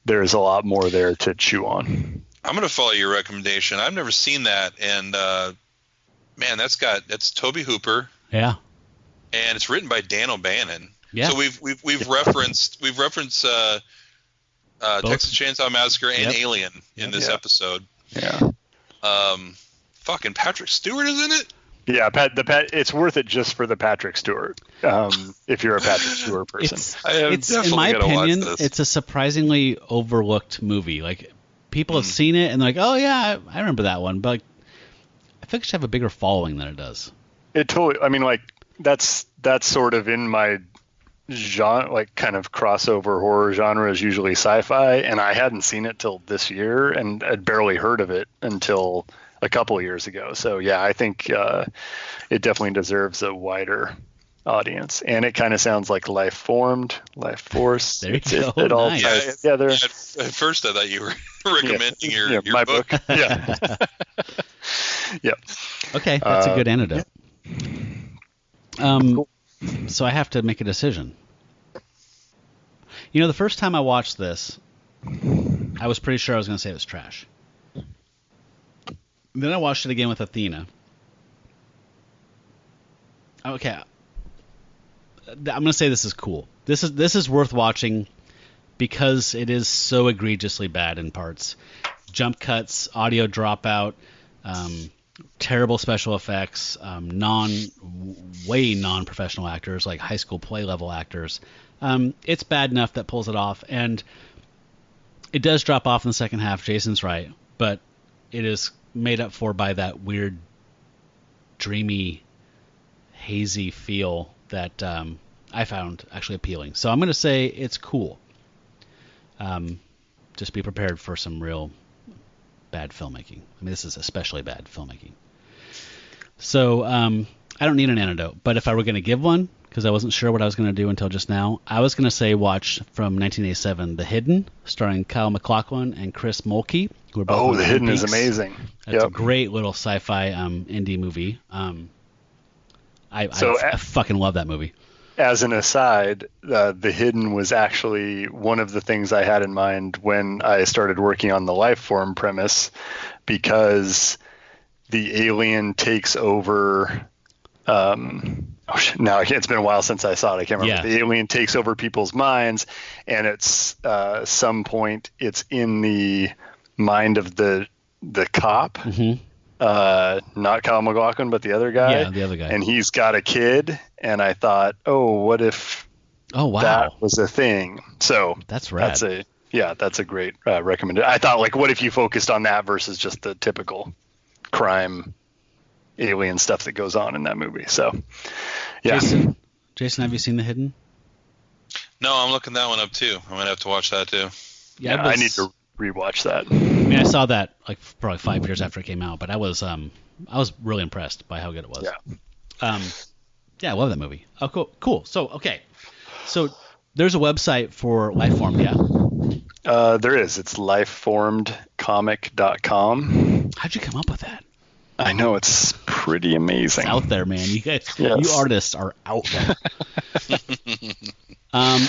there's a lot more there to chew on. I'm going to follow your recommendation. I've never seen that, and man, that's Toby Hooper. Yeah. And it's written by Dan O'Bannon. Yeah. So we've referenced Texas Chainsaw Massacre and Alien in this episode. Yeah. Fucking Patrick Stewart is in it. Yeah, it's worth it just for the Patrick Stewart. If you're a Patrick Stewart person, it's in my opinion, it's a surprisingly overlooked movie. Like people have seen it and they're like, "Oh yeah, I remember that one," but like, I think it should have a bigger following than it does. It totally. I mean, like that's sort of in my genre, like kind of crossover horror genre is usually sci-fi, and I hadn't seen it till this year, and I'd barely heard of it until a couple of years ago. So yeah, I think it definitely deserves a wider audience, and it kind of sounds like Life Force. There you go. It all Nice. ties together. At first, I thought you were recommending your my book. Yeah. Yep. Okay, that's a good antidote. Cool. So I have to make a decision. The first time I watched this, I was pretty sure I was going to say it was trash. Then I watched it again with Athena. Okay. I'm going to say this is cool. This is worth watching because it is so egregiously bad in parts. Jump cuts, audio dropout, terrible special effects, non-professional actors, like high school play level actors. It's bad enough that pulls it off, and it does drop off in the second half. Jason's right, but it is made up for by that weird, dreamy, hazy feel that I found actually appealing. So I'm going to say it's cool. Just be prepared for some real bad filmmaking. I mean, this is especially bad filmmaking. So I don't need an antidote, but if I were going to give one, because I wasn't sure what I was going to do until just now, I was going to say watch from 1987, The Hidden, starring Kyle MacLachlan and Chris Mulkey. Who are both The Hidden is amazing. It's a great little sci-fi indie movie. I fucking love that movie. As an aside, The Hidden was actually one of the things I had in mind when I started working on the life form premise, because the alien takes over. Now it's been a while since I saw it. I can't remember. Yeah. The alien takes over people's minds, and it's some point it's in the mind of the cop. Mm-hmm. Not Kyle MacLachlan, but the other guy. Yeah, the other guy. And he's got a kid, and I thought, what if that was a thing? So that's rad. That's a great recommendation. I thought, like, what if you focused on that versus just the typical crime alien stuff that goes on in that movie? So, yeah. Jason, have you seen The Hidden? No, I'm looking that one up too. I'm gonna have to watch that too. Yeah, I need to rewatch that. I mean, I saw that like probably 5 years after it came out, but I was really impressed by how good it was. Yeah. I love that movie. Oh, cool. So there's a website for Lifeformed, yeah? There is. It's lifeformedcomic.com. How'd you come up with that? I know, it's pretty amazing. It's out there, man. You guys, Yes. you artists are out there.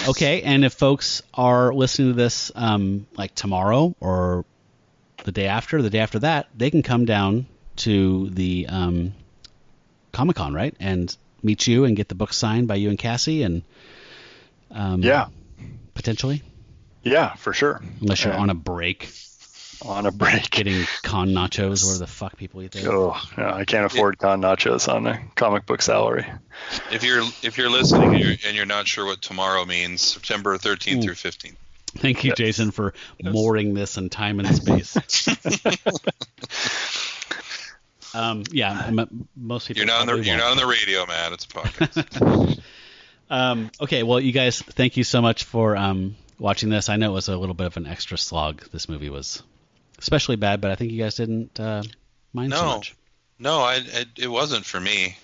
Okay, and if folks are listening to this like tomorrow or the day after that, they can come down to the Comic-Con, right? And meet you and get the book signed by you and Cassie and yeah. Potentially? Yeah, for sure. Unless you're on a break. On a break. Getting con nachos, whatever the fuck people eat there. Oh, no, I can't afford con nachos on a comic book salary. If you're listening and you're not sure what tomorrow means, September 13th through 15th. Thank you, Jason, for mooring this in time and space. Most people. You're not on the radio, man. It's a podcast. Okay, well, you guys, thank you so much for watching this. I know it was a little bit of an extra slog. This movie was especially bad, but I think you guys didn't mind so much. No, it wasn't for me.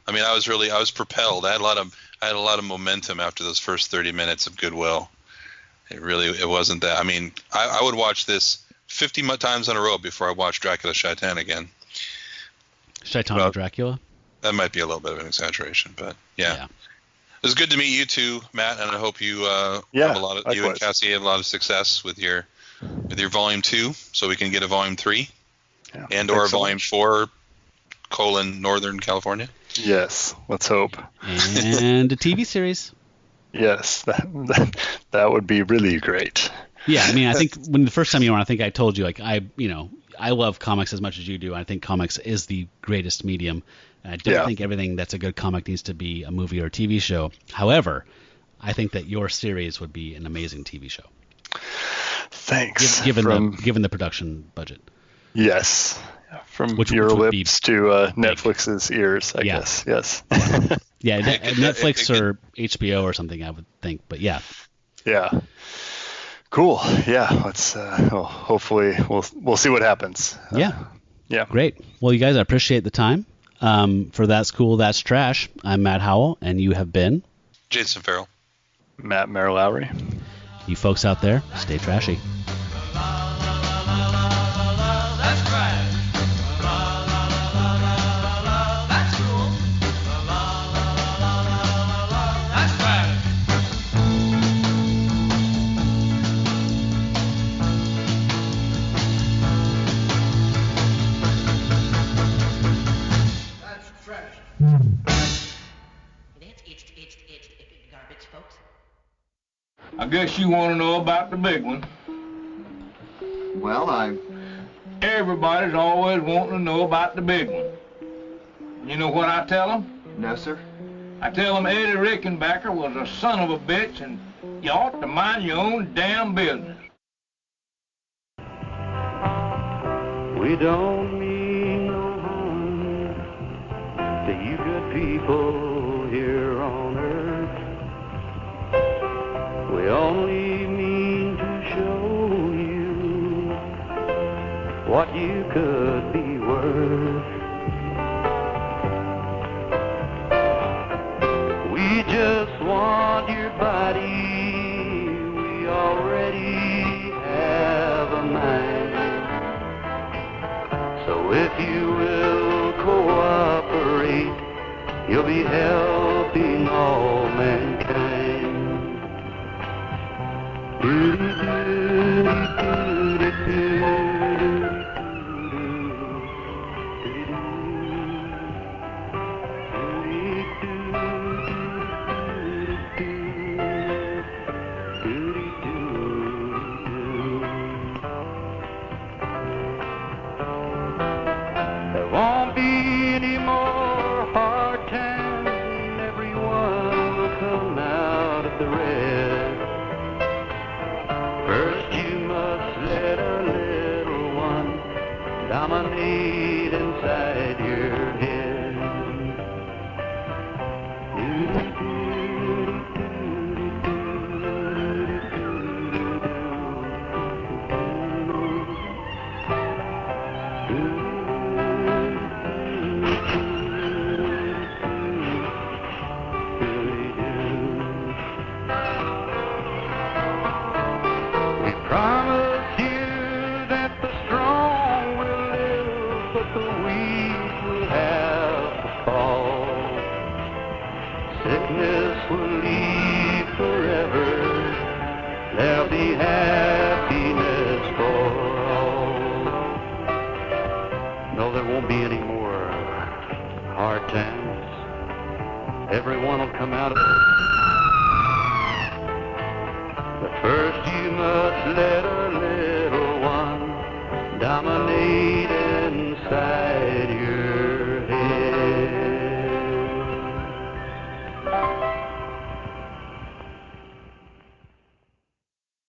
I mean, I was propelled. I had a lot of momentum after those first 30 minutes of Goodwill. It wasn't that. I mean, I would watch this 50 times in a row before I watched Dracula Shaitan again. Shaitan or Dracula? That might be a little bit of an exaggeration, but yeah. It was good to meet you too, Matt, and I hope you have you and Cassie have a lot of success with your volume 2, so we can get a volume 3 and or a volume 4 : Northern California. Yes, let's hope. And a TV series. Yes, that would be really great. Yeah, I mean, I think when the first time you were on, I think I told you, like, I love comics as much as you do. I think comics is the greatest medium. I don't think everything that's a good comic needs to be a movie or a TV show. However, I think that your series would be an amazing TV show. Thanks. Given the production budget. Yes. From your lips to Netflix's ears, I guess. Yes. Yeah, Netflix or HBO or something, I would think. But yeah. Yeah. Cool. Yeah. Let's. Hopefully, we'll see what happens. Yeah. Great. Well, you guys, I appreciate the time. For That's Cool, That's Trash, I'm Matt Howell, and you have been Jason Farrell, Matt Merrill-Lowry. You folks out there, stay trashy. I guess you want to know about the big one. Well, Everybody's always wanting to know about the big one. You know what I tell them? No, sir. I tell them Eddie Rickenbacker was a son of a bitch and you ought to mind your own damn business. We don't mean no harm to you good people here on earth. We only mean to show you what you could be worth. We just want your body, we already have a mind. So if you will cooperate, you'll be helping all mankind. There won't be any more hard times, and everyone this will leave forever. There'll be happiness for all. No, there won't be any more hard times. Everyone will come out of it. But first you must let her